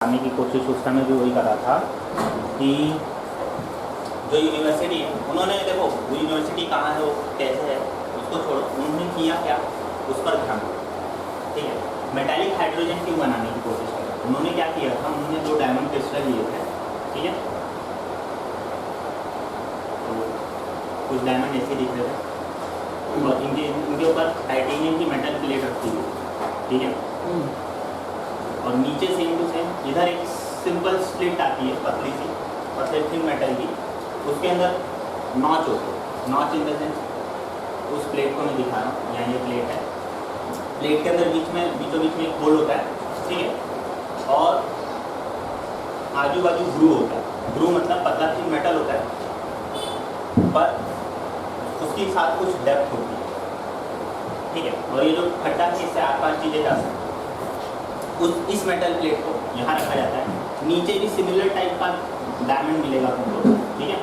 आने की कोशिश उस समय भी वही करा था कि जो यूनिवर्सिटी है उन्होंने देखो वो यूनिवर्सिटी कहाँ है, वो कैसे है, उसको छोड़ो, उन्होंने किया क्या उस पर ध्यान दो। ठीक है, मेटालिक हाइड्रोजन क्यों बनाने की कोशिश करा? उन्होंने क्या किया था, उन्होंने 2 डायमंड क्रिस्टल लिए थे। ठीक है, तो कुछ डायमंड ऐसे दिख रहे थे और इनके ऊपर टाइटेनियम की मेटल प्लेट रखी हुई। ठीक है, और नीचे सेम टू सेम इधर एक सिंपल स्लिट आती है पतली सी, पतले थिन मेटल की, उसके अंदर नॉच होती है। नॉच इन द सेंस उस प्लेट को मैं दिखा रहा हूँ, यहाँ ये प्लेट है, प्लेट के अंदर बीचों बीच में एक होल होता है। ठीक है, और आजू बाजू ग्रू होता है। ग्रू मतलब पतला थिन मेटल होता है पर उसके साथ कुछ डेप्थ होती है। ठीक है, और ये जो खड्डा है इससे 8-5 चीज़ें जा सकती हैं। इस मेटल प्लेट को यहाँ रखा जाता है। नीचे भी सिमिलर टाइप का डायमंड मिलेगा तुमको। ठीक है,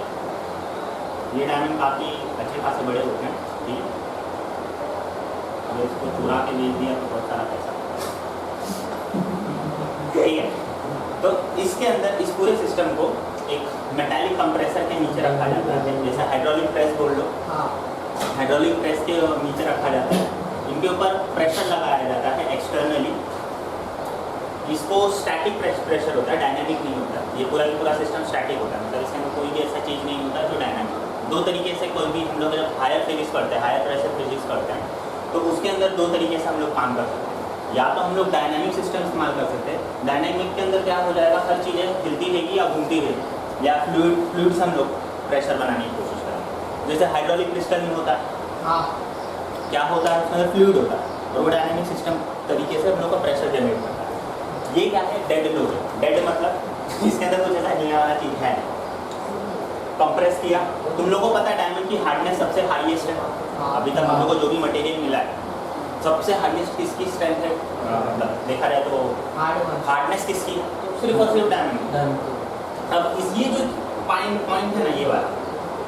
ये डायमंड काफ़ी अच्छे खासे बड़े होते हैं। ठीक है, अगर इसको चुरा के बेच दिया तो बहुत सारा पैसा। ठीक है, तो इसके अंदर इस पूरे सिस्टम को एक मेटालिक कंप्रेसर के नीचे रखा जाता है। जैसे हाइड्रोलिक प्रेस बोल लो, हाइड्रोलिक प्रेस के नीचे रखा जाता है। इनके ऊपर प्रेशर लगाया जाता है एक्सटर्नली। इसको स्टैटिक प्रेशर होता है, डायनामिक नहीं होता। ये पूरा सिस्टम स्टैटिक होता है, मतलब इसमें कोई भी ऐसा चीज़ नहीं होता जो डायनामिक। 2 तरीके से कोई भी हम लोग जब हायर फिजिक्स करते हैं, हायर प्रेशर फिजिक्स करते हैं, तो उसके अंदर 2 तरीके से हम लोग काम कर सकते हैं। या तो हम लोग डायनामिक सिस्टम इस्तेमाल कर सकते हैं। डायनामिक के अंदर क्या हो जाएगा, हर चीज़ें हिलती रहेगी या घूमती रहेगी। या फ्लूइड्स हम लोग प्रेशर बनाने की कोशिश करेंगे। जैसे हाइड्रोलिक क्रिस्टल में होता है, क्या होता है, उसमें फ्लूइड होता है, और वो डायनामिक सिस्टम तरीके से हम लोग का प्रेशर जनरेट करता है। ये क्या है, डेड लोड। डेड मतलब इसके अंदर कुछ ऐसा हिलने वाला चीज़ है। कंप्रेस किया, तुम लोगों को पता है डायमंड की हार्डनेस सबसे हाईएस्ट है। अभी तक हम लोग को जो भी मटेरियल मिला है, सबसे हाईएस्ट किसकी स्ट्रेंथ है, मतलब देखा जाए तो हार्डनेस किसकी है, सिर्फ और सिर्फ डायमंड। अब इस ये जो पॉइंट है ना, ये वाला,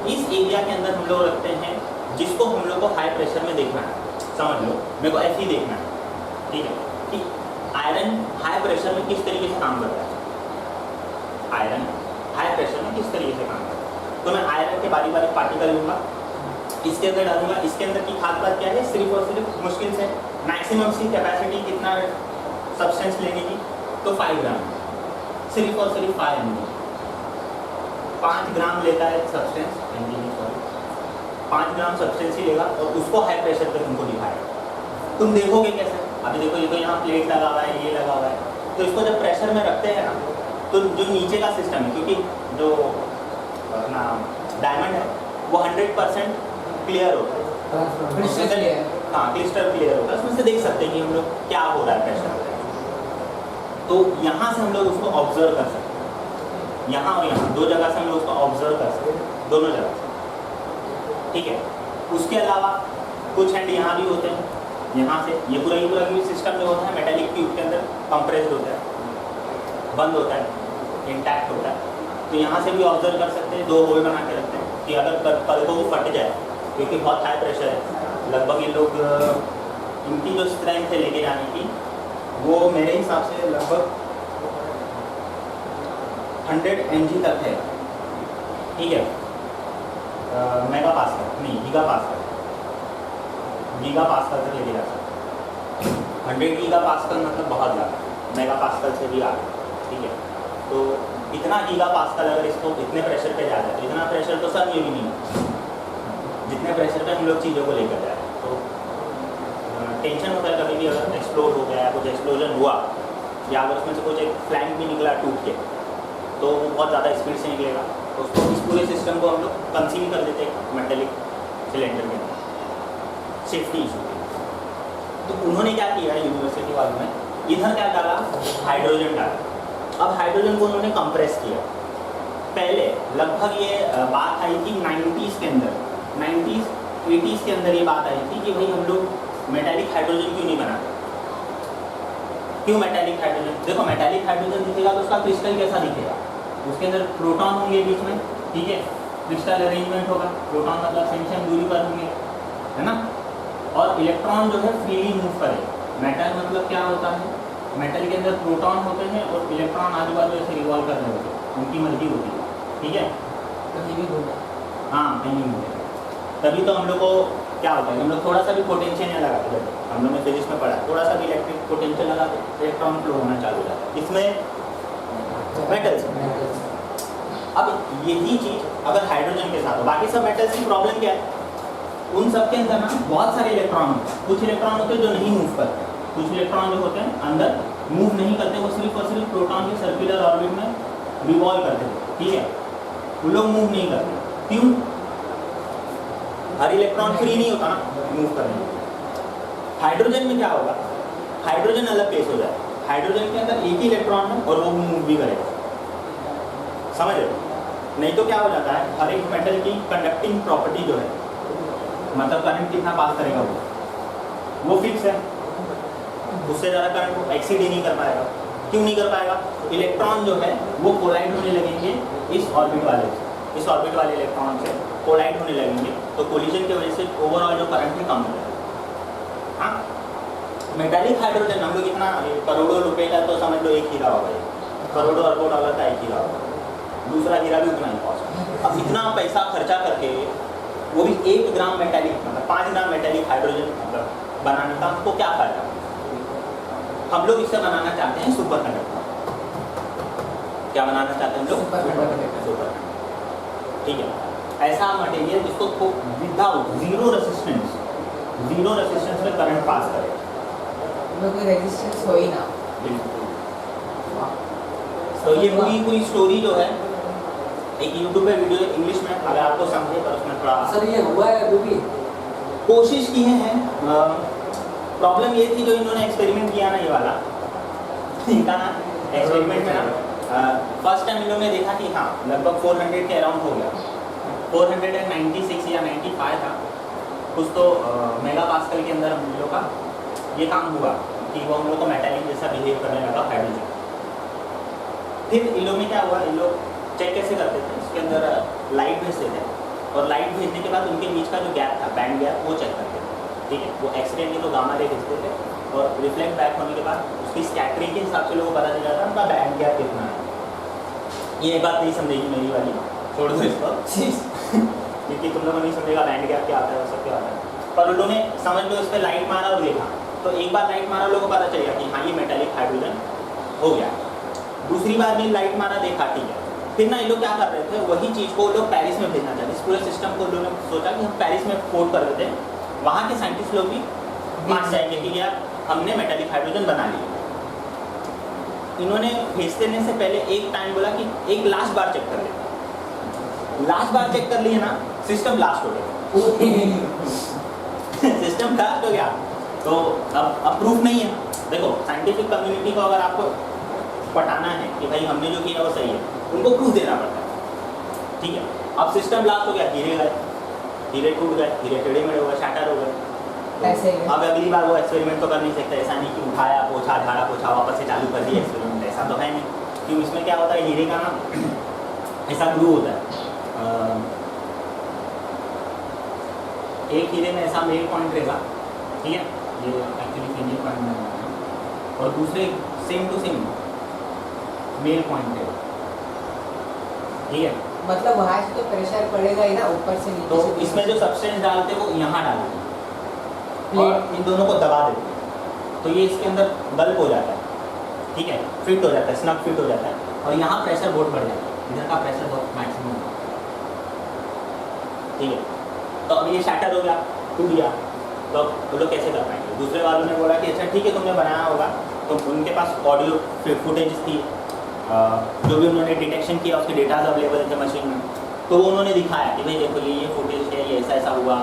इस एरिया के अंदर हम लोग रखते हैं, जिसको हम लोग को हाई प्रेशर में देखना है। समझ लो, मेरे को ऐसे ही देखना है। ठीक है, कि आयरन हाई प्रेशर में किस तरीके से काम करता है, आयरन हाई प्रेशर में किस तरीके से काम करता है। तो मैं आयरन के बारी बारी पार्टिकल लूँगा, इसके अंदर डालूंगा। इसके अंदर की खास बात क्या है, सिर्फ और सिर्फ मुश्किल से मैक्सिमम सी कैपेसिटी कितना सब्सटेंस लेने की, तो 5 ग्राम, सिर्फ और सिर्फ 5 ग्राम लेता है सब्सटेंस, 5 ग्राम सब्सटेंस ही लेगा और उसको हाई प्रेशर पे तुमको दिखाएगा। तुम देखोगे कैसे, अभी देखो ये तो यहाँ प्लेट लगा हुआ है, ये लगा हुआ है, तो इसको जब प्रेशर में रखते हैं ना, तो जो नीचे का सिस्टम है, क्योंकि जो अपना डायमंड है वो 100% क्लियर होता है, हाँ क्रिस्टल क्लियर होता है, उसमें से देख सकते हैं कि हम लोग क्या हो रहा है प्रेशर। तो यहाँ से हम लोग उसको ऑब्जर्व कर सकते हैं, यहाँ और यहाँ 2 जगह से हम लोग उसको ऑब्जर्व कर सकते हैं, दोनों जगह से। ठीक है, उसके अलावा कुछ हैंड यहाँ भी होते हैं, यहाँ से ये पूरा सिस्टम जो होता है मेटालिक ट्यूब के अंदर कंप्रेस्ड होता है, बंद होता है, इंटैक्ट होता है। तो यहाँ से भी ऑब्जर्व कर सकते हैं, 2 होल बना के रखते हैं कि अगर कल को वो फट जाए, क्योंकि बहुत हाई प्रेशर है। लगभग ये लोग इनकी जो स्ट्रेंथ है लेके जाने की, वो मेरे हिसाब से लगभग 100 mg तक है। ठीक है, मेगा पास्कल नहीं, गीगा पास्कल तक लेके जा सकते हैं। 100 गीगा पास्कल मतलब बहुत ज़्यादा, मेगा पास्कल से भी आगे। ठीक है, तो इतना गीगा पास्कल अगर इसको इतने प्रेशर पे जा रहा है, तो इतना प्रेशर तो सब ये भी नहीं, जितने प्रेशर पे हम लोग चीज़ों को लेकर जाए। तो टेंशन होता है कभी भी, अगर एक्सप्लोड हो गया, कुछ एक्सप्लोजन हुआ, या अगर उसमें से कुछ एक फ्लैंक भी निकला टूट के, तो वो बहुत ज़्यादा स्पीड से निकलेगा। तो उसको इस पूरे सिस्टम को हम लोग कंसील कर देते हैं मेटेलिक सिलेंडर के अंदर, सेफ्टी इशू। तो उन्होंने क्या किया यूनिवर्सिटी वालों ने, इधर क्या डाला, हाइड्रोजन डाला। अब हाइड्रोजन को उन्होंने कंप्रेस किया। पहले लगभग ये बात आई थी 90s के अंदर, 90s 80s के अंदर ये बात आई थी कि भाई हम लोग मेटालिक हाइड्रोजन क्यों नहीं बनाते। क्यों मेटालिक हाइड्रोजन, देखो मेटालिक हाइड्रोजन दिखेगा तो उसका क्रिस्टल कैसा दिखेगा, उसके अंदर प्रोटॉन होंगे बीच में। ठीक है, क्रिस्टल अरेंजमेंट होगा, प्रोटॉन मतलब सेम दूरी पर होंगे, है ना, और इलेक्ट्रॉन जो है फ्रीली मूव करेगा। मेटल मतलब क्या होता है, मेटल के अंदर प्रोटॉन होते हैं और इलेक्ट्रॉन आजू बाजू ऐसे रिवॉल्व कर रहे होते हैं, उनकी मर्जी होती है, ठीक है। कहीं भी घूमो, हाँ कहीं भी मिलेगा। तभी तो हम लोग को क्या होता है, हम लोग थोड़ा सा भी पोटेंशियल नहीं लगाते, जब हम लोग ने फिजिक्स में पढ़ा, थोड़ा सा भी इलेक्ट्रिक पोटेंशियल लगाते इलेक्ट्रॉन फ्लो होना चालू हो जाता है, इसमें मेटल्स। अब यही चीज़ अगर हाइड्रोजन के साथ हो, बाकी सब मेटल्स की प्रॉब्लम क्या है, उन सब के अंदर ना बहुत सारे इलेक्ट्रॉन होते हैं, कुछ इलेक्ट्रॉन होते हैं जो नहीं मूव करते, कुछ इलेक्ट्रॉन जो होते हैं अंदर मूव नहीं करते, वो सिर्फ और सिर्फ प्रोटॉन के सर्कुलर ऑर्बिट में रिवॉल्व करते हैं, ठीक है, वो लोग मूव नहीं करते। क्यों? हर इलेक्ट्रॉन फ्री नहीं होता ना मूव करने के। हाइड्रोजन में क्या होगा, हाइड्रोजन अलग केस हो जाए, हाइड्रोजन के अंदर एक ही इलेक्ट्रॉन है और वो मूव भी करेगा, समझ रहे हो? नहीं तो क्या हो जाता है, हर एक मेटल की कंडक्टिंग प्रॉपर्टी जो है, मतलब करंट कितना पास करेगा वो फिक्स है, उससे ज़्यादा करंट को एक्सीड ही नहीं कर पाएगा। क्यों नहीं कर पाएगा? इलेक्ट्रॉन जो है वो कोलाइड होने लगेंगे इस ऑर्बिट वाले से, इस ऑर्बिट वाले इलेक्ट्रॉन से कोलाइड होने लगेंगे, तो कोलिजन की वजह से ओवरऑल जो करंट है कम हो जाएगा। हाँ, मेटालिक हाइड्रोजन हम लोग इतना करोड़ों रुपए का तो समझ लो एक हीरा होगा, करोड़ों अरबों डॉलर का एक हीरा होगा, दूसरा हीरा भी उतना ही कॉस्ट। अब इतना पैसा खर्चा करके वो भी 1 ग्राम मेटालिक, मतलब 5 ग्राम मेटालिक हाइड्रोजन मतलब बनाने का हमको क्या फायदा? हम लोग इससे बनाना चाहते हैं सुपर कंडक्टर। क्या बनाना चाहते हैं हम लोग? सुपर, ठीक है। ऐसा मटेरियल जिसको विदाउट जीरो रेजिस्टेंस में करंट पास करे, कोई रेजिस्टेंस हो ही ना। तो ये पूरी स्टोरी जो है एक यूट्यूब पे वीडियो इंग्लिश में, अगर आपको समझे पर उसमें थोड़ा सर ये हुआ है अभी भी, कोशिश किए हैं। प्रॉब्लम ये थी जो इन्होंने एक्सपेरिमेंट किया ना, ये वाला इनका ना एक्सपेरिमेंट में ना फर्स्ट टाइम इन लोगों ने देखा कि हाँ लगभग 400 के अराउंड हो गया, 496 या 95 था कुछ, तो मेगा पास्कल के अंदर हम लोग का ये काम हुआ कि वो हम लोग को मेटालिक जैसा बिहेव करने लगा हाइड्रोजन। फिर इन लोग में क्या हुआ, इन लोग चेक कैसे करते थे, इसके अंदर लाइट भेजते थे और लाइट भेजने के बाद उनके बीच का जो गैप था, बैंड गैप, वो चेक करते थे, ठीक है। वो एक्सरे नहीं तो गामा रे भेजते थे और रिफ्लेक्ट बैक होने के बाद उसकी स्कैटरिंग के हिसाब से लोगों को पता चल जाता उनका बैंड गैप कितना है। ये बात नहीं समझेगी मेरी वाली, छोड़ दो इसको क्योंकि तुम लोगों नहीं समझेगा बैंड गैप क्या आता है और सब क्या आता है। पर उन्होंने समझ लो इस पर लाइट मारा और देखा, तो एक बार लाइट मारा लोगों को पता चल गया कि हाँ ये मेटालिक हाइड्रोजन हो गया। दूसरी बार भी लाइट मारा, देखा, ठीक है। फिर ना ये लोग क्या कर रहे थे, वही चीज़ को लोग पेरिस में भेजना चाहते, इस पूरे सिस्टम को लोगों ने सोचा कि हम पेरिस में एक्सपोर्ट कर देते हैं, वहाँ के साइंटिस्ट लोग भी मान जाएंगे कि यार हमने मेटालिक हाइड्रोजन बना लिया। इन्होंने भेजते देने से पहले एक टाइम बोला कि एक लास्ट बार चेक कर ले, लास्ट बार चेक कर लिए ना, सिस्टम लास्ट हो गया सिस्टम लास्ट हो गया, तो अब प्रूफ नहीं है। देखो साइंटिफिक कम्युनिटी को अगर आपको पटाना है कि भाई हमने जो किया वो सही है, उनको प्रूफ देना पड़ता है, ठीक है। अब सिस्टम लास्ट हो गया, हीरे गए, हीरे टूट गए, हीरे टेढ़े मेढ़े हो गए, शैटर हो गए, ऐसे अब अगली बार वो एक्सपेरिमेंट तो कर नहीं सकते। ऐसा नहीं कि उठाया पोछा झाड़ा पोछा वापस से चालू कर दिया एक्सपेरिमेंट, ऐसा तो है नहीं। क्यों? इसमें क्या होता है, हीरे का ना ऐसा ग्लू होता है, एक हीरे में ऐसा मेल पॉइंट रहेगा, ठीक है, ये एक्चुअली फीमेल पॉइंट में, और दूसरे same to same male point है, ठीक है। मतलब वहाँ से तो प्रेशर पड़ेगा ही ना, ऊपर से नीचे तो से इसमें जो सब्सटेंस डालते हैं वो यहाँ डालते हैं और इन दोनों को दबा देते हैं, तो ये इसके अंदर गल्प हो जाता है, ठीक है, फिट हो जाता है, स्नग फिट हो जाता है, और यहाँ प्रेशर बहुत बढ़ जाता है, इधर का प्रेशर बहुत मैक्सिमम है, ठीक है। तो अब ये शैटर हो गया, टूट गया, तो वो लोग कैसे कर पाएंगे? दूसरे वालों ने बोला कि अच्छा ठीक है तुमने बनाया होगा, तो उनके पास ऑडियो फुटेज थी, जो भी उन्होंने डिटेक्शन किया उसके डेटाज अवेलेबल थे मशीन में, तो उन्होंने दिखाया कि भाई देखो ये फुटेज है, ये ऐसा ऐसा हुआ,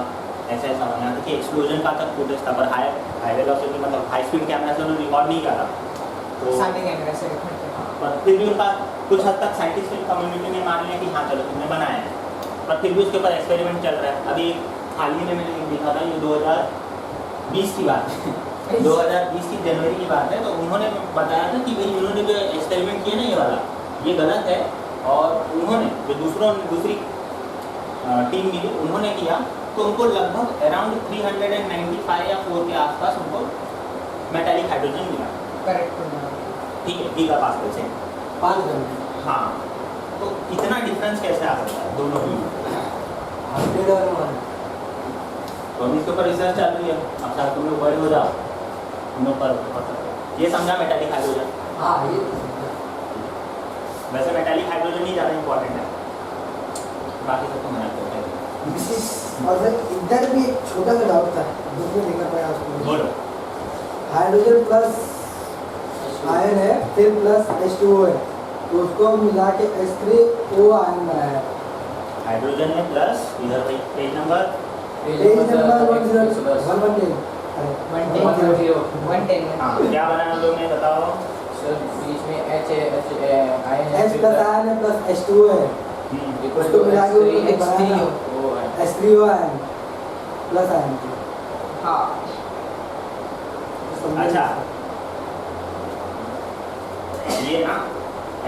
ऐसा ऐसा हुआ। यहाँ तक कि एक्सप्लोजन का तक फुटेज था, पर हाई वेलोसिटी मतलब हाई स्पीड कैमरा से उन्होंने रिकॉर्ड नहीं किया था, तो सामने कैमरा से रिकॉर्ड किया, पर फिर भी उनका कुछ हद तक साइंटिफिक कम्युनिटी ने मान लिया कि हाँ चलो तुमने बनाया है, पर फिर भी उसके ऊपर एक्सपेरिमेंट चल रहा है। अभी हाल ही में मैंने देखा था, ये 2020 की बात है 2020 की जनवरी की बात है, तो उन्होंने बताया था कि भाई उन्होंने जो एक्सपेरिमेंट किया ना ये वाला, ये गलत है, और उन्होंने जो दूसरी टीम मिली उन्होंने किया, तो उनको लगभग अराउंड 395 या 4 के आसपास उनको मेटालिक हाइड्रोजन मिला। करेक्ट। ठीक है, गीगा पास्कल से 5 घंटे। हाँ, तो इतना डिफरेंस कैसे आ सकता है दोनों में? 100 और 1। तो अभी इसके ऊपर रिसर्च चालू है। अब शायद तुम लोग बड़े हो जाओ, तुम लोग पर ये समझा मेटालिक हाइड्रोजन। हाँ, ये वैसे मेटालिक हाइड्रोजन ही ज़्यादा इंपॉर्टेंट है, बाकी सब तो मना करते हैं। और सर इधर भी एक छोटा सा डाउट था, दूसरे देखना पड़ा उसको। बोलो। हाइड्रोजन प्लस आयन है, फिर प्लस H2O है, तो उसको मिला के H3O आयन बनाया है। हाइड्रोजन में प्लस, इधर भाई पेज नंबर पेज नंबर 110 हाँ, क्या बनाया हम लोग ने बताओ? सर बीच में H है, आयन है, H प्लस आयन है प्लस H2O है, इक्वल उसको टू मिला के उसको बनाया H3O है। H3O ion plus ion. हाँ, अच्छा, ये ना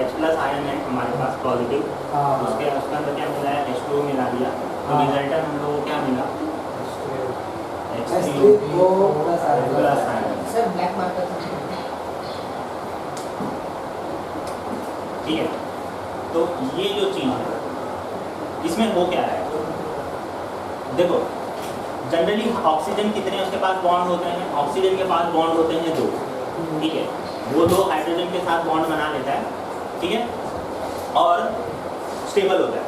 H प्लस आयन है हमारे पास पॉजिटिव, हाँ, उसके अंदर क्या मिला है? H2O मिला दिया, तो हाँ। रिजल्टन हम लोगों को क्या मिला? H3O plus ion. Plus ion. Sir black marker था। ठीक है, तो ये जो चीज़ है इसमें वो क्या है? देखो, जनरली ऑक्सीजन कितने उसके पास बॉन्ड होते हैं? ऑक्सीजन के पास बॉन्ड होते हैं 2, ठीक है, वो 2 हाइड्रोजन के साथ बॉन्ड बना लेता है, ठीक है, और स्टेबल होता है।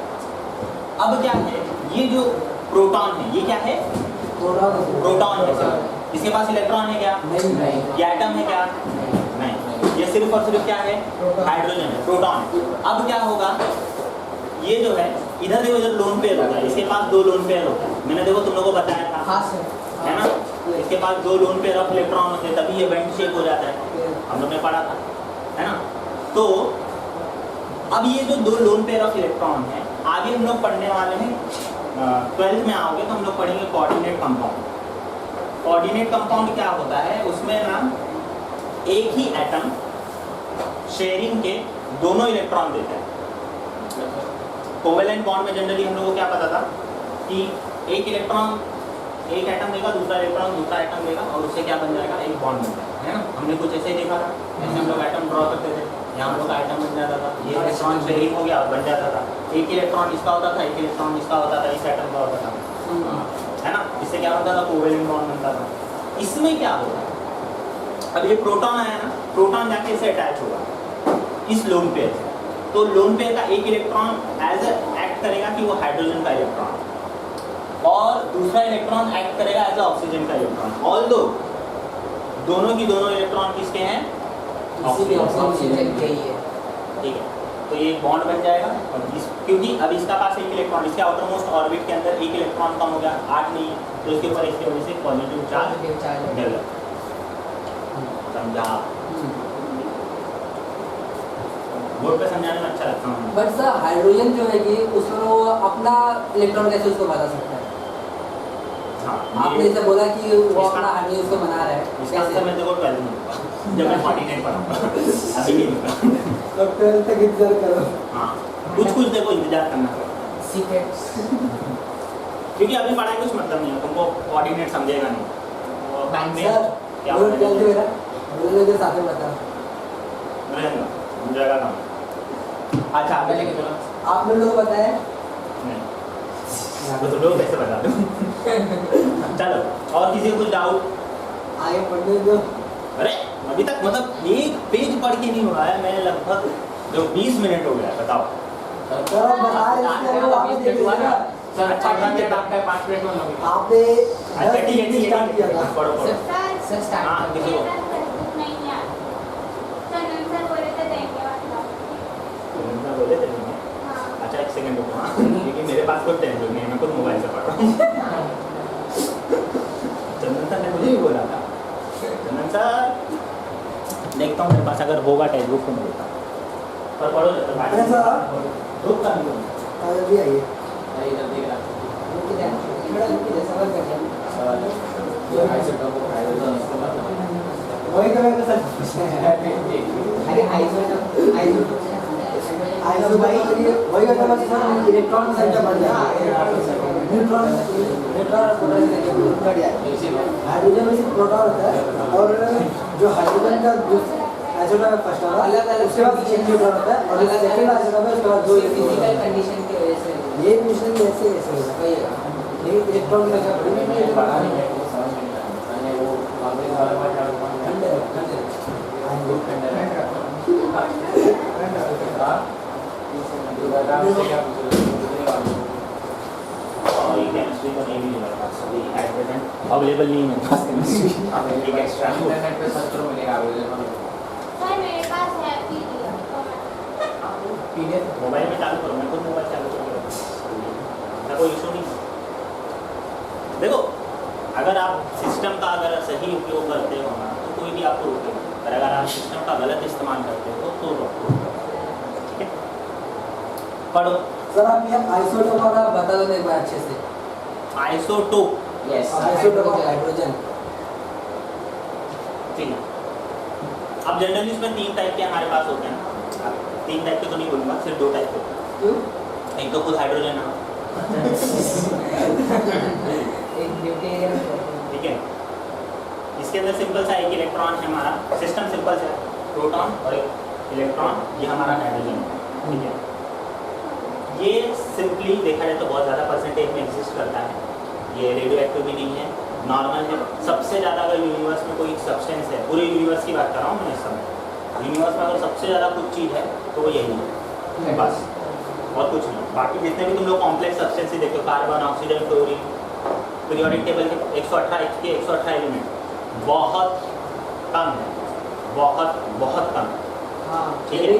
अब क्या है, ये जो प्रोटॉन है, ये क्या है? प्रोटॉन है सर। इसके पास इलेक्ट्रॉन है क्या? नहीं। ये एटम है क्या? नहीं, ये सिर्फ और सिर्फ क्या है? हाइड्रोजन है, प्रोटॉन है। अब क्या होगा, ये जो है इधर देखो, इधर लोन पेयर होता है, इसके पास 2 लोन पेयर होता है। मैंने देखो तुम लोगों को बताया था, हाँ सर, है ना? इसके पास 2 लोन पेयर ऑफ इलेक्ट्रॉन होते हैं, तभी ये बेंड शेप हो जाता है, हम लोग ने पढ़ा था, है ना? तो अब ये जो 2 लोन पेयर ऑफ इलेक्ट्रॉन है, आगे हम लोग पढ़ने वाले हैं, 12th में आओगे तो हम लोग पढ़ेंगे कोऑर्डिनेट कंपाउंड। कोऑर्डिनेट कंपाउंड क्या होता है? उसमें ना एक ही एटम शेयरिंग के दोनों इलेक्ट्रॉन देता है। कोवेलेंट बॉन्ड में जनरली हम लोग को क्या पता था कि एक इलेक्ट्रॉन एक एटम देगा, दूसरा इलेक्ट्रॉन दूसरा एटम देगा, और उससे क्या बन जाएगा? एक बॉन्ड बन जाएगा, है ना? हमने कुछ ऐसे ही देखा था, ऐसे हम लोग एटम ड्रॉ करते थे, यहाँ हम लोग का एटम बन जाता था, ये इलेक्ट्रॉन शेयरिंग हो गया, बन जाता था। एक इलेक्ट्रॉन इसका होता था, एक इलेक्ट्रॉन इसका होता था, इस एटम का होता था, है ना? इससे क्या होता था? कोवेलेंट बॉन्ड बनता था। इसमें क्या होगा, अब ये प्रोटॉन आया ना, प्रोटॉन जाके इसे अटैच होगा इस लोन पेयर से, तो लोन पेयर का एक इलेक्ट्रॉन एज एक्ट करेगा कि वो हाइड्रोजन का इलेक्ट्रॉन, और दूसरा इलेक्ट्रॉन एक्ट करेगा एज ऑक्सीजन का इलेक्ट्रॉन। ऑल्दो दोनों की दोनों इलेक्ट्रॉन किसके हैं? ऑक्सीजन के ही है। ठीक है, तो ये एक बॉन्ड बन जाएगा, और क्योंकि अब इसका पास एक इलेक्ट्रॉन, इसके आउटरमोस्ट ऑर्बिट के अंदर एक इलेक्ट्रॉन कम हो गया, 8 नहीं है, तो इसके ऊपर इसकी वजह से पॉजिटिव चार्ज डेवलप। समझा? बोर्ड पे समझाने में अच्छा लगता हूँ। बट सर हाइड्रोजन जो है कि उसमें वो अपना इलेक्ट्रॉन कैसे उसको बता सकता है? हाँ, आपने जैसे बोला कि वो अपना हाइड्रोजन उसको बना रहा है, इसका आंसर मैं देखो 12 में दूंगा, जब मैं कोऑर्डिनेट पढ़ाऊंगा, अभी नहीं दूंगा। अब 12 तक इंतजार करो। हाँ, कुछ देखो इंतजार करना, सीक्रेट्स। क्योंकि अभी पढ़ाई कुछ मतलब नहीं है, तुमको कोऑर्डिनेट समझेगा नहीं। वो काम में सर क्या वो होता है? जल्दी मेरा बोलो के साथ में बता। रहेगा, समझेगा काम। अच्छा, आगे लेके चलो। आप लोगों को बताया नहीं, तो तुम लोग कैसे बता दो? चलो, और किसी को कुछ डाउट? आगे पढ़ने दो। अरे अभी तक मतलब एक पेज पढ़ के नहीं हुआ है, मैं लगभग जो 20 मिनट हो गया, बताओ। सर आप बता रहे थे, वो आपने देख लिया ना। सर अच्छा मिनट आपका 5 मिनट में होगी। आपने अच्छा, ठीक है, स्टार्ट किया था। पढ़ो पढ़ो। सर हाँ, स्टार्ट किसी को मैं बोले थे नहीं। अच्छा, एक सेकंड रुको, हाँ, क्योंकि मेरे पास कोई टेंशन नहीं है, मैं खुद मोबाइल से पढ़ रहा हूँ। चंदन सर ने मुझे ही बोला था, चंदन सर देखता हूँ मेरे पास अगर होगा टेक्स्ट बुक तो मैं देता हूँ, पर पढ़ो जब तक अरे सर रुक का नहीं जल्दी आइए। अरे जल्दी करा। थोड़ा रुकिए, जैसा वर्क कर सर ये आइसोटोप को हाइड्रोजन इसको मतलब वही तो मैं सर अरे आइसोटोप आइसो भाई वही का मतलब सर इलेक्ट्रॉन की संख्या बढ़ जाती है, न्यूट्रॉन और प्रोटॉन की संख्या बढ़ जाती है। इसी में हाइड्रोजन में सिर्फ प्रोटॉन होता है, और जो हाइड्रोजन का जो आइसोटोप फर्स्ट वाला अलग-अलग उसके बाद condition एक न्यूट्रॉन होता है और अलग-अलग सेकंड आइसोटोप है उसके बाद दो फिजिकल इलेक्ट्रॉन कंडीशन की वजह से ये मिशन ऐसे ऐसे होगा वही है। ये इलेक्ट्रॉन का क्या मैंने पढ़ा नहीं है वो समझ में नहीं आया मैंने वो कांग्रेस वाला पढ़ा ठंडे ठंडे और ये केमिस्ट्री तो नहीं भी मेरे पास अभी एट प्रेजेंट अवेलेबल नहीं है मेरे पास केमिस्ट्री एक एक्स्ट्रा इंटरनेट पे सर्च करो मिलेगा अवेलेबल सर मेरे पास है पीडीएफ तो मैं पीडीएफ मोबाइल में चालू करो मैं खुद मोबाइल चालू करूँगा कोई इशू नहीं। देखो अगर आप सिस्टम का अगर सही उपयोग करते हो ना तो कोई भी आपको रोकेगा, पर अगर आप सिस्टम का गलत इस्तेमाल करते हो तो रोको। ठीक है, पढ़ो। सर आप ये आइसोटोप वाला बता दो एक बार अच्छे से। Isotope, yes isotope of hydrogen ठीक है। अब जनरली इसमें 3 टाइप के हमारे पास होते हैं। अब 3 टाइप के तो नहीं बोलूँगा, सिर्फ 2 टाइप के होते हैं। क्यों एक तो खुद हाइड्रोजन है, एक ड्यूटेरियम ठीक है। इसके अंदर सिंपल सा एक इलेक्ट्रॉन है, हमारा सिस्टम सिंपल सा है, प्रोटॉन और एक इलेक्ट्रॉन, ये हमारा हाइड्रोजन है, ठीक है। ये सिंपली देखा जाए तो बहुत ज़्यादा परसेंटेज में एग्जिस्ट करता है, ये रेडियो एक्टिव भी नहीं है, नॉर्मल है। सबसे ज़्यादा अगर यूनिवर्स में कोई सब्सटेंस है, पूरे यूनिवर्स की बात कर रहा हूँ मैं इस समय, यूनिवर्स में अगर सबसे ज़्यादा कुछ चीज़ है तो वो यही है बस, और कुछ नहीं। बाकी जितने भी तुम लोग कॉम्प्लेक्स सब्सटेंस देखते हो, carbon, oxygen, chlorine, periodic table के 118 एलिमेंट बहुत कम है, बहुत बहुत कम, हाँ ठीक है।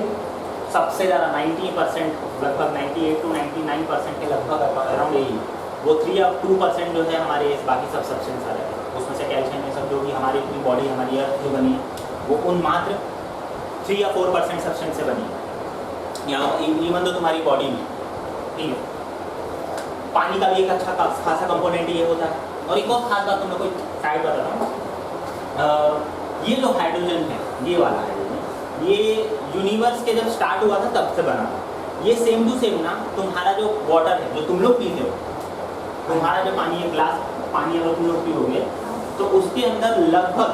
सबसे ज़्यादा 90%, लगभग 98 to 99% के लगभग अराउंड यही, वो 3 या 2% जो है हमारे बाकी सब सब्सटेंस आ रहे हैं, उसमें से कैल्शियम ये सब जो भी हमारी पूरी बॉडी, हमारी अर्थ जो बनी है वो उन मात्र 3 या 4% सब्सटेंस से बनी है, या इवन तो तुम्हारी बॉडी में, ठीक है। पानी का भी एक अच्छा खासा कंपोनेंट ये होता है। और एक और खास बात तुम लोग को साइड बताता हूँ, ये जो हाइड्रोजन है, ये वाला हाइड्रोजन, ये यूनिवर्स के जब स्टार्ट हुआ था तब से बना था। ये सेम टू सेम ना तुम्हारा जो वाटर है जो तुम लोग पीते हो, तुम्हारा जो पानी है, ग्लास पानी अगर तुम लोग पियोगे तो उसके अंदर लगभग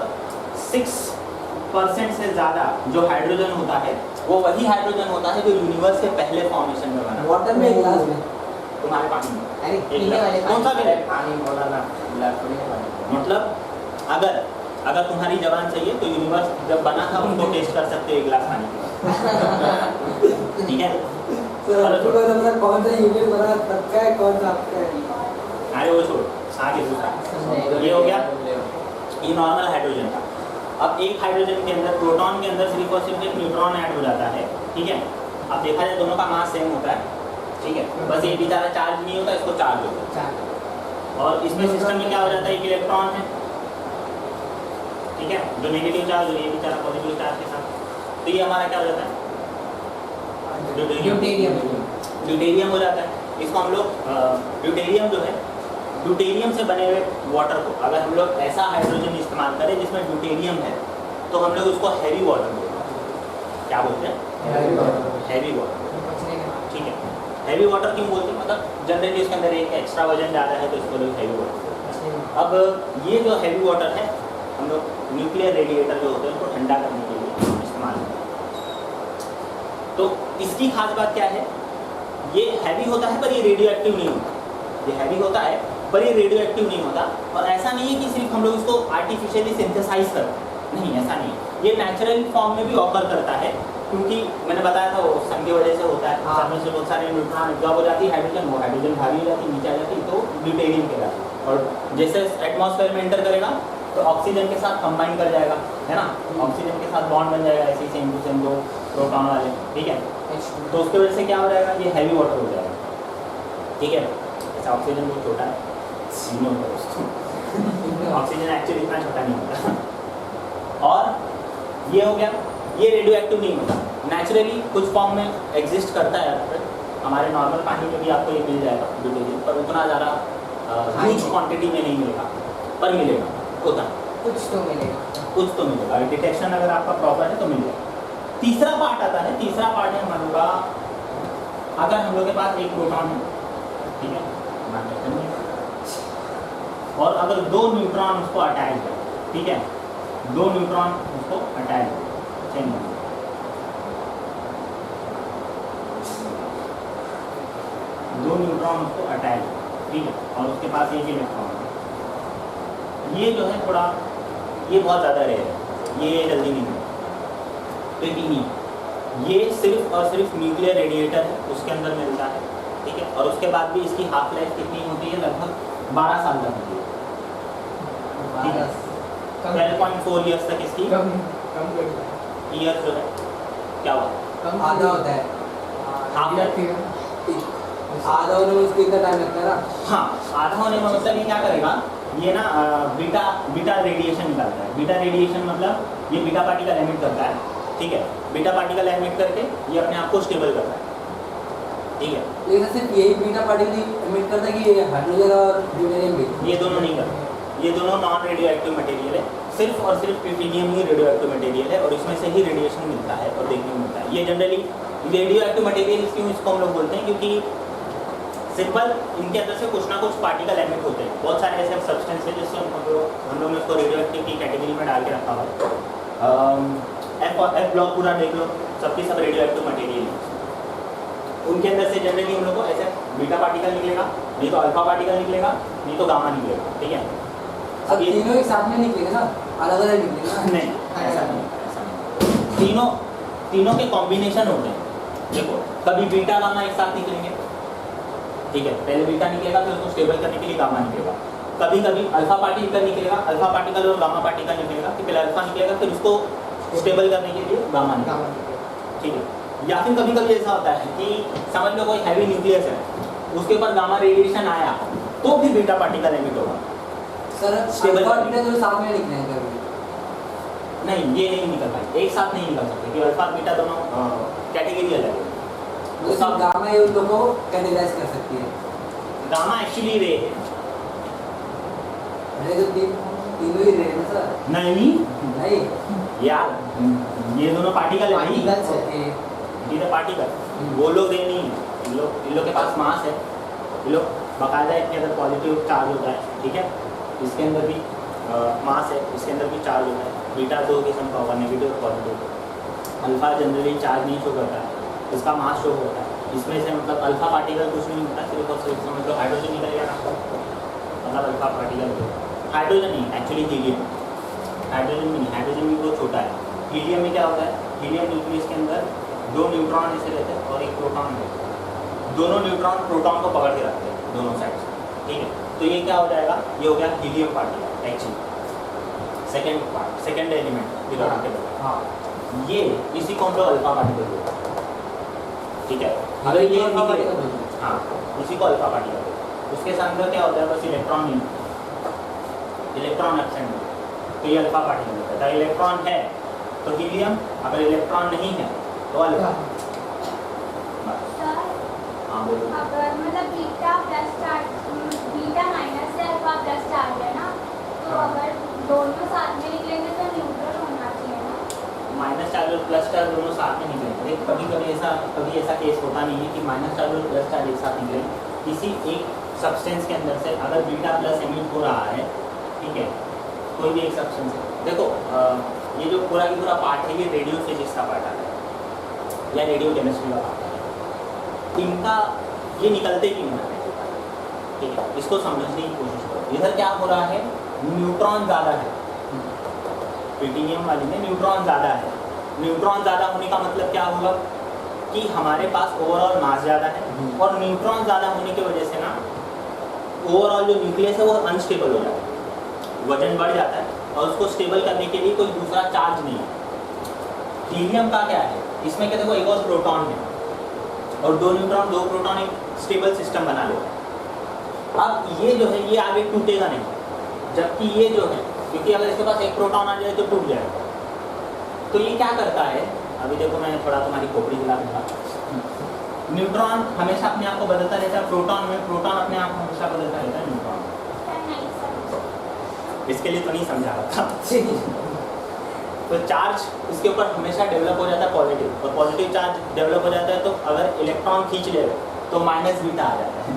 6% से ज़्यादा जो हाइड्रोजन होता है वो वही हाइड्रोजन होता है जो यूनिवर्स के पहले फॉर्मेशन में बना। वाटर में ग्लास में तुम्हारे पानी में अरे एक पीने वाले कौन सा भी है? पानी बोला ना गिलास थोड़ी है पानी। मतलब अगर तुम्हारी जबान सही है तो यूनिवर्स जब बना था उसको टेस्ट कर सकते हो एक गिलास पानी के, ठीक है। सर आपको पता कौन सा यूनिट बना तब का है, कौन सा आपका है? अरे वो छोड़, आगे दूसरा ये हो गया, ये नॉर्मल हाइड्रोजन था। अब एक हाइड्रोजन के अंदर, प्रोटॉन के अंदर सिर्फ और सिर्फ एक न्यूट्रॉन ऐड हो जाता है, ठीक है। अब देखा जाए दोनों का मास सेम होता है, ठीक है, बस ये बेचारा चार्ज नहीं होता, इसको चार्ज होता है। और इसमें सिस्टम में क्या हो जाता है, एक इलेक्ट्रॉन है, ठीक है, जो नेगेटिव चार्ज हो, ये बेचारा पॉजिटिव चार्ज के साथ, तो ये हमारा क्या हो जाता है, ड्यूटेरियम ड्यूटेरियम हो जाता है। इसको हम लोग ड्यूटेरियम जो है, ड्यूटेरियम से बने हुए वाटर को अगर हम लोग ऐसा हाइड्रोजन इस्तेमाल करें जिसमें ड्यूटेरियम है तो हम लोग उसको हैवी वाटर बोलते हैं। क्या बोलते हैं? हैवी वाटर, ठीक है। हैवी वाटर क्यों बोलते हैं? मतलब जनरली इसके अंदर एक एक्स्ट्रा वजन ज़्यादा है तो इसको लोग हैवी वाटर बोलते हैं। अब ये जो हैवी वाटर है हम लोग न्यूक्लियर रेडिएटर जो होते हैं उनको ठंडा करने के लिए इस्तेमाल करते हैं। तो इसकी खास बात क्या है, ये हैवी होता है पर ये रेडियो एक्टिव नहीं होता। ये हैवी होता है पर ये रेडियो एक्टिव नहीं होता। और ऐसा नहीं है कि सिर्फ हम लोग इसको आर्टिफिशियली सिंथेसाइज करते हैं, नहीं, ऐसा नहीं है। ये नेचुरल फॉर्म में भी ऑकर करता है, क्योंकि मैंने बताया था वो सन की वजह से होता है। सन से बहुत सारे न्यूट्रॉन एब्जॉर्ब हो जाती है, हाइड्रोजन, वो हाइड्रोजन भारी हो जाती है, नीचे आ जाती है, तो ड्यूटेरियम कहलाती है। और जैसे एटमॉस्फेयर में एंटर करेगा तो ऑक्सीजन के साथ कंबाइन कर जाएगा, है ना, ऑक्सीजन के साथ बॉन्ड बन जाएगा, ऐसे ही सेम टू सेम दो प्रोटॉन वाले, ठीक है। तो उसकी वजह से क्या हो जाएगा, ये हैवी वाटर हो जाएगा, ठीक है। जैसे ऑक्सीजन बहुत छोटा है, ऑक्सीजन एक्चुअली इतना छोटा नहीं होता। और ये हो गया, ये रेडियो एक्टिव नहीं होता, नेचुरली कुछ फॉर्म में एग्जिस्ट करता है। हमारे नॉर्मल पानी में भी आपको ये मिल जाएगा ड्यूटेरियम, पर उतना ज़्यादा ह्यूज क्वांटिटी में नहीं मिलेगा, पर मिलेगा, होता कुछ तो मिलेगा, कुछ तो मिलेगा। डिटेक्शन अगर आपका प्रॉपर है तो मिलेगा। तीसरा पार्ट आता है, तीसरा पार्ट है हम लोग का, अगर हम लोग के पास एक प्रोटॉन है, ठीक है, और अगर 2 न्यूट्रॉन उसको अटैच है, ठीक है, 2 न्यूट्रॉन उसको अटैच है, सेम दो न्यूट्रॉन उसको अटैच, ठीक है, और उसके पास एक इलेक्ट्रॉन है। ये जो है थोड़ा, ये बहुत ज़्यादा रेयर है, ये जल्दी नहीं है। प्लेटिनियम ये सिर्फ और सिर्फ न्यूक्लियर रेडिएटर है, उसके अंदर मिलता है, ठीक है, और उसके बाद भी इसकी हाफ लाइफ कितनी होती है, लगभग 12 साल तक होती है, ठीक है। 12.4 ईयर्स तक इसकी कम ईयर्स जो है क्या हुआ, आधा होता है, हाफ लाइफ, आधा होने में उसको इतना टाइम लगता है ना। हाँ, आधा होने में मतलब ये क्या करेगा, ये ना बीटा रेडिएशन निकालता है। बीटा रेडिएशन मतलब ये बीटा पार्टिकल एमिट करता है, ठीक है, बीटा पार्टिकल एमिट करके ये अपने आप को स्टेबल करता है, ठीक है। लेकिन सिर्फ यही बीटा पार्टिकल एमिट करता है कि हाइड्रोजन और ड्यूटेरियम भी? ये दोनों नहीं करते, ये दोनों नॉन रेडियो एक्टिव मटेरियल है, सिर्फ और सिर्फ प्लूटोनियम ही रेडियो एक्टिव मटेरियल है और इसमें से ही रेडिएशन मिलता है और देखने को मिलता है। ये जनरली रेडियो एक्टिव मटेरियल क्यों इसको हम लोग बोलते हैं, क्योंकि सिंपल इनके अंदर से कुछ ना कुछ पार्टिकल एमिट होते हैं। बहुत सारे ऐसे सब्सटेंस है जिससे हम लोग ने इसको रेडियो एक्टिव की कैटेगरी में डाल के रखा हुआ है। एफ ब्लॉक पूरा देख लो, सबके सब रेडियो एक्टिव मटेरियल है। उनके अंदर से जनरली हम लोग को ऐसे बीटा पार्टिकल निकलेगा, नहीं तो अल्फा पार्टिकल निकलेगा, नहीं तो गामा निकलेगा, ठीक है। अब ये तीनों एक साथ में निकलेंगे ना, अलग अलग निकलेंगे ना? नहीं, ऐसा नहीं। तीनों के कॉम्बिनेशन होते हैं। देखो, कभी बीटा गामा एक साथ निकलेंगे, ठीक है, पहले बीटा निकलेगा फिर उसको स्टेबल करने के लिए गामा निकलेगा। कभी कभी अल्फा पार्टिकल निकलेगा, अल्फा पार्टिकल और गामा पार्टिकल निकलेगा, कि पहले अल्फा निकलेगा फिर उसको स्टेबल करने के लिए गामा निकलेगा, ठीक है। या फिर कभी कभी ऐसा होता है कि समझ लो कोई हैवी न्यूक्लियस है, उसके ऊपर गामा रेडिएशन आया तो भी बीटा पार्टिकल एमिट होगा। सर Stable अल्फा और करने बीटा जो साथ में निकलेंगे कभी? नहीं, ये नहीं निकल पाए, एक साथ नहीं निकल सकते, क्योंकि अल्फा बीटा दोनों कैटेगरी अलग है। मतलब सिर्फ गामा ही उन लोगों को कैटेगराइज कर सकती है। गामा एक्चुअली रे है। अरे तो तीनों ही रहे ना सर? नहीं नहीं यार, ये दोनों पार्टिकल है भाई, Particles है। ओके। ये तो पार्टिकल, वो लोग रे नहीं है। इन लोग के पास मास है, ये लोग बाकायदा इनके अंदर पॉजिटिव चार्ज होता है, ठीक है, इसके अंदर भी मास है, इसके अंदर भी चार्ज होता है। बीटा दो किस्म का होगा, नेगेटिव और पॉजिटिव। अल्फा जनरली चार्ज नहीं शो करता है, इसका मास शो होता है। इसमें से मतलब अल्फा पार्टिकल कुछ नहीं होता, सिर्फ और सिर्फ समझ लो हाइड्रोजन निकलेगा ना, मतलब अल्फा पार्टिकल हाइड्रोजन नहीं, एक्चुअली हीलियम। हाइड्रोजन भी नहीं, हाइड्रोजन भी बहुत छोटा है। हीलियम में क्या होता है, हीलियम न्यूक्लियस के अंदर दो न्यूट्रॉन ऐसे रहते हैं और एक प्रोटॉन रहता है। दोनों न्यूट्रॉन प्रोटॉन को पकड़ के रखते हैं दोनों साइड से, ठीक है। तो ये क्या हो जाएगा, ये हो गया helium particle actually, second part, second element periodic table. हाँ, ये इसी को हम लोग अल्फा पार्टिकल बोलते हैं, ठीक है। अगर ये अल्फा निकले, पार्टिकल बोलते हैं। हाँ, उसी को अल्फा पार्टिकल बोलते हैं। उसके साथ में क्या होता है, बस इलेक्ट्रॉन नहीं, इलेक्ट्रॉन एब्सेंट है तो ये अल्फा पार्टिकल होता है। अगर इलेक्ट्रॉन है तो हीलियम, अगर इलेक्ट्रॉन नहीं है तो अल्फा। सर हाँ बोलो। अगर मतलब beta plus charge, beta minus से अल्फा प्लस चार्ज है ना, तो हाँ। अगर दोनों साथ में निकलेंगे तो न्यूट्रल होना चाहिए ना। माइनस चार्ज और प्लस चार्ज दोनों साथ में निकलेंगे। कभी ऐसा केस होता नहीं है कि माइनस चार्ज और प्लस चार्ज एक साथ निकले। किसी एक सब्सटेंस के अंदर से अगर बीटा प्लस एमिट हो रहा है, ठीक है, कोई भी एक सब्सटेंस है, देखो ये जो पूरा की पूरा पार्ट है, ये रेडियो फिजिक्स का पार्ट आता है या रेडियो केमिस्ट्री का पार्ट है। इनका ये निकलते क्यों है, ठीक है, इसको समझने की कोशिश करो। इधर क्या हो रहा है, न्यूट्रॉन ज़्यादा है, प्लूटोनियम वाली में न्यूट्रॉन ज़्यादा है। न्यूट्रॉन ज़्यादा होने का मतलब क्या होगा कि हमारे पास ओवरऑल मास ज़्यादा है, और न्यूट्रॉन ज़्यादा होने की वजह से ना ओवरऑल जो न्यूक्लियस है वो अनस्टेबल हो जाता है, वजन बढ़ जाता है, और उसको स्टेबल करने के लिए कोई दूसरा चार्ज नहीं है। हीलियम का क्या है, इसमें क्या देखो एक और प्रोटॉन है और दो न्यूट्रॉन दो प्रोटॉन एक स्टेबल सिस्टम बना लेगा। अब ये जो है ये आगे टूटेगा नहीं, जबकि ये जो है, क्योंकि अगर इसके पास एक प्रोटॉन आ जाए तो टूट जाएगा। तो ये क्या करता है, अभी देखो मैं थोड़ा तुम्हारी खोपड़ी हिला दूंगा। न्यूट्रॉन हमेशा अपने आप को बदलता रहता है, प्रोटॉन में प्रोटॉन अपने आप को हमेशा बदलता रहता है, न्यूट्रॉन। नहीं सर, इसके लिए तो नहीं समझा रहा था। तो चार्ज इसके ऊपर हमेशा डेवलप हो जाता है पॉजिटिव, और पॉजिटिव चार्ज डेवलप हो जाता है तो अगर इलेक्ट्रॉन खींच लेगा तो माइनस बीटा आ जाता है।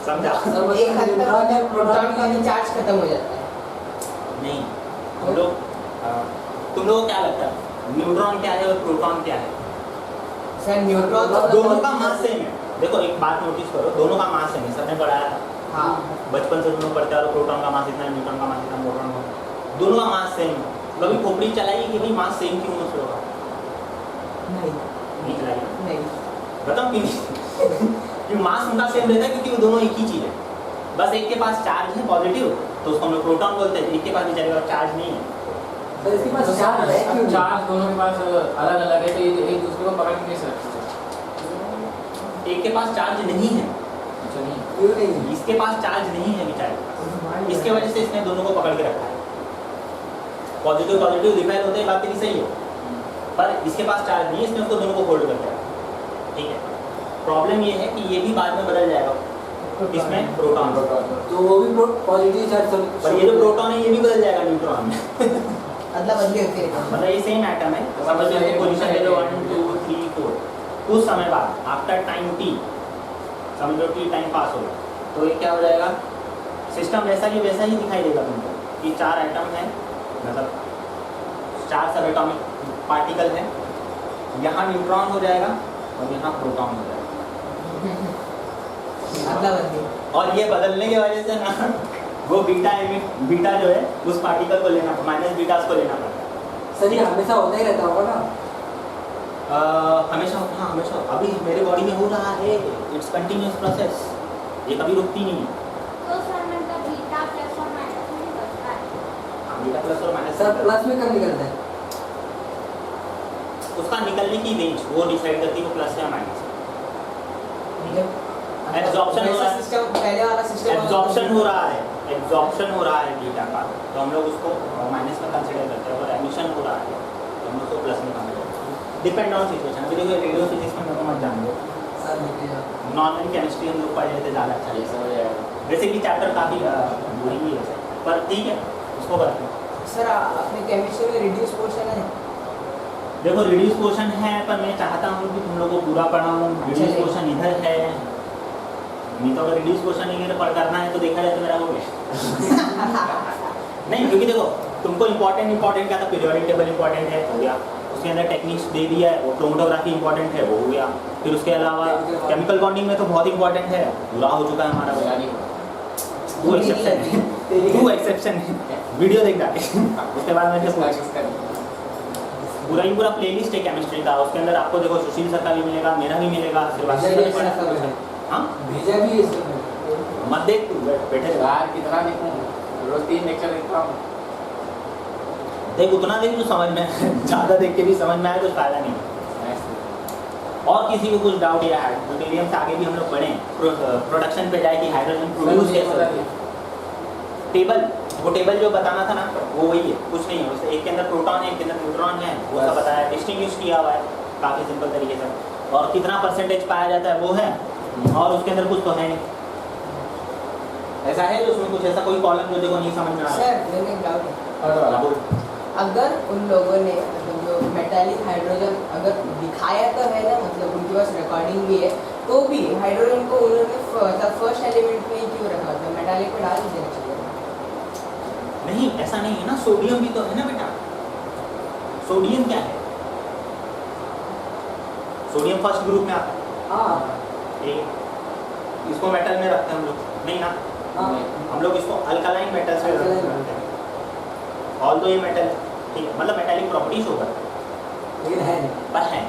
समझा? सर एक हद तक न्यूट्रॉन या प्रोटॉन प्रोटॉन का भी चार्ज खत्म हो जाता है। नहीं, हम लोग तुम लोगों को क्या लगता है न्यूट्रॉन क्या है और प्रोटॉन क्या है? सर न्यूट्रॉन तो दोनों का मास सेम है। देखो एक बात नोटिस करो, दोनों का मास सेम है, सबने पढ़ाया था हाँ बचपन से, दोनों पढ़ते हैं। प्रोटॉन का मास इतना है, न्यूट्रॉन का मास इतना, प्रोटॉन का, दोनों का मास सेम है। कभी खोपड़ी चलाइए कि भाई मास सेम क्यों मत होगा? नहीं चलाइए, नहीं बताओ क्यों नहीं? क्योंकि मास उनका सेम रहता है, क्योंकि वो दोनों एक ही चीज़ है। बस एक के पास चार्ज है पॉजिटिव, तो उसको हम लोग प्रोटॉन बोलते हैं। एक के पास बेचारे का चार्ज नहीं है, सर इसके पास चार्ज है क्यों? चार्ज दोनों के पास अलग अलग है, तो ये एक दूसरे को पकड़ नहीं सकते। एक के पास चार्ज नहीं है, अच्छा नहीं, क्यों नहीं? इसके पास चार्ज नहीं है बेचारे, इसके वजह से इसने दोनों को पकड़ के रखा है। पॉजिटिव पॉजिटिव रिपेल होते हैं, बात तेरी सही है, पर इसके पास चार्ज नहीं है, इसने उसको दोनों को होल्ड करके रखा। ठीक है, प्रॉब्लम ये है कि ये भी बाद में बदल जाएगा, इसमें प्रोटॉन, तो वो भी पॉजिटिव चार्ज पर ये जो प्रोटॉन है ये भी बदल जाएगा न्यूट्रॉन में। अदला बदली होती है मतलब ये सेम एटम है, समझ लो पोजीशन ले लो 1 2 3 4, कुछ समय बाद आफ्टर टाइम t, समझ लो t टाइम पास होगा, तो ये क्या हो जाएगा, सिस्टम वैसा ही दिखाई देगा तुमको कि 4 एटम है, मतलब 4 सब एटॉमिक पार्टिकल है, यहाँ न्यूट्रॉन हो जाएगा और यहाँ प्रोटॉन हो जाएगा। अदला बदली। और ये बदलने की वजह से ना वो बीटा जो है उस पार्टिकल को लेना, माइनस बीटा को लेना पड़ता है। सर ये हमेशा होता ही रहता होगा ना? हमेशा, हाँ हमेशा, अभी मेरे बॉडी में हो रहा है, इट्स कंटिन्यूस प्रोसेस, ये कभी रुकती नहीं है। तो सर मतलब बीटा प्लस और माइनस में बचता है। हाँ, बीटा प्लस और माइनस, सर प्लस में कब निकलता है? उसका निकलने की रेंज वो डिसाइड करती है वो प्लस या माइनस। Absorption हो रहा है। सिस्टम पहले वाला सिस्टम एब्जॉर्प्शन हो रहा है, एब्जॉर्प्शन हो रहा है बीटा का, तो हम लोग उसको माइनस में कंसिडर करते हैं, और एमिशन हो रहा है तो हम उसको प्लस में कंसिडर करते हैं, डिपेंड ऑन सिचुएशन। अभी देखो रेडियो फिजिक्स में मैं मत जान दो, सर निकल जाओ। नॉर्मल केमिस्ट्री हम लोग पढ़ लेते ज़्यादा अच्छा ये है, समझ आएगा। वैसे भी चैप्टर काफ़ी बुरी ही है, पर ठीक है उसको करते हैं। सर अपने केमिस्ट्री में रिड्यूस पोर्शन है। देखो रिड्यूस पोर्शन है, पर मैं चाहता हूँ कि तुम लोग को पूरा पढ़ाऊँ। रिड्यूस पोर्शन इधर है, नहीं तो अगर रिड्यूस पोर्शन नहीं पढ़ करना है तो देखा जाए तो मेरा हो गया। नहीं, क्योंकि देखो तुमको इंपॉर्टेंट क्या था, पीरियोडिक टेबल इंपॉर्टेंट है, हो गया। उसके अंदर टेक्निक्स दे दिया है, वो क्रोमेटोग्राफी इंपॉर्टेंट है, वो हो गया। फिर उसके अलावा केमिकल बॉन्डिंग में तो बहुत इंपॉर्टेंट है, पूरा हो चुका है हमारा। वो एक्सेप्शन है, वो एक्सेप्शन है, वीडियो देख जाके उसके बाद में पूरा ही पूरा प्लेलिस्ट है केमिस्ट्री का। उसके अंदर आपको देखो सुशील सर का भी मिलेगा, मेरा भी मिलेगा, हाँ भेजा भी है इसमें। मत देख तू, बैठे रह। यार कितना देखूं, रोज 3 लेक्चर देखता हूँ। देख उतना देख जो समझ में ज़्यादा देख के भी समझ में आए तो फायदा नहीं। और किसी को कुछ डाउट या है ड्यूटेरियम से आगे भी हम लोग पढ़ें, प्रोडक्शन पे जाए कि हाइड्रोजन प्रोड्यूस कैसे होता है। टेबल, वो टेबल जो बताना था ना वो वही है, कुछ नहीं है उससे। एक के अंदर प्रोटॉन है, एक के अंदर न्यूट्रॉन है, वो सब बताया, डिस्टिंग्विश किया हुआ है काफ़ी सिंपल तरीके से, और कितना परसेंटेज पाया जाता है वो है, और उसके अंदर कुछ तो है नहीं। ऐसा है जो उसमें कुछ ऐसा कोई कॉलम जो देखो नहीं समझ में आ रहा सर मैंने एक डाउट है, है। बोल। अगर उन लोगों ने मतलब जो मेटालिक हाइड्रोजन अगर दिखाया तो है ना, मतलब उनके पास रिकॉर्डिंग भी है, तो भी हाइड्रोजन को उन्होंने फर्स्ट एलिमेंट में ही क्यों रखा था? मेटालिक में डाल देना चाहिए। नहीं ऐसा नहीं है ना, सोडियम भी तो है ना बेटा। सोडियम क्या है? सोडियम फर्स्ट ग्रुप में आता है। हाँ इसको मेटल में रखते हैं हम लोग, नहीं ना, हाँ हम लोग इसको अल्कालाइन मेटल्स में रखते हैं। ऑल दो ये मेटल, ठीक है, मतलब मेटालिक प्रॉपर्टीज होगा, लेकिन है नहीं। पर है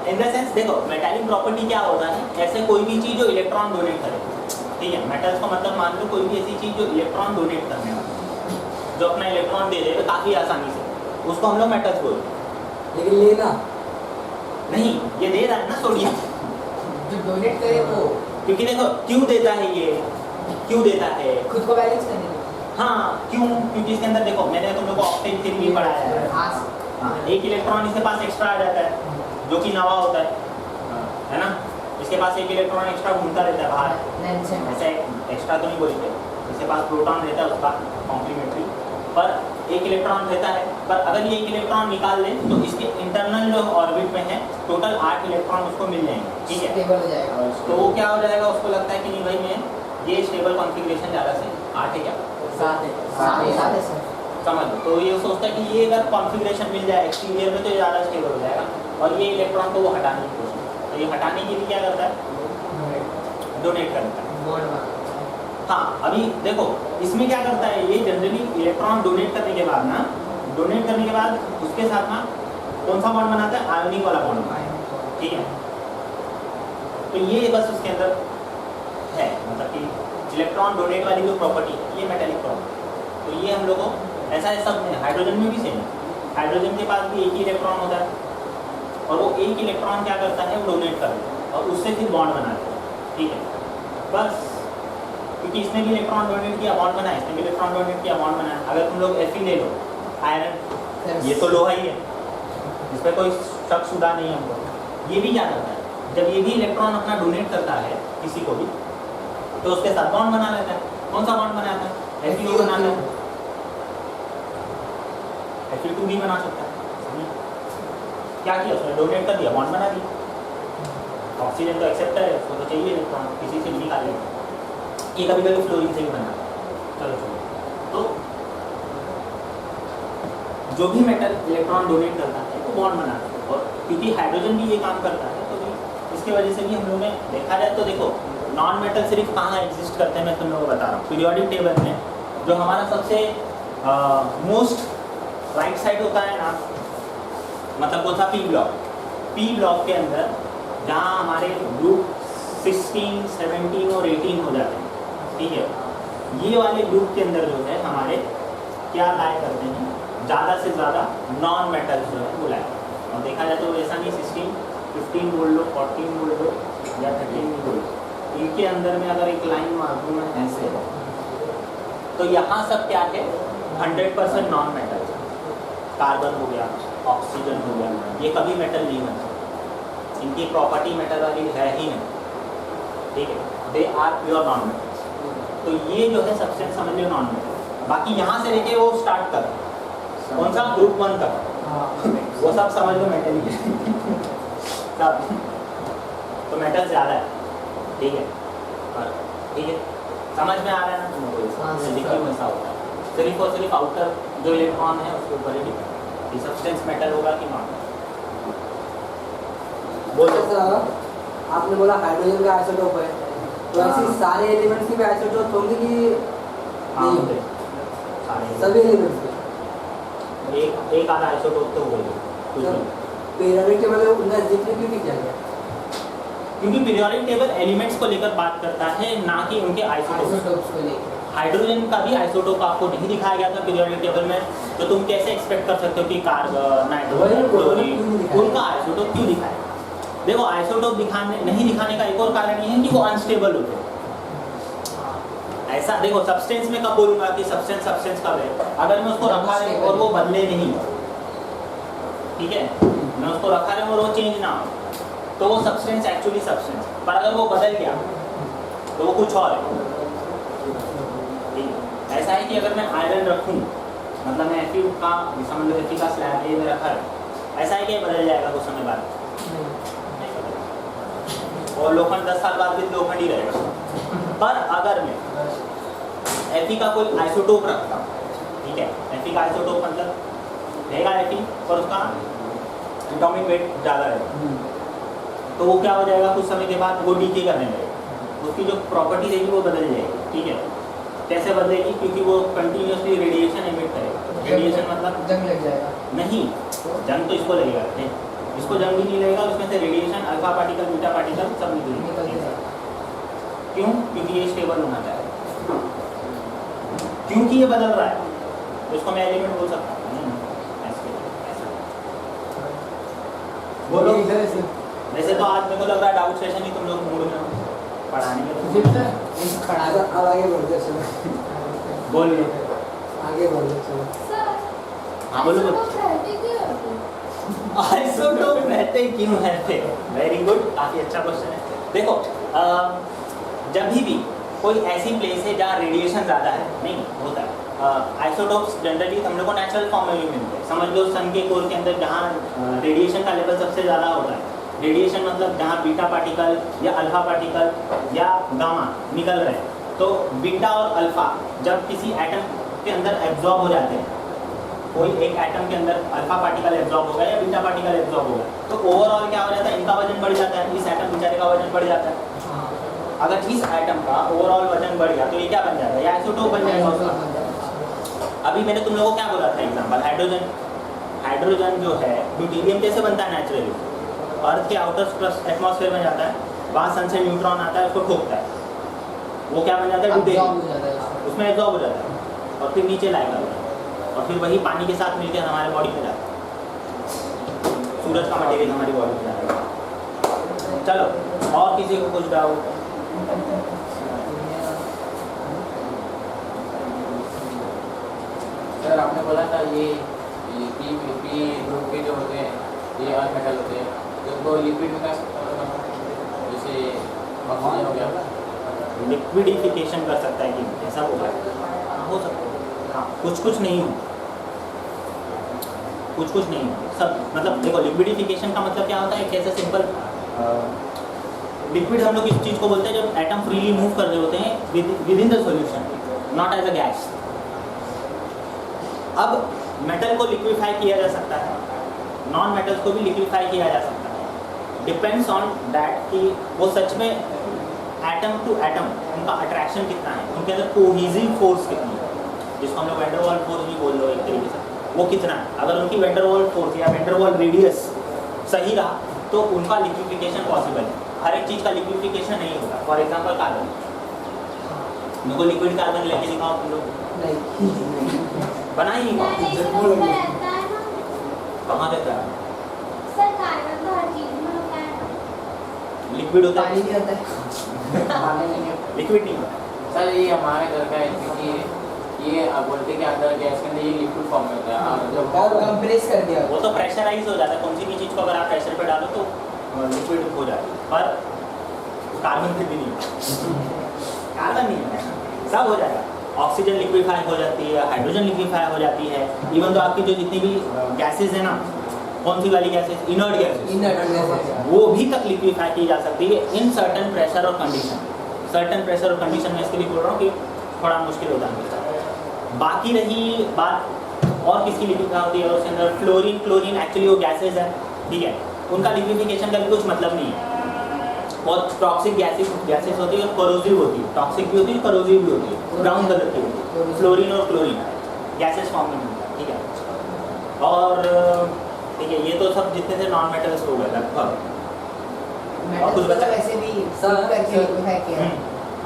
इन द सेंस। देखो मेटालिक प्रॉपर्टी क्या होता है, ऐसे कोई भी चीज़ जो इलेक्ट्रॉन डोनेट करे, ठीक है। मेटल्स का मतलब मान लो कोई भी ऐसी चीज़ जो इलेक्ट्रॉन डोनेट करने वाला, जो अपना इलेक्ट्रॉन दे देगा काफ़ी आसानी से, उसको हम लोग मेटल्स बोलते हैं। लेकिन लेना नहीं, ये दे रहा है ना सोडियम, जो डोनेट करे वो क्योंकि देखो क्यों देता है, ये क्यों देता है, खुद को बैलेंस करने के लिए। हाँ क्यों, क्योंकि इसके अंदर देखो मैंने तुम लोग को ऑक्टेन थ्योरी भी पढ़ाया है। हाँ, एक इलेक्ट्रॉन इसके पास एक्स्ट्रा आ जाता है जो कि नवा होता है ना, इसके पास एक इलेक्ट्रॉन एक्स्ट्रा घूमता रहता है बाहर, ऐसे एक्स्ट्रा तो नहीं बोलते, इसके पास प्रोटॉन रहता है उसका कॉम्प्लीमेंट्री, पर एक इलेक्ट्रॉन रहता है। पर अगर ये एक इलेक्ट्रॉन निकाल दें तो इसके इंटरनल जो ऑर्बिट में है टोटल 8 इलेक्ट्रॉन उसको मिल जाएंगे, ठीक है। स्टेबल हो जाएगा। तो वो क्या हो जाएगा, उसको लगता है कि नहीं भाई मैं ये स्टेबल कॉन्फ़िगरेशन ज़्यादा सही 8 है क्या, 7 है। 7 है सर। समझ लो। तो ये सोचता है कि ये अगर कॉन्फ़िगरेशन मिल जाए एक्सटीरियर में तो ये ज़्यादा स्टेबल हो जाएगा, और ये इलेक्ट्रॉन को वो हटाने की कोशिश करता है। तो ये हटाने के लिए क्या करता है, डोनेट करता है। बॉन्ड बना। हाँ, अभी देखो इसमें क्या करता है, ये जनरली इलेक्ट्रॉन डोनेट करने के बाद ना, डोनेट करने के बाद उसके साथ ना कौन सा बॉन्ड बनाता है, आयोनिक वाला बॉन्ड बनाता है, ठीक है। तो ये बस उसके अंदर है, मतलब कि इलेक्ट्रॉन डोनेट वाली जो प्रॉपर्टी है ये मेटेलिक प्रॉपर्टी। तो ये हम लोग को ऐसा है सब में, हाइड्रोजन में भी सेम है। हाइड्रोजन के पास भी एक ही इलेक्ट्रॉन होता है, और वो एक इलेक्ट्रॉन क्या करता है, वो डोनेट कर देता है और उससे फिर बॉन्ड बनाता है, ठीक है। बस क्योंकि इसने भी इलेक्ट्रॉन डोनेट किया, बॉन्ड बनाया, इसने भी इलेक्ट्रॉन डोनेट किया, बॉन्ड बनाया। अगर तुम लोग Fe ले लो, आयरन, ये तो लोहा ही है, इस पर कोई शक शुदा नहीं है हमको। ये भी क्या करता है, जब ये भी इलेक्ट्रॉन अपना डोनेट करता है किसी को भी, तो उसके साथ बॉन्ड बना लेता है। कौन सा बॉन्ड बनाता है, Fe बनाता है, Fe2 भी बना सकता है। क्या किया उसने, डोनेट कर दिया, बॉन्ड बना दिया। ऑक्सीजन तो एक्सेप्टर है, उसको तो चाहिए इलेक्ट्रॉन, किसी से भी निकाल लेगा। ये कभी कभी फ्लोरीन से भी बना। चलो तो जो भी मेटल इलेक्ट्रॉन डोनेट करता है तो बॉन्ड बनाता है, और क्योंकि हाइड्रोजन भी ये काम करता है तो भी इसके वजह से भी हम लोगों ने देखा जाए तो देखो नॉन मेटल सिर्फ कहाँ एग्जिस्ट करते हैं, मैं तुम लोगों को बता रहा हूँ। पीरियोडिक टेबल में जो हमारा सबसे मोस्ट राइट साइड होता है ना, मतलब कौन सा, पी ब्लॉक। पी ब्लॉक के अंदर जहाँ हमारे ग्रुप 16, 17 और 18 हो जाते हैं, ठीक है। ये वाले ग्रुप के अंदर जो है हमारे क्या लाया करते हैं, ज़्यादा से ज़्यादा नॉन मेटल्स जो है वो लाया। और देखा जाए तो ऐसा नहीं 16, 15 बोल लो, 14 बोल लो या 13 भी बोल लो, इनके अंदर में अगर एक लाइन मार्क में ऐसे है तो यहाँ सब क्या है, 100% नॉन मेटल। कार्बन हो गया, ऑक्सीजन हो गया, ये कभी मेटल नहीं बन सकते, इनकी प्रॉपर्टी मेटल वाली है ही नहीं, ठीक है। They are pure non metal. तो ये जो है सब्सटेंस समझ लो नॉन मेटल। बाकी यहाँ से लेके वो स्टार्ट कर, कौन सा, ग्रुप 1 तक, वो सब समझ लो मेटल ही है सब। तो मेटल ज़्यादा है, ठीक है। और ठीक है, समझ में आ रहा है ना तुम लोगों को, ऐसा होता है। सिर्फ और सिर्फ आउटर जो इलेक्ट्रॉन है उसके ऊपर ही डिपेंड कि सब्सटेंस मेटल होगा कि नॉन। बोलो सर, आपने बोला हाइड्रोजन का आइसोटोप है, तो ऐसे सारे एलिमेंट्स की भी आइसोटोप होंगे कि हाँ नहीं? होते सारे, सभी एलिमेंट्स के एक आधा आइसोटोप तो हो गई कुछ नहीं। पीरियोडिक टेबल में उनका जिक्र क्यों नहीं किया गया? क्योंकि पीरियोडिक टेबल एलिमेंट्स को लेकर बात करता है, ना कि उनके आइसोटोप। आइसोटोप्स को लेकर। हाइड्रोजन का भी आइसोटोप आपको नहीं दिखाया गया था पीरियोडिक टेबल में, तो तुम कैसे एक्सपेक्ट कर सकते हो कि कार्बन, नाइट्रोजन, क्लोरीन, उनका आइसोटोप क्यों दिखाया? देखो आइसोटोप नहीं दिखाने का एक और कारण ये है कि वो अनस्टेबल होते हैं। ऐसा देखो सब्सटेंस में कब बोलूंगा कि सब्सटेंस कब है, अगर मैं उसको रखा रहे और वो बदले नहीं, ठीक है, मैं उसको रखा रहे और वो चेंज ना हो तो वो सब्सटेंस एक्चुअली सब्सटेंस। पर अगर वो बदल गया तो वो कुछ और है। ऐसा है कि अगर मैं आयरन रखूं, मतलब मैं Fe का समझ लो, Fe का स्लैब ये में रखा है, ऐसा है कि बदल जाएगा कुछ समय बाद, और लोखंड 10 साल बाद भी लोखंड ही रहेगा। पर अगर मैं Fe का कोई आइसोटोप रखता हूँ, ठीक है, Fe का आइसोटोप मतलब रहेगा Fe और उसका एटॉमिक वेट ज़्यादा रहेगा, तो वो क्या हो जाएगा, कुछ समय के बाद वो डीके करने लगेगा, उसकी जो प्रॉपर्टी रहेगी वो बदल जाएगी, ठीक है। कैसे बदलेगी, क्योंकि वो कंटिन्यूसली रेडिएशन एमिट करेगा। रेडिएशन मतलब जंग लग जाएगा नहीं, जंग तो इसको लगेगा नहीं, इसको जंग भी नहीं लगेगा, उसमें से radiation alpha particle, beta particle सब निकलेगा। क्यों? क्योंकि ये स्टेबल होना चाहिए, क्योंकि ये बदल रहा है, तो इसको मैं एलिमेंट बोल सकता हूँ। बोलो। वैसे तो आज मेरे को लग रहा है डाउट सेशन ही तुम लोग मूड में हो पढ़ाने में, अब आगे बढ़ते चलो, बोल लो, आगे बढ़ते चलो। सर, हाँ बोलो। रहते क्यों होते? आइसोटोप रहते क्यों रहते? वेरी गुड, काफ़ी अच्छा क्वेश्चन है। देखो जब भी कोई ऐसी प्लेस है जहाँ रेडिएशन ज़्यादा है, नहीं होता है, आइसोटोप्स जनरली हम लोग को नेचुरल फॉर्म में भी मिलते हैं। समझ लो सन के कोर के अंदर जहाँ रेडिएशन का लेवल सबसे ज़्यादा होता है, रेडिएशन मतलब जहाँ बीटा पार्टिकल या अल्फा पार्टिकल या गामा निकल रहे हैं, तो बीटा और अल्फा जब किसी एटम के अंदर एब्जॉर्ब हो जाते हैं कोई एक एटम के अंदर अल्फा पार्टिकल एब्जॉर्ब होगा या बीटा पार्टिकल एब्जॉर्ब होगा, तो ओवरऑल क्या हो जाता है, इनका वजन बढ़ जाता है, इस एटम बेचारे का वजन बढ़ जाता है। अगर इस एटम का ओवरऑल वजन बढ़ गया तो ये क्या बन जाएगा, ये आइसोटोप बन जाएगा उसका। अभी मैंने तुम लोगों को क्या बोला था एग्जांपल, हाइड्रोजन जो है ड्यूटेरियम कैसे बनता है नेचुरली, अर्थ के आउटर एटमॉस्फेयर में जाता है, वहाँ सन से न्यूट्रॉन आता है, उसको ठोकता है, वो क्या बन जाता है, ड्यूटेरियम, उसमें एब्जॉर्ब हो जाता है और फिर नीचे लाएगा और फिर वही पानी के साथ मिलकर हमारे बॉडी में जाता है, सूरज का मटेरियल हमारी बॉडी में जाएगा। चलो और किसी को कुछ डाउट? सर आपने बोला था ये पी ग्रुप के जो होते हैं ये अर्थ मेटल होते हैं, तो वो लिक्विड में क्या जैसे ऑक्सीजन हो गया, लिक्विडिफिकेशन कर सकता है कि ऐसा होगा, हो सकता है, हाँ कुछ नहीं हो, कुछ नहीं हो सब। मतलब देखो लिक्विडिफिकेशन का मतलब क्या होता है, कैसे सिंपल लिक्विड हम लोग इस चीज़ को बोलते हैं जब एटम फ्रीली मूव कर रहे होते हैं within the solution, not as a gas. अब मेटल को लिक्विफाई किया जा सकता है, नॉन मेटल्स को भी लिक्विफाई किया जा सकता है, डिपेंड्स ऑन दैट कि वो सच में एटम टू एटम उनका अट्रैक्शन कितना है, उनके अंदर कोहेसिव फोर्स कितनी है, जिसको हम लोग वैन डर वाल्स फोर्स भी बोल लो एक तरीके से, वो कितना है। अगर उनकी वैन डर वाल्स फोर्स या वैन डर वाल्स रेडियस सही रहा तो उनका लिक्विफिकेशन पॉसिबल है। हर एक चीज़ का लिक्विफिकेशन नहीं होगा। फॉर एग्जांपल कार्बन, मेरे को लिक्विड कार्बन लेके दिखाओ तुम लोग, बना ही नहीं कहाँ देता है, सर कार्बन तो हर चीज में होता है, लिक्विड होता पानी है, भी होता है। लिक्विड नहीं होता। सर ये हमारे घर का है क्योंकि ये बोलते के अंदर गैस के अंदर ये लिक्विड फॉर्म में होता है, जब और कंप्रेस कर दिया वो तो प्रेशराइज हो जाता है, कौन सी भी चीज़ को अगर आप प्रेशर पे डालो तो लिक्विड हो जाती है, पर कार्बन फिर भी नहीं, कार्बन नहीं है, सब हो जाएगा। ऑक्सीजन लिक्विफाई हो जाती है, हाइड्रोजन लिक्विफाई हो जाती है, इवन तो आपकी जो जितनी भी गैसेज है ना, कौन सी वाली गैसेज, इनर्ट गैसेज, वो भी तक लिक्विफाई की जा सकती है इन सर्टन प्रेशर और कंडीशन। सर्टन प्रेशर और कंडीशन में इसके लिए बोल रहा हूँ कि थोड़ा मुश्किल हो जाता है। बाकी रही बात और किसकी लिक्विफाई होती है, उसके अंदर फ्लोरीन, क्लोरीन एक्चुअली वो गैसेज है, ठीक है, उनका लिक्विफिकेशन का भी कुछ मतलब नहीं है। बहुत टॉक्सिक गैसेस होती है और करोसिव होती है, टॉक्सिक भी होती है, करोसिव भी होती है, ब्राउन कलर की होती है, फ्लोरीन और क्लोरीन गैसेस फॉर्म में मिलता है, ठीक है। और ठीक है, ये तो सब जितने थे नॉन मेटल्स हो गए लगभग। और कुछ बचा? वैसे भी सर, करके लिक्विफाई किया है।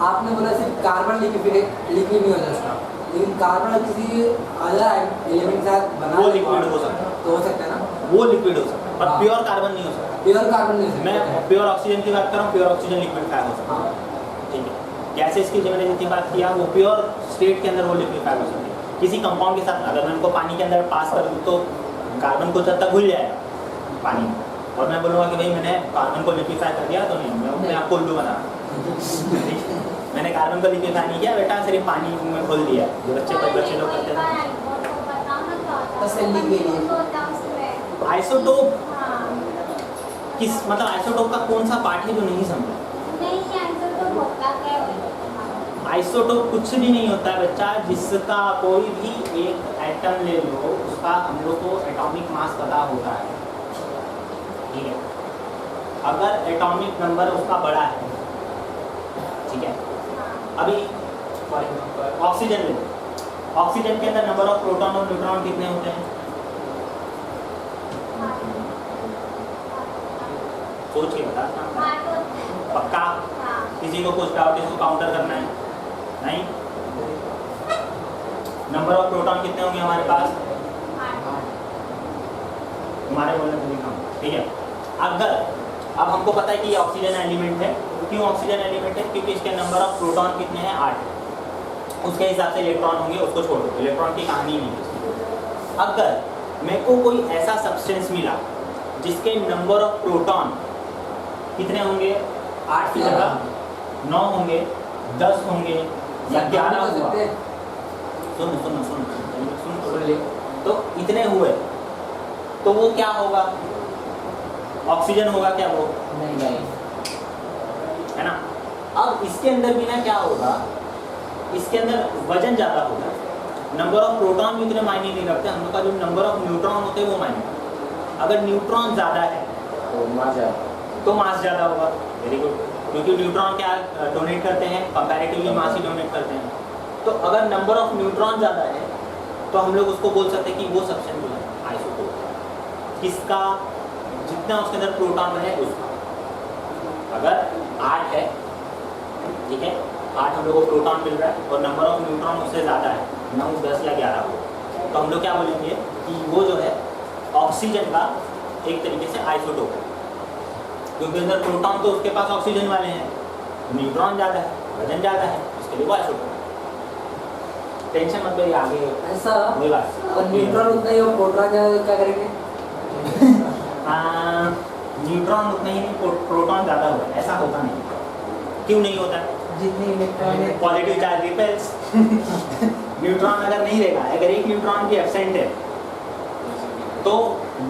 आपने बोला सिर्फ कार्बन लिक्विड नहीं होता उसका, लेकिन कार्बन किसी अदर एलिमेंट के साथ बना वो लिक्विड हो सकता है, तो हो सकता है ना, वो लिक्विड हो सकता है, पर प्योर कार्बन नहीं हो सकता। प्योर कार्बन नहीं हो मैं सकता। प्योर ऑक्सीजन की बात कर रहा हूँ, प्योर ऑक्सीजन लिक्विफाई हो सकता है, ठीक है। गैसेस की जो मैंने जितनी बात किया वो प्योर स्टेट के अंदर वो लिक्विफाई हो सकती है। किसी कंपाउंड के साथ अगर मैं उनको पानी के अंदर पास कर दूँ तो कार्बन को जब तक घुल जाएगा पानी में, और मैं बोलूँगा कि भाई मैंने कार्बन को लिक्विफाई कर दिया, तो नहीं, मैं अपने आप को उल्लू बना मैंने कार्बन को लिक्विफाई नहीं किया बेटा, सिर्फ पानी में घोल दिया, जो बच्चे लोग करते हैं। तसल्ली के लिए। आइसोटोप किस मतलब आइसोटोप का कौन सा पार्ट है जो नहीं समझा? आइसोटोप कुछ भी नहीं होता है बच्चा, जिसका कोई भी एक एटम ले लो उसका हम लोग को एटॉमिक मास पता होता है, ठीक है। अगर एटॉमिक नंबर उसका बड़ा है, ठीक है, अभी ऑक्सीजन ले लो, ऑक्सीजन के अंदर नंबर ऑफ प्रोटॉन और न्यूट्रॉन कितने होते हैं? सोच के बता, पक्का? किसी को कुछ डाउट, इसको काउंटर करना है? नहीं। नंबर ऑफ प्रोटॉन कितने होंगे हमारे पास? हमारे बोलने में लिखा, ठीक है। अगर अब हमको पता है कि ये ऑक्सीजन एलिमेंट है, क्यों ऑक्सीजन एलिमेंट है? क्योंकि इसके नंबर ऑफ प्रोटॉन कितने हैं? 8। उसके हिसाब से इलेक्ट्रॉन होंगे, उसको छोड़ दो, इलेक्ट्रॉन की कहानी नहीं। अगर मेरे को कोई ऐसा सब्सटेंस मिला जिसके नंबर ऑफ प्रोटॉन कितने होंगे? 8 की जगह 9 होंगे, 10 होंगे या 11 हुआ, सुन तो इतने हुए, तो वो क्या होगा? ऑक्सीजन होगा क्या वो? नहीं, है ना। अब इसके अंदर भी ना क्या होगा, इसके अंदर वजन ज़्यादा होगा, नंबर ऑफ प्रोटॉन भी इतने मायने नहीं रखते, हम लोग का जो नंबर ऑफ न्यूट्रॉन होते हैं वो मायने रखते हैं। अगर न्यूट्रॉन ज़्यादा है तो मास ज़्यादा होगा। वेरी गुड, क्योंकि न्यूट्रॉन क्या डोनेट करते हैं, कंपैरेटिवली मास ही डोनेट करते हैं। तो अगर नंबर ऑफ न्यूट्रॉन ज़्यादा है तो हम लोग उसको बोल सकते हैं कि वो सब्सटेंस जो है आइसोटोप, किसका, जितना उसके अंदर प्रोटॉन है उसका। अगर 8 है, ठीक है, 8 हम लोग को प्रोटॉन मिल रहा है और नंबर ऑफ न्यूट्रॉन उससे ज़्यादा है, 9, 10 या 11 हो, तो हम लोग क्या बोलेंगे कि वो जो है ऑक्सीजन का एक तरीके से आइसोटोप है, क्योंकि अंदर प्रोटॉन तो उसके पास ऑक्सीजन वाले हैं, न्यूट्रॉन ज़्यादा है, वजन ज़्यादा है, इसके लिए वो आइसोटोप है। टेंशन मत लो, आगे ऐसा वही बात। और न्यूट्रॉन उतना ही और प्रोटॉन ज़्यादा, क्या करेंगे? न्यूट्रॉन उतने ही नहीं, प्रोटॉन ज़्यादा होगा, ऐसा होता नहीं। क्यों नहीं होता? जितने इलेक्ट्रॉन है पॉजिटिव चार्ज रिपेल्स। न्यूट्रॉन अगर नहीं रहेगा, अगर एक न्यूट्रॉन भी एब्सेंट है तो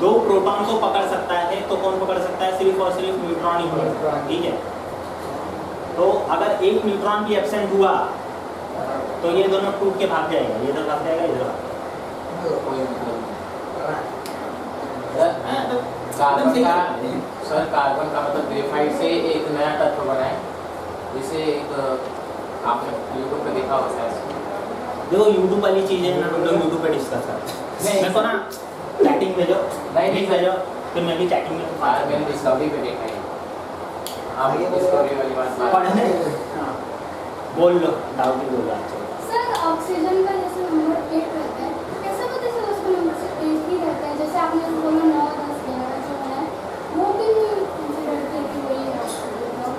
2 प्रोटॉन को पकड़ सकता है, तो कौन पकड़ सकता है? सिर्फ और सिर्फ न्यूट्रॉन ही होगा, ठीक है। तो अगर एक न्यूट्रॉन भी एब्सेंट हुआ तो ये दोनों टूट के भाग जाएगा, ये इधर भाग जाएगा, इधर भाग कार्बन का, सर कार्बन का मतलब ग्रेफाइट से एक नया तत्व बना है, जिसे एक आपने यूट्यूब पे देखा होगा शायद। देखो यूट्यूब वाली चीज़ें ना हम लोग यूट्यूब पे डिस्कस करते हैं। मेरे को ना चैटिंग भेजो, नहीं भेजो, फिर मैं भी चैटिंग में मैंने डिस्कवरी पे देखा है। आप डिस्कवरी वाली बात पढ़ने। हाँ, बोल लो, डाउट ही बोलो। सर ऑक्सीजन का जैसे नंबर 8 रहता है, कैसे पता चला उसका नंबर 8 ही रहता है? जैसे आपने बोला 9, 10, 11 जो है वो भी कंसीडर करके वही है ऑक्सीजन।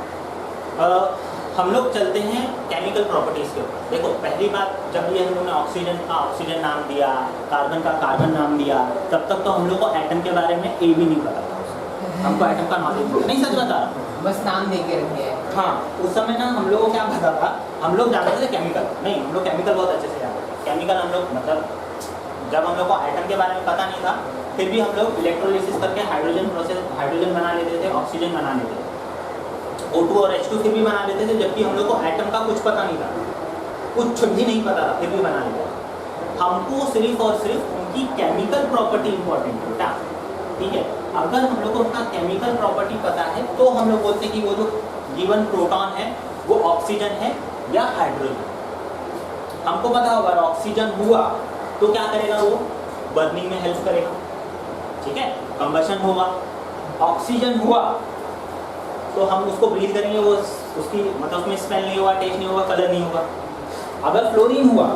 हम लोग चलते हैं केमिकल प्रॉपर्टीज़ के ऊपर। देखो पहली बात, जब ये हम लोगों ने ऑक्सीजन का ऑक्सीजन नाम दिया, कार्बन का कार्बन नाम दिया, तब तक तो हम लोग को एटम के बारे में ए भी नहीं पता था। हमको एटम का नॉलेज नहीं, सच बता रहा हूँ। बस नाम दे के रखे हैं। हाँ, उस समय ना हम लोग को क्या पता था, हम लोग जानते थे केमिकल, नहीं हम लोग केमिकल बहुत अच्छे से जानते थे। केमिकल हम लोग मतलब जब हम लोग को एटम के बारे में पता नहीं था, फिर भी हम लोग इलेक्ट्रोलिसिस करके हाइड्रोजन बना लेते थे, ऑक्सीजन बना लेते थे, O2 और H2 फिर भी बना लेते थे, जबकि हम लोग को एटम का कुछ पता नहीं था, कुछ भी नहीं पता था, फिर भी बना लेते थे। हमको सिर्फ और सिर्फ उनकी केमिकल प्रॉपर्टी इंपॉर्टेंट होता, ठीक है। अगर हम लोग को उनका केमिकल प्रॉपर्टी पता है तो हम लोग बोलते हैं कि वो जो गिवन प्रोटॉन है वो ऑक्सीजन है या हाइड्रोजन। हमको पता होगा ऑक्सीजन हुआ तो क्या करेगा, वो बर्निंग में हेल्प करेगा, ठीक है, कंबशन होगा। ऑक्सीजन हुआ तो हम उसको ब्रीथ करेंगे, वो उसकी मतलब उसमें स्मेल नहीं होगा, टेस्ट नहीं होगा, कलर नहीं होगा। अगर फ्लोरीन हुआ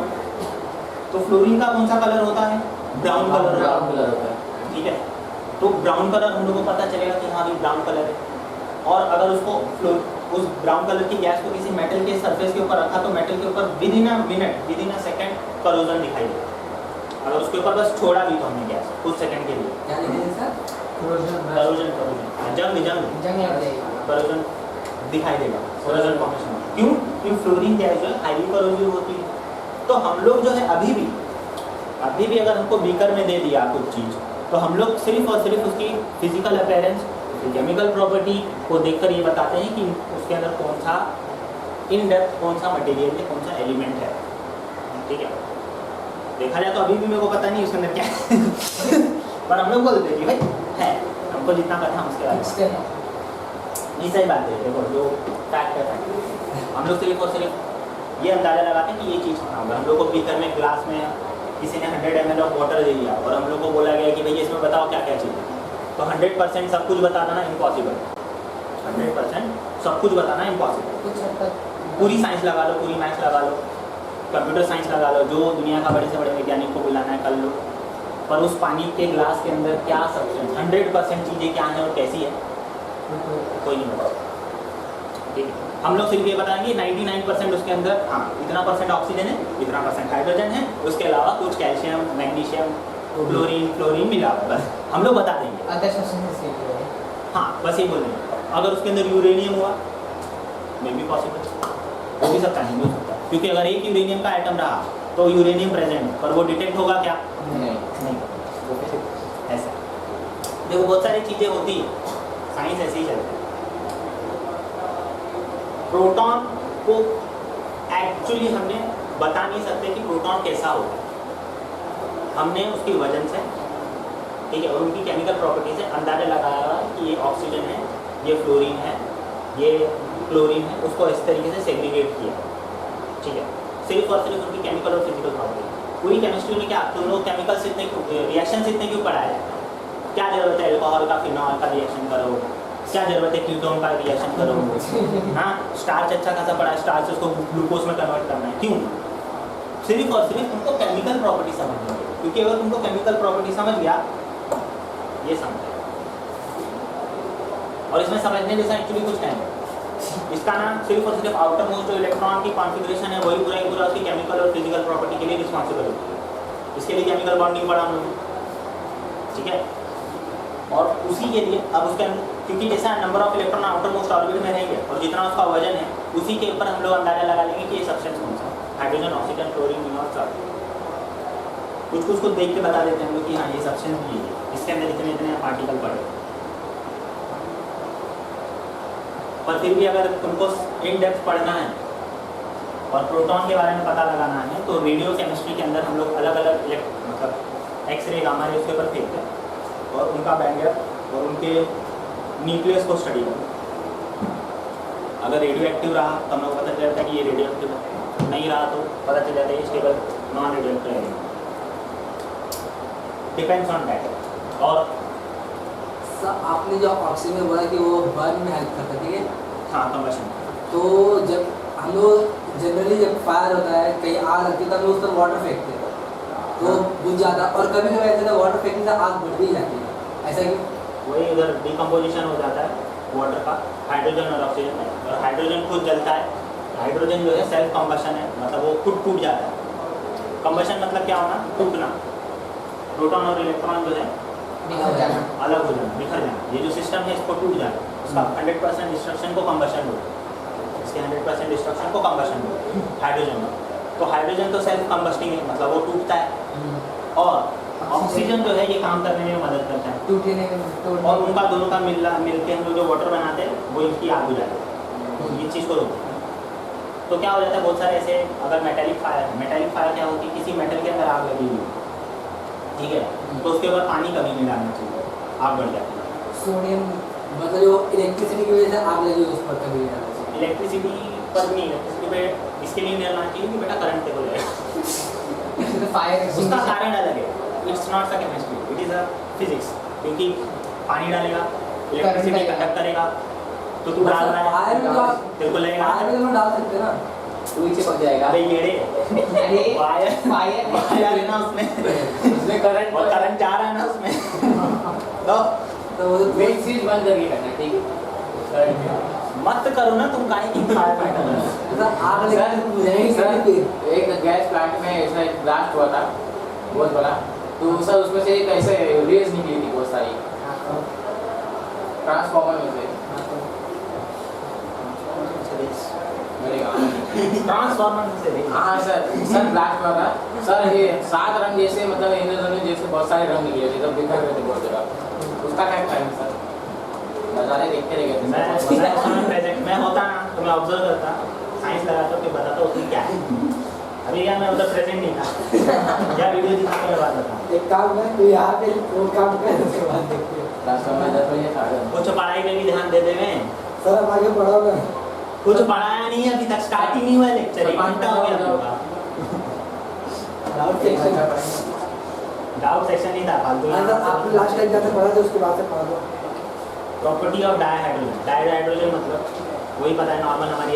तो फ्लोरीन का कौन सा कलर होता है? ब्राउन कलर होता है, ठीक है। तो ब्राउन कलर हम लोग को पता चलेगा कि हाँ भाई ब्राउन कलर है। और अगर उसको उस ब्राउन कलर की गैस को किसी मेटल के सरफेस के ऊपर रखा तो मेटल के ऊपर with in a minute, with in a second corrosion दिखाई देगा। अगर उसके ऊपर बस छोड़ा भी तो हमने गैस कुछ सेकंड के लिए, क्या लिखेंगे सर? करोजन जंग जंग लग जाएगी। करोजन दिखाई देगा, करोजन फॉर्मेशन। क्यों? क्योंकि फ्लोरीन गैस जो है हाईली करोजिव होती है। तो हम लोग जो है अभी भी अगर हमको बीकर में दे दिया कुछ चीज़, तो हम लोग सिर्फ और सिर्फ उसकी फिजिकल अपीयरेंस, केमिकल प्रॉपर्टी को देखकर ये बताते हैं कि उसके अंदर कौन सा इन डेप्थ कौन सा मटेरियल है, कौन सा एलिमेंट है, ठीक है। देखा जाए तो अभी भी मेरे को पता नहीं उसके अंदर क्या है पर हम लोग बोलते हैं कि भाई है, हमको जितना पता हम उसके बारे में नहीं। सही बात है, देखो जो फैक्ट है हम लोग सिर्फ और सिर्फ ये अंदाज़ा लगाते हैं कि ये चीज़ हाँ, हम लोग को बीकर में ग्लास में किसी ने 100 ml ऑफ वाटर दे दिया और हम लोग को बोला गया कि भाई इसमें बताओ क्या क्या चीज़ है, तो 100% सब कुछ बताना ना इम्पॉसिबल, 100% सब कुछ बताना इम्पॉसिबल। कुछ हद तक पूरी साइंस लगा लो, पूरी मैथ्स लगा लो, कंप्यूटर साइंस लगा लो, जो दुनिया का बड़े से बड़े वैज्ञानिक को बुलाना है कर लो, पर उस पानी के ग्लास के अंदर क्या सब्सटेंस 100% चीज़ें क्या हैं और कैसी है कोई नहीं बता, ठीक है। हम लोग सिर्फ ये बताएंगे 99% उसके अंदर हाँ इतना परसेंट ऑक्सीजन है, इतना परसेंट हाइड्रोजन है, उसके अलावा कुछ कैल्शियम, मैग्नीशियम, फ्लोरीन मिला हुआ, बस हम लोग बता देंगे। अदर सब्सटेंसेस के लिए हाँ बस ये बोल देंगे। अगर उसके अंदर यूरेनियम हुआ मे बी पॉसिबल, हो भी सकता है, नहीं हो सकता, क्योंकि अगर एक यूरेनियम का आइटम रहा तो यूरेनियम प्रेजेंट पर वो डिटेक्ट होगा क्या? नहीं ऐसा। देखो बहुत सारी चीज़ें होती है, साइंस ऐसे ही चलती है। प्रोटॉन को एक्चुअली हमने बता नहीं सकते कि प्रोटॉन कैसा होता है, हमने उसकी वजन से, ठीक है, और उनकी केमिकल प्रॉपर्टी से अंदाजा लगाया कि ये ऑक्सीजन है, ये फ्लोरीन है, ये क्लोरीन है, उसको इस तरीके से सेग्रीगेट किया, ठीक है, सिर्फ और सिर्फ उनकी केमिकल और फिजिकल प्रॉपर्टी। पूरी केमिस्ट्री में क्या तुम लोग केमिकल्स इतने क्यों, रिएक्शन इतने क्यों पढ़ाया जाता है? क्या जरूरत है एल्कोहल का फिनॉल का रिएक्शन करो, क्या जरूरत है कीटोन का रिएक्शन करो? हाँ, स्टार्च अच्छा खासा पड़ा है, स्टार्च उसको ग्लूकोज में कन्वर्ट करना है, क्यों? सिर्फ और सिर्फ तुमको केमिकल प्रॉपर्टी समझनी है, क्योंकि अगर तुमको केमिकल प्रॉपर्टी समझ गया, ये समझ, और इसमें समझने जैसा एक्चुअली कुछ है नहीं। इसका ना सिर्फ और सिर्फ आउटर मोस्ट जो इलेक्ट्रॉन की कॉन्फ़िगरेशन है वही पूरा ही पूरा उसकी केमिकल और फिजिकल प्रॉपर्टी के लिए रिस्पॉन्सिबल होती है। इसके लिए केमिकल बॉन्डिंग पढ़ा हम लोग, ठीक है, और उसी के लिए अब उसके क्योंकि जैसा number of electron outer most orbit में रहेंगे और जितना उसका वजन है उसी के ऊपर हम लोग अंदाजा लगा लेंगे कि ये सब्सटेंस कौन सा, hydrogen, oxygen, chlorine, neon, sulphur. कुछ को देख के बता देते हैं हम लोग कि हाँ ये सब्सटेंस भी है, इसके अंदर इतने इतने पार्टिकल पड़े। पर फिर भी अगर तुमको इन डेप्थ पढ़ना है और प्रोटॉन के बारे में पता लगाना है तो रेडियो केमिस्ट्री के अंदर हम लोग अलग अलग मतलब एक्सरे, गामा रे उसके ऊपर फेंकते हैं और उनका बैंड गैप और उनके न्यूक्लियस को स्टडी करते हैं। अगर रेडियो एक्टिव रहा तो हम लोग पता चल जाता है कि ये रेडियो एक्टिव है, नहीं रहा तो पता चल जाता है ये स्टेबल नॉन रेडियो एक्टिव है, डिपेंड्स ऑन दैट। और सर आपने जो ऑक्सीजन बोला कि वो बर्न में हेल्प करता है, ठीक है, हाँ कंबशन, तो जब हम लोग जनरली जब फायर होता है कहीं आग लगती है तो हम लोग उस पर वाटर फेंकते हैं तो बुझ जाता है, और कभी कभी ऐसा होता है वाटर फेंकने से आग बढ़ भी जाती है, ऐसा कि वही उधर डिकम्पोजिशन हो जाता है वाटर का हाइड्रोजन और ऑक्सीजन में, और हाइड्रोजन खुद जलता है। हाइड्रोजन जो है सेल्फ कंबशन है, मतलब वो खुद टूट जाता है। कंबशन मतलब क्या होना, टूटना। प्रोटॉन और इलेक्ट्रॉन जो है बिखर जाना, अलग हो जाना, बिखर जाना, ये जो सिस्टम है इसको टूट जाना, उसका 100% डिस्ट्रक्शन को कंबशन बोलते हैं, इसके 100% डिस्ट्रक्शन को कंबशन बोलते हैं हाइड्रोजन में। तो हाइड्रोजन तो सेल्फ कंबस्टिंग है, मतलब वो टूटता है, और ऑक्सीजन जो है ये काम करने में मदद करता है, टूटने में तोड़ने और उनका दोनों का मिलके हम लोग जो वाटर बनाते हैं वो इनकी आग बुझाते हैं, ये चीज़ को रोकते हैं। तो क्या हो जाता है, बहुत सारे ऐसे अगर मेटेलिक फायर क्या होती है, किसी मेटल के अंदर आग लगी हुई, ठीक है, तो उसके ऊपर पानी कभी नहीं डालना चाहिए, आग बढ़ जाती है। सोडियम, मतलब जो इलेक्ट्रिसिटी की वजह से आग लगी उस पर कभी नहीं डालना चाहिए। इलेक्ट्रिसिटी पर नहीं, इलेक्ट्रिसिटी पे इसके लिए नहीं डालना चाहिए कि बेटा करंट टेबल है, फायर उसका कारण अलग है, it's not a chemistry, it is a physics. क्योंकि पानी डालेगा, इलेक्ट्रिसिटी कंडक्ट करेगा, तो तू डाल रहा फायर में तो है, आप तेरे को लगेगा फायर में तो हम डाल सकते हैं ना, तो नीचे पक जाएगा। अरे ये अरे वायर फायर है ना उसमें, उसमें करंट और करंट जा रहा है ना उसमें, तो तो मेन चीज बंद करके करना, ठीक है, करंट मत करो ना तुम, काहे की फायर फाइटर। मतलब आग लगी तो बुझाएंगे सर, कैसे फिर? एक गैस प्लांट में ऐसा एक ब्लास्ट हुआ था बहुत बड़ा, तो सर उसमें से एक ऐसे रेज निकली थी बहुत सारी ट्रांसफॉर्मर में से मेरे गाँव में। ट्रांसफार्मर से हाँ सर ब्लास्ट हुआ था सर, ये 7 रंग जैसे, मतलब इंद्रधनुष जैसे बहुत सारे रंग निकले थे, तब बिखर गए थे बहुत जगह। उसका क्या टाइम सर, नज़ारे देखते रह गए थे। मैं होता ना तो मैं ऑब्जर्व करता, साइंस लगाता फिर बताता उसमें क्या है। अभी यार मैं उधर प्रेजेंट नहीं था, या वीडियो दिखा के बात बताता। एक काम है तो यहाँ पे वो काम कर उसके बाद देखते हैं। ट्रांसफॉर्मर 10 बजे था। कुछ पढ़ाई में भी ध्यान दे दे मैं, सर अब आगे पढ़ाओ ना। कुछ पढ़ाया नहीं है अभी तक, स्टार्ट ही नहीं हुआ लेक्चर, 1 घंटा हो गया पूरा। डाउट सेक्शन डाउट सेक्शन नहीं था फालतू। आपने लास्ट टाइम जैसे पढ़ा था उसके बाद से पढ़ा दो। प्रॉपर्टी ऑफ डायहाइड्रोजन मतलब वही पता है नॉर्मल हमारी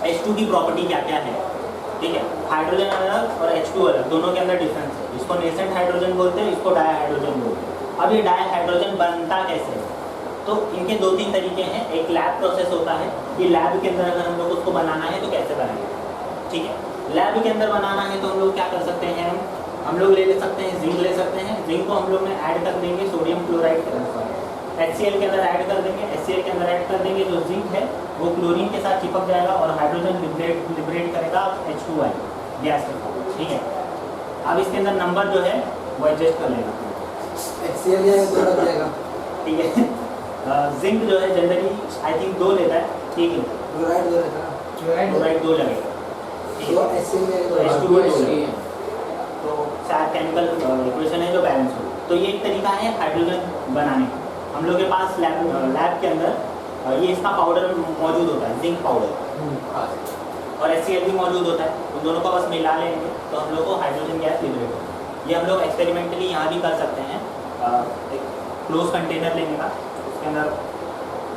H2 की प्रॉपर्टी क्या क्या है, ठीक है। हाइड्रोजन अलग और H2 अलग, दोनों के अंदर डिफरेंस है। इसको नेसेंट हाइड्रोजन बोलते हैं, इसको डायहाइड्रोजन बोलते हैं। अब ये डायहाइड्रोजन बनता कैसे है, तो इनके 2-3 तरीके हैं। एक लैब प्रोसेस होता है, ये लैब के अंदर अगर हम लोग उसको बनाना है तो कैसे बनाएंगे, ठीक है। लैब के अंदर बनाना है तो हम लोग क्या कर सकते हैं, हम लोग ले सकते हैं जिंक ले सकते हैं। जिंक को हम लोग में ऐड कर देंगे सोडियम क्लोराइड के अंदर, HCl के अंदर ऐड कर देंगे। HCl के अंदर ऐड कर देंगे, जो जिंक है वो क्लोरीन के साथ चिपक जाएगा और हाइड्रोजन लिबरेट करेगा H2 गैस के साथ, ठीक है। अब इसके अंदर नंबर जो है वो एडजस्ट कर लेगा, HCl या तो लग जाएगा, ठीक है। जिंक जो है जनरली आई थिंक 2 लेता है, ठीक है। क्लोराइड दो रहता है, क्लोराइड 2 लगेगा, ठीक तो है। HCl में तो तो H2 H2 है। तो शायद केमिकल इक्वेशन है जो बैलेंस हो। तो ये एक तरीका है हाइड्रोजन बनाने का। हम लोग के पास लैब के अंदर ये इसका पाउडर मौजूद होता है, जिंक पाउडर, और HCl भी मौजूद होता है। उन दोनों को बस मिला लेंगे तो हम लोग को हाइड्रोजन गैस लिबरेट होगा। ये हम लोग एक्सपेरिमेंटली यहाँ भी कर सकते हैं। एक क्लोज कंटेनर लेने का, उसके अंदर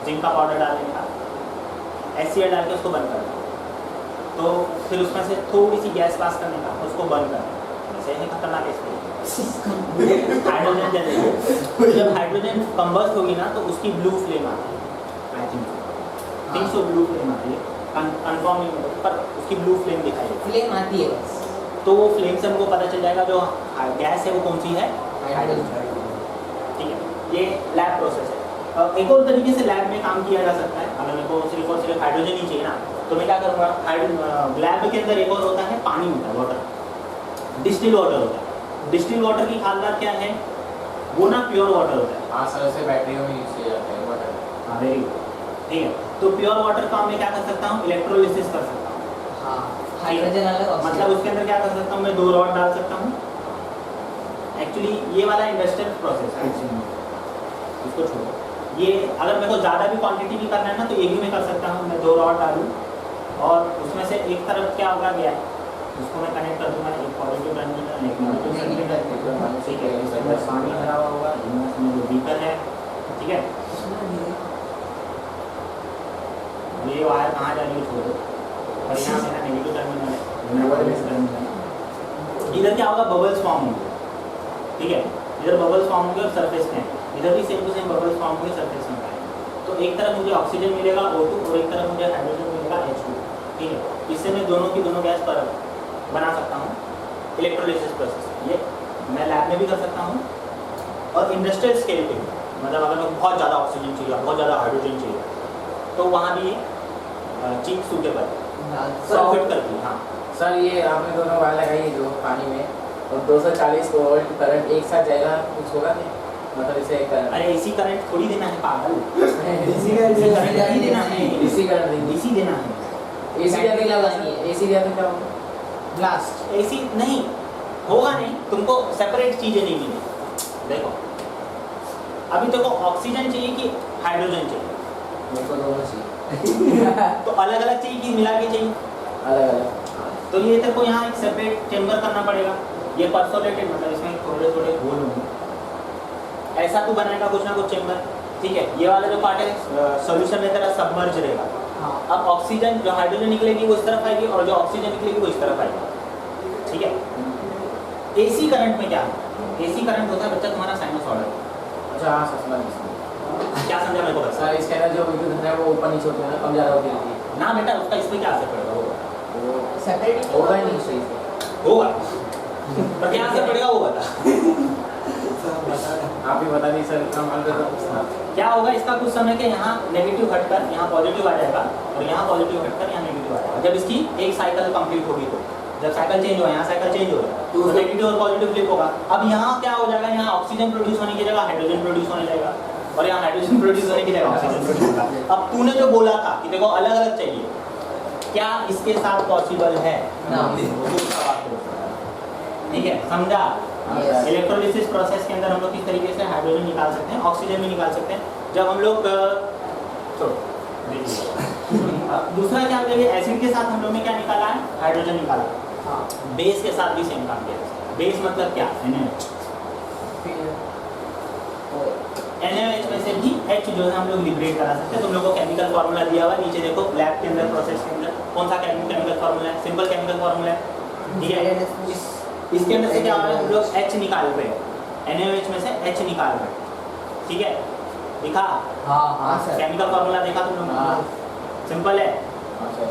जिंक का पाउडर डालने का, HCl डाल के उसको बंद करना, तो फिर उसमें से थोड़ी सी गैस पास करने का, उसको बंद करना। वैसे ही खतरनाक एक्सपेरिमेंट। हाइड्रोजन जलेगी, जब हाइड्रोजन कंबस्ट होगी ना तो उसकी ब्लू फ्लेम आती है। I think so blue flame आती है, कन्फर्म नहीं होता, पर उसकी ब्लू फ्लेम दिखाई देती फ्लेम आती है बस। है। तो वो फ्लेम से हमको पता चल जाएगा जो गैस है वो कौन सी है, हाइड्रोजन। ठीक है। ये लैब प्रोसेस है। एक और तरीके से लैब में काम किया जा सकता है। अगर मेरे को सिर्फ और सिर्फ हाइड्रोजन ही चाहिए ना, तो मैं क्या करूँगा, लैब के अंदर एक और होता है, पानी होता है, वाटर, डिस्टिल वाटर होता है। डिस्टिल वाटर की खासियत क्या है, वो ना प्योर वाटर होता है। हाँ सर, ऐसे बैटरियों में यूज किया जाता है वाटर। हाँ, वेरी गुड, ठीक है। तो प्योर वाटर का मैं क्या कर सकता हूँ, इलेक्ट्रोलिसिस कर सकता हूँ। हाँ, हाइड्रोजन अलग, मतलब उसके अंदर क्या कर सकता हूँ, मैं 2 रॉड डाल सकता हूँ। एक्चुअली ये वाला इंडस्ट्रियल प्रोसेस है, इसको छोड़ो। ये अगर मेरे को ज़्यादा भी क्वांटिटी भी करना है ना, तो ये भी मैं कर सकता हूँ। मैं 2 रॉड डालूँ और उसमें से एक तरफ क्या होगा, गया उसको मैं कनेक्ट कर दूँगा, एक पॉजिटिव टर्मिनल, एक नेगेटिव टर्मिनल, ठीक है। इसके अंदर पानी भरा हुआ होगा, इसमें जो बीकर है, ठीक है। ये वायर कहाँ जा रही है, छोड़ो। और यहाँ मेरा नेगेटिव टर्मिनल है, मेरा पॉजिटिव टर्मिनल है। इधर क्या होगा, बबल्स फॉर्म होंगे, ठीक है। इधर बबल्स फॉर्म होंगे और सरफेस में, इधर भी same to same bubbles form होंगे, सरफेस में। तो एक तरफ मुझे ऑक्सीजन मिलेगा O2 और एक तरफ मुझे हाइड्रोजन मिलेगा H2, ठीक है। इससे मैं दोनों की दोनों गैस पर बना सकता हूँ इलेक्ट्रोलिसिस प्रोसेस। ये मैं लैब में भी कर सकता हूँ और इंडस्ट्रियल स्केल पे, मतलब अगर मैं बहुत ज़्यादा ऑक्सीजन चाहिए, बहुत ज़्यादा हाइड्रोजन चाहिए, तो वहाँ भी चीज सूटेबल प्रॉफिट करती है। हाँ सर, ये आपने दोनों वायर लगाई जो पानी में, और 240 वोल्ट करंट एक साथ जाएगा, कुछ होगा नहीं? मतलब इसे एक करंट, अरे इसी करंट थोड़ी देना है पागल, इसी का करंट नहीं देना है, इसी करंट देंगे, इसी देना है। एसी दिया तो क्या लगानी है? एसी दिया तो क्या होगा? ब्लास्ट। ऐसी नहीं होगा, नहीं, तुमको सेपरेट चीजें नहीं मिलेगी। देखो अभी देखो, ऑक्सीजन चाहिए कि हाइड्रोजन चाहिए, मेरे को दोनों चाहिए। तो अलग अलग चाहिए कि मिला के चाहिए, अलग अलग। तो ये तेरे को यहाँ एक सेपरेट चेम्बर करना पड़ेगा। ये परसोलेटेड, मतलब इसमें थोड़े थोड़े होल होंगे, ऐसा तू बनाएगा कुछ ना कुछ चेम्बर, ठीक है। ये वाला जो पार्ट है सोल्यूशन में तेरा सबमर्ज रहेगा। हाँ। अब ऑक्सीजन, जो हाइड्रोजन निकलेगी वो इस तरफ आएगी और जो ऑक्सीजन निकलेगी वो इस तरफ आएगी, ठीक है। एसी करंट में क्या है, एसी करंट होता है बच्चा तुम्हारा साइनसॉइडल। अच्छा हाँ सर, समझ क्या समझा मेरे को बता। सर, इसके अंदर जो विद्युत है वो ऊपर नीचे होती है ना, कम ज़्यादा होती रहती है ना बेटा, उसका इस पे क्या असर पड़ेगा, वो सेपरेट होगा ही नहीं सही से। होगा, पर क्या असर पड़ेगा वो बता। आप ही बता दी सर, इतना मान कर क्या होगा, इसका कुछ समय के यहाँ नेगेटिव हटकर यहाँ पॉजिटिव आ जाएगा और यहाँ पॉजिटिव हटकर यहाँ नेगेटिव आ जाएगा। जब इसकी एक साइकिल कंप्लीट होगी, तो जब साइकिल चेंज हो, यहाँ साइकिल चेंज हो रहा है, तो नेगेटिव और पॉजिटिव फ्लिप होगा। अब यहाँ क्या हो जाएगा, यहाँ ऑक्सीजन प्रोड्यूस होने की जगह हाइड्रोजन प्रोड्यूस होने लगेगा और यहाँ हाइड्रोजन प्रोड्यूस होने की जगह ऑक्सीजन प्रोड्यूस होगा। अब तूने जो बोला था कि देखो अलग अलग चाहिए, क्या इसके साथ पॉसिबल है? ठीक है, समझा। इलेक्ट्रोलिसिस प्रोसेस के अंदर हम लोग किस तरीके से हाइड्रोजन निकाल सकते हैं, ऑक्सीजन भी निकाल सकते हैं। जब हम लोग दूसरा क्या होता है, एसिड के साथ हम लोग ने क्या निकाला है, हाइड्रोजन निकाला। बेस के साथ भी सेम काम किया। बेस मतलब क्या, NaOH। NaOH में से भी H जो है हम लोग लिबरेट करा सकते हैं। तुम लोगों को केमिकल फार्मूला दिया हुआ नीचे देखो, लैब के अंदर प्रोसेस के अंदर कौन सा केमिकल फार्मूला है, सिंपल केमिकल फार्मूला है, ठीक है। इसके अंदर से क्या हो रहा है, हम लोग H निकाल रहे हैं, NaOH में से H निकाल रहे हैं, ठीक है। दिखा? हाँ सर। केमिकल फार्मूला देखा तुम लोग? हाँ। सिंपल है, हाँ सर।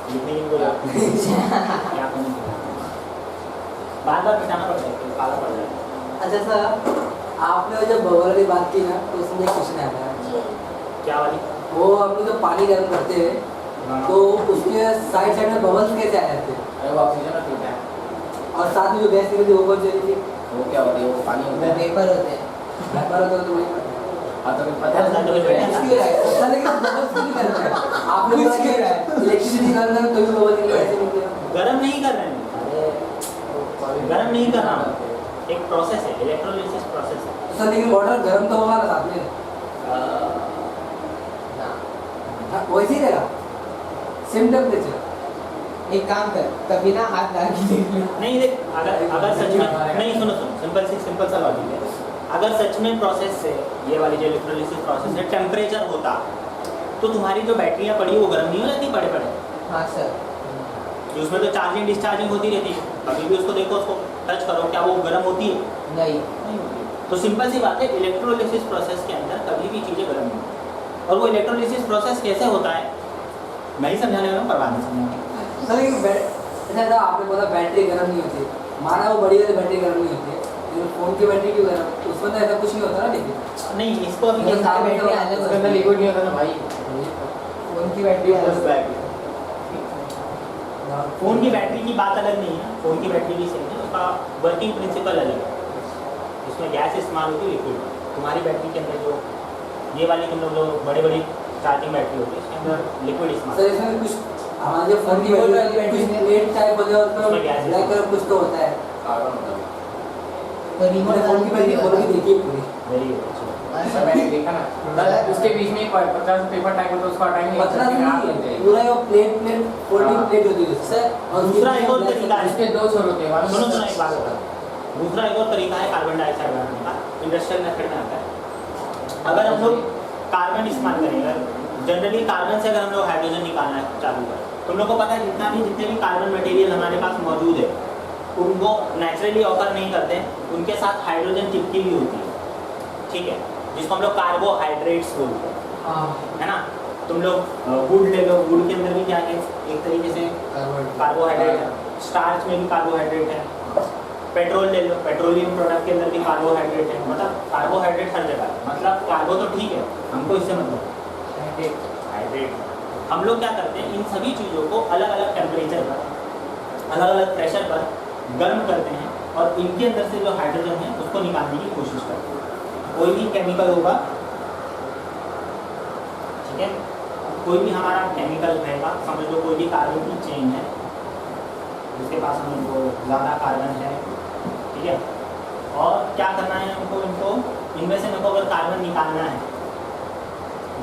लिखने की बोला क्या करना, बार बार बताना पड़ता है, काला पड़ जाएगा। अच्छा सर, आपने जब बबल वाली बात की ना, तो उसमें एक क्वेश्चन आता है। क्या वाली? वो हम लोग जब पानी गर्म करते हैं, तो उसके साइड साइड में बबल्स कैसे आ जाते हैं? अरे वो ऑक्सीजन में होता है, और साथ में जो गैस निकलती है वो कौन सी होती है? वो क्या होती है, वो पानी होता है। पेपर होते हैं। पेपर होता है तो वही पता है। हाँ तो पता है सर, तो क्यों है? पता नहीं कि बबल्स क्यों निकल रहा है? आपने बोला कि इलेक्ट्रिसिटी निकालना है तो भी बबल निकल ऐसे निकले। गर्म नहीं कर रहे हैं, अरे गर्म नहीं कर रहा हूँ, एक प्रोसेस है, इलेक्ट्रोलिसिस प्रोसेस है। सर लेकिन वाटर गर्म तो होगा ना साथ में, वैसे ही रहेगा, सेम टेम्परेचर। एक काम कर, कभी ना हाथ लगा के देख ले। नहीं देख, अगर सच में नहीं, सुनो सिंपल सा लॉजिक है। अगर सच में प्रोसेस से ये वाली जो इलेक्ट्रोलिसिस प्रोसेस है टेम्परेचर होता तो तुम्हारी जो बैटरियाँ पड़ी वो गर्म नहीं हो जाती पड़े पड़े? हाँ सर। उसमें तो चार्जिंग डिस्चार्जिंग होती रहती है, कभी भी उसको देखो, उसको टच करो, क्या वो गर्म होती है? नहीं। नहीं होती। तो सिंपल सी बात है, इलेक्ट्रोलिसिस प्रोसेस के अंदर कभी भी चीज़ें गर्म नहीं होती। और वो इलेक्ट्रोलिसिस प्रोसेस कैसे होता है मैं ही समझाने वाला हूँ, पर बाद में समझाऊंगा। सर लेकिन अच्छा आपने बोला बैटरी गर्म नहीं होती, माना वो बड़ी वाली बैटरी गर्म नहीं होती है, लेकिन फ़ोन की बैटरी क्यों गर्म, उसमें तो ऐसा कुछ नहीं होता ना। लेकिन नहीं, इसको अभी ये सारी बैटरी अलग उसके अंदर लिक्विड नहीं होता ना भाई। फोन की बैटरी प्लस अलग। बैटरी, फ़ोन की बैटरी की बात अलग नहीं है, फ़ोन की बैटरी भी सेम है, उसका वर्किंग प्रिंसिपल अलग है। इसमें गैस इस्तेमाल होती है, लिक्विड। तुम्हारी बैटरी के अंदर जो ये वाली तुम लोग जो बड़ी बड़ी चार्जिंग बैटरी होती है इसके अंदर लिक्विड इस्तेमाल। सर इसमें कुछ हमारे जो फोन की बैटरी कुछ प्लेट टाइप हो जाए उसमें ब्लैक कलर कुछ तो होता है। कार्बन होता है। तो रिमोट मैंने फोन की बैटरी खोल के देखी है पूरी। Very good. सर मैंने देखा ना, सर उसके बीच में 50 पेपर टाइप होता है, उसका टाइम पतला नहीं है, पूरा वो प्लेट फोल्डिंग प्लेट होती है सर। और दूसरा एक और तरीका है, इसके 2 छोर होते हैं। सुनो एक बात बता। दूसरा एक और तरीका है कार्बन डाइऑक्साइड बनाने का, इंडस्ट्रियल मेथड में आता है। अगर हम लोग कार्बन इस्तेमाल करेंगे, जनरली कार्बन से अगर हम लोग हाइड्रोजन निकालना चालू करें, तुम लोग को पता है जितने भी कार्बन मटेरियल हमारे पास मौजूद है उनको नेचुरली ऑकर नहीं करते हैं, उनके साथ हाइड्रोजन चिपकी हुई होती है, ठीक है, जिसको हम लोग कार्बोहाइड्रेट्स बोलते हैं, है ना। तुम लोग वुड ले लो, वुड के अंदर भी क्या है, एक तरीके से कार्बोहाइड्रेट है, स्टार्च में भी कार्बोहाइड्रेट है। पेट्रोल ले लो, पेट्रोलियम प्रोडक्ट के अंदर भी कार्बोहाइड्रेट है, मतलब कार्बोहाइड्रेट हर जगह है। मतलब कार्बो तो ठीक है, हमको इससे मतलब हाइड्रेट। हम लोग क्या करते हैं, इन सभी चीज़ों को अलग अलग टेम्परेचर पर, अलग अलग प्रेशर पर गर्म करते हैं और इनके अंदर से जो हाइड्रोजन है उसको निकालने की कोशिश करते हैं। कोई भी केमिकल होगा, ठीक है, कोई भी हमारा केमिकल रहेगा, समझ लो कोई भी कार्बन की चेन है जिसके पास हमको ज़्यादा कार्बन है, ठीक है, और क्या करना है हमको, इनको इनमें से हमको अगर कार्बन निकालना है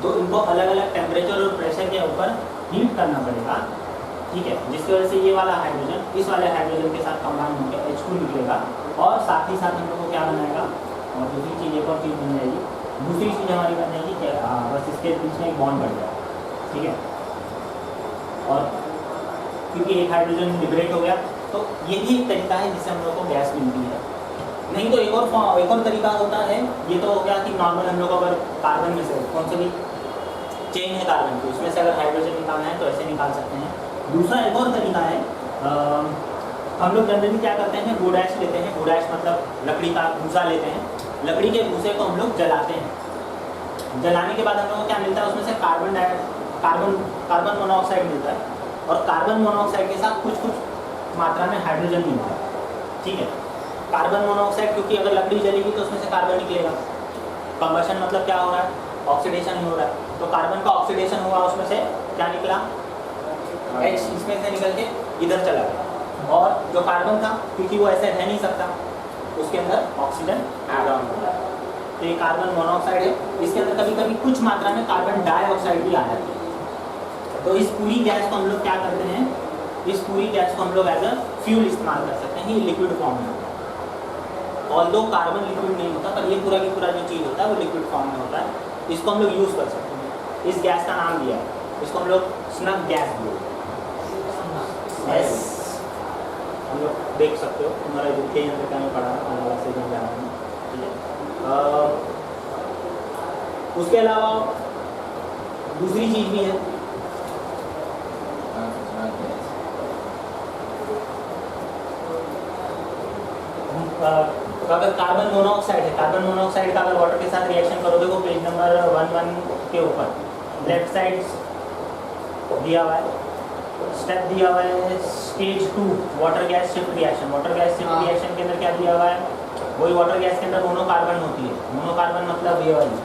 तो इनको अलग अलग टेम्परेचर और प्रेशर के ऊपर हीट करना पड़ेगा, ठीक है, जिसकी वजह से ये वाला हाइड्रोजन इस वाले हाइड्रोजन के साथ कंबाइन होकर H2 निकलेगा और साथ ही साथ हम लोग को क्या बनाएगा, और दूसरी चीज़ एक और चीज़ बन जाएगी, दूसरी चीज़ हमारी बन जाएगी कि बस इसके बीच में एक बॉन्ड बढ़ जाएगा, ठीक है, और क्योंकि एक हाइड्रोजन लिबरेट हो गया तो ये भी एक तरीका है जिससे हम लोग को गैस मिलती है। नहीं तो एक और तरीका होता है, ये तो हो गया कि नॉर्मल हम लोग अगर कार्बन में से कौन सा भी चेन है कार्बन की, उसमें से अगर हाइड्रोजन निकालना है तो ऐसे निकाल सकते हैं। दूसरा एक और तरीका है, हम लोग जनरली क्या करते हैं, वुड ऐश लेते हैं, वुड ऐश मतलब लकड़ी का भूसा लेते हैं, लकड़ी के भूसे को हम लोग जलाते हैं, जलाने के बाद हम लोग को क्या मिलता है, उसमें से कार्बन मोनोऑक्साइड मिलता है और कार्बन मोनोऑक्साइड के साथ कुछ मात्रा में हाइड्रोजन मिलता है, ठीक है। कार्बन मोनोऑक्साइड क्योंकि अगर लकड़ी जलेगी तो उसमें से कार्बन निकलेगा, कंबशन मतलब क्या हो रहा है, ऑक्सीडेशन हो रहा है, तो कार्बन का ऑक्सीडेशन हुआ, उसमें से क्या निकला, H इसमें से निकल के इधर चला गया, और जो कार्बन था क्योंकि वो ऐसे रह नहीं सकता, उसके अंदर ऑक्सीजन ऐड ऑन हो रहा है, तो ये कार्बन मोनोऑक्साइड है। इसके अंदर कभी कभी कुछ मात्रा में कार्बन डाइऑक्साइड भी आ जाती है। तो इस पूरी गैस को हम लोग क्या करते हैं, इस पूरी गैस को हम लोग एज अ फ्यूल इस्तेमाल कर सकते हैं, ये लिक्विड फॉर्म में होता है। ऑल्दो कार्बन लिक्विड नहीं होता, पर ये पूरा की पूरा जो चीज़ होता है वो लिक्विड फॉर्म में होता है, इसको हम लोग यूज़ कर सकते हैं। इस गैस का नाम दिया है, इसको हम लोग स्नफ गैस बोलते हैं। यस, हम लोग देख सकते हो, हमारा के यंत्र का मैं पढ़ा अलग से जा रहा हूँ, ठीक है। उसके अलावा दूसरी चीज़ भी है, अगर कार्बन मोनोऑक्साइड है, कार्बन मोनोऑक्साइड का अगर वाटर के साथ रिएक्शन करोगे वो पेज नंबर 11 के ऊपर लेफ्ट साइड दिया हुआ है, स्टेप दिया हुआ है stage 2 water gas shift reaction. Water gas shift reaction के अंदर क्या दिया हुआ है, वही वाटर गैस के अंदर मोनोकार्बन होती है, मोनोकार्बन मतलब ये वाली,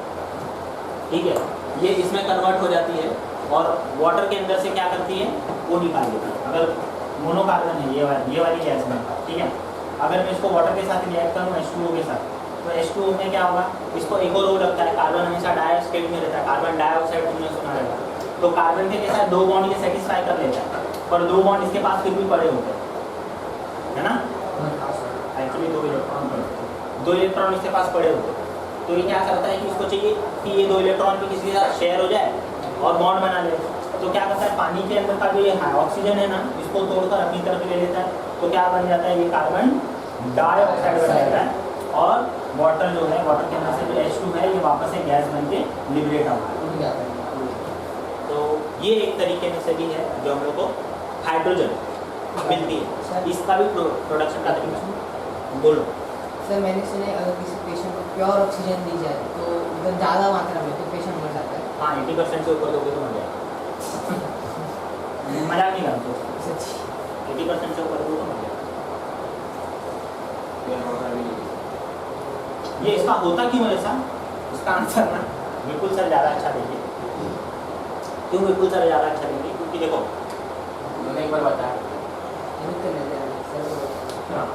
ठीक है, ये इसमें कन्वर्ट हो जाती है और वाटर के अंदर से क्या करती है वो निकाल देती है। अगर मोनोकार्बन है ये वाली गैस में, ठीक है, अगर मैं इसको वाटर के साथ रिएक्ट करूँ H2O के साथ, तो H2O में क्या होगा, इसको एक और O लगता है, कार्बन हमेशा डाई स्टेट में रहता है, कार्बन डाइऑक्साइड तुमने सुना रहेगा। तो कार्बन के साथ 2 बॉन्ड ये सेटिस्फाई कर लेता है, पर 2 बॉन्ड इसके पास फिर भी पड़े होते हैं, है ना? एक्चुअली 2 इलेक्ट्रॉन पड़े, 2 इलेक्ट्रॉन इसके पास पड़े होते हैं। तो ये क्या करता है कि इसको चाहिए कि ये 2 इलेक्ट्रॉन भी किसी के साथ शेयर हो जाए और बॉन्ड बना ले। तो क्या करता है, पानी के अंदर का जो ये ऑक्सीजन है ना, इसको तोड़कर अपनी तरफ ले लेता है, तो क्या बन जाता है, ये कार्बन डाइऑक्साइड बन जाता है, और वाटर जो है, वाटर के अंदर से जो H2 है ये वापस से गैस बन के लिबरेट होता है। तो ये एक तरीके में से भी है जो हम लोग को हाइड्रोजन मिलती है, इसका भी प्रोडक्शन का तरीका। बोलो सर, मैंने सुना है अगर किसी पेशेंट को प्योर ऑक्सीजन दी जाए तो मतलब ज़्यादा मात्रा में, तो पेशेंट मर जाता है। हाँ, 80% से ऊपर दोगे तो मर जाएगा। मजाक नहीं करते, सच्ची? 80% से ऊपर दोगे तो मर जाएगा। ये इसका होता क्यों है ऐसा, इसका आंसर ना विपुल सर ज़्यादा अच्छा देंगे। क्यों विपुल सर ज़्यादा अच्छा देंगे? क्योंकि देखो उन्होंने एक बार बताया, हाँ,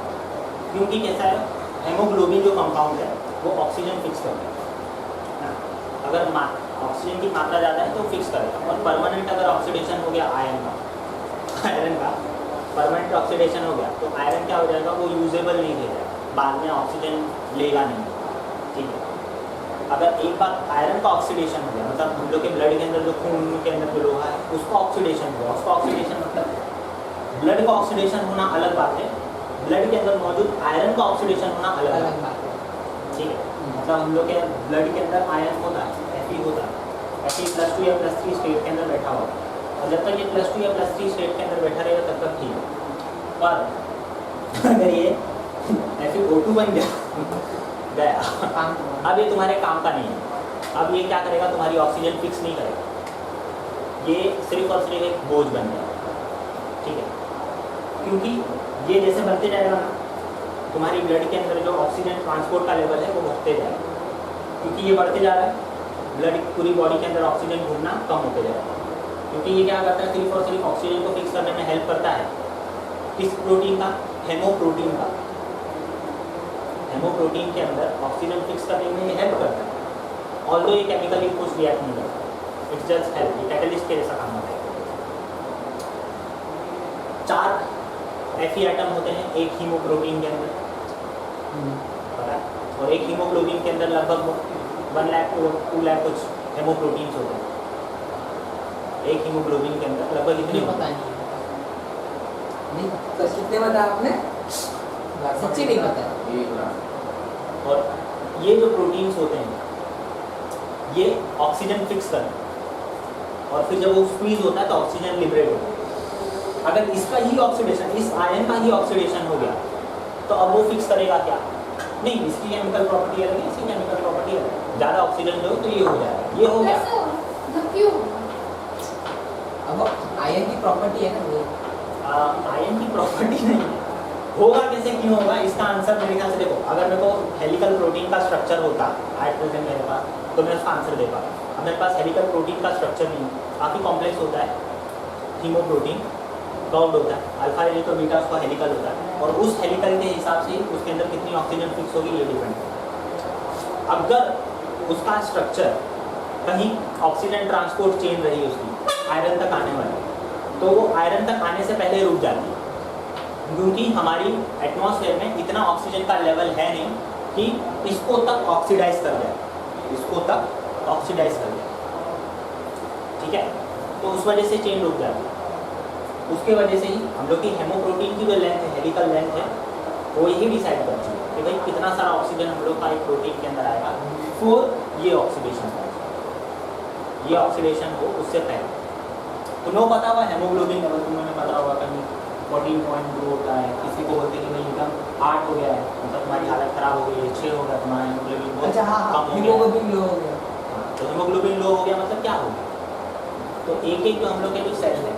क्योंकि कैसा है, हेमोग्लोबिन जो कंपाउंड है वो ऑक्सीजन फिक्स करता है। अगर ऑक्सीजन की मात्रा ज़्यादा है तो फिक्स करेगा, और परमानेंट अगर ऑक्सीडेशन हो गया आयरन का परमानेंट ऑक्सीडेशन हो गया तो आयरन क्या हो जाएगा, वो यूजेबल नहीं हो जाएगा, बाद में ऑक्सीजन लेगा नहीं। ठीक है, अगर एक बार आयरन का ऑक्सीडेशन हो गया, मतलब हम लोग के ब्लड के अंदर जो खून के अंदर जो लोहा है उसका ऑक्सीडेशन हुआ, उसका ऑक्सीडेशन मतलब ब्लड का ऑक्सीडेशन होना अलग बात है, ब्लड के अंदर मौजूद आयरन का ऑक्सीडेशन होना अलग बात है। ठीक है, मतलब हम लोग के ब्लड के अंदर आयरन होता है, Fe होता है, Fe+2 या +3 स्टेट के अंदर बैठा हुआ, और जब तक ये +2 या +3 स्टेट के अंदर बैठा रहेगा तब तक ठीक है। पर अगर ये FeO2 बन गया अब ये तुम्हारे काम का नहीं है। अब ये क्या करेगा, तुम्हारी ऑक्सीजन फिक्स नहीं करेगा, ये सिर्फ और सिर्फ एक बोझ बन जाएगा। ठीक है, क्योंकि ये जैसे बढ़ते जाएगा ना, तुम्हारी ब्लड के अंदर जो ऑक्सीजन ट्रांसपोर्ट का लेवल है वो बढ़ते जाएगा, क्योंकि ये बढ़ते जा रहा है, ब्लड पूरी बॉडी के अंदर ऑक्सीजन घूमना कम होते जाएगा, क्योंकि ये क्या करता है, सिर्फ और सिर्फ ऑक्सीजन को फिक्स करने में हेल्प करता है। किस प्रोटीन का, हेमोप्रोटीन का। हेमोप्रोटीन के अंदर ऑक्सीजन फिक्स करने में ये हेल्प करता है, ऑल्दो ये केमिकली कुछ रिएक्ट नहीं करता, इट्स जस्ट हेल्प, ये कैटलिस्ट के जैसा काम होता है। 4 Fe एटम होते हैं एक हीमोग्लोबिन के अंदर, पता है, और एक हीमोग्लोबिन के अंदर लगभग 1 लाख to 2 लाख कुछ हेमोप्रोटीन्स होते हैं। एक हीमोग्लोबिन के अंदर लगभग इतने पता होते हैं। नहीं, तो कितने बताया आपने? सच्ची नहीं पता। और ये जो प्रोटीन्स होते हैं ये ऑक्सीजन फिक्स करते हैं, और फिर जब वो स्क्वीज होता है तो ऑक्सीजन लिबरेट होता है। अगर इसका ही ऑक्सीडेशन, इस आयन का ही ऑक्सीडेशन हो गया तो अब वो फिक्स करेगा क्या? नहीं, इसकी केमिकल प्रॉपर्टी अलग है, इसकी केमिकल प्रॉपर्टी अलग है। ज़्यादा ऑक्सीजन दो तो ये हो जाएगा, ये हो गया। कैसे होगा? मतलब क्यों? अब आयन की प्रॉपर्टी है ना वो। आयन की प्रॉपर्टी नहीं है, होगा कैसे, क्यों होगा, इसका आंसर मेरे ख्याल से देखो, अगर मेरे को हेलिकल प्रोटीन का स्ट्रक्चर होता एट प्रेजेंट मेरे पास तो मैं उसका आंसर दे पाता। अब मेरे पास हेलिकल प्रोटीन का स्ट्रक्चर नहीं है, काफ़ी कॉम्प्लेक्स होता है, हीमोप्रोटीन कर्व्ड होता है, अल्फा हेलिकल बीटा उसका हेलिकल होता है, और उस हेलिकल के हिसाब से उसके अंदर कितनी ऑक्सीजन फिक्स होगी ये डिपेंड है। अगर उसका स्ट्रक्चर कहीं ऑक्सीजन ट्रांसपोर्ट चेन रही उसकी आयरन तक आने वाली, तो वो आयरन तक आने से पहले रुक जाती है, क्योंकि हमारी एटमॉस्फेयर में इतना ऑक्सीजन का लेवल है नहीं कि इसको तक ऑक्सीडाइज कर जाए, इसको तक ऑक्सीडाइज कर जाए। ठीक है, तो उस वजह से चेन रुक जाती है। उसके वजह से ही हम लोग की हेमोप्रोटीन की जो लेंथ है, हेलिकल लेंथ है, वो यही डिसाइड करती है कि भाई कितना सारा ऑक्सीजन हम लोग का एक प्रोटीन के अंदर आएगा बिफोर ये ऑक्सीडेशन हो, ये ऑक्सीडेशन हो उससे पहले। तो लोग पता हुआ हेमोग्लोबिन लेवल तुम्हें पता होगा कहीं 14.2 होता है, किसी को बोलते हैं कि भाई एकदम 8 हो गया है, मतलब तुम्हारी हालत ख़राब हो गई है, 6 हो गया तुम्हारा हेमोग्लोबिन बहुत अच्छा, हाँ कम हो गया है। हीमोग्लोबिन लो हो गया। तो हीमोग्लोबिन लो हो गया मतलब क्या हो गया? तो एक एक जो हम लोग के जो सेल है,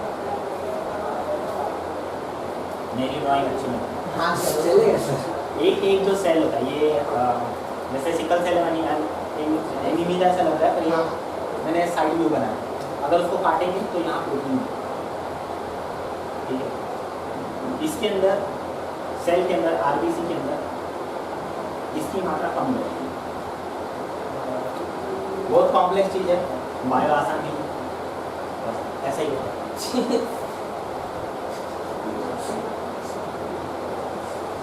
मेरी ड्राइंग अच्छी नहीं, हाँ सर, चलेगा सर। एक एक जो सेल होता है, ये जैसे सिकल सेल बनी एनीमिया जैसा लग रहा है, पर ये मैंने साइड व्यू बनाया, अगर उसको काटेंगे तो यहाँ प्रोटीन है। ठीक है, इसके अंदर सेल के अंदर आरबीसी के अंदर इसकी मात्रा कम रहती है। बहुत कॉम्प्लेक्स चीज़ है, बायो आसान नहीं है, बस ऐसा ही है।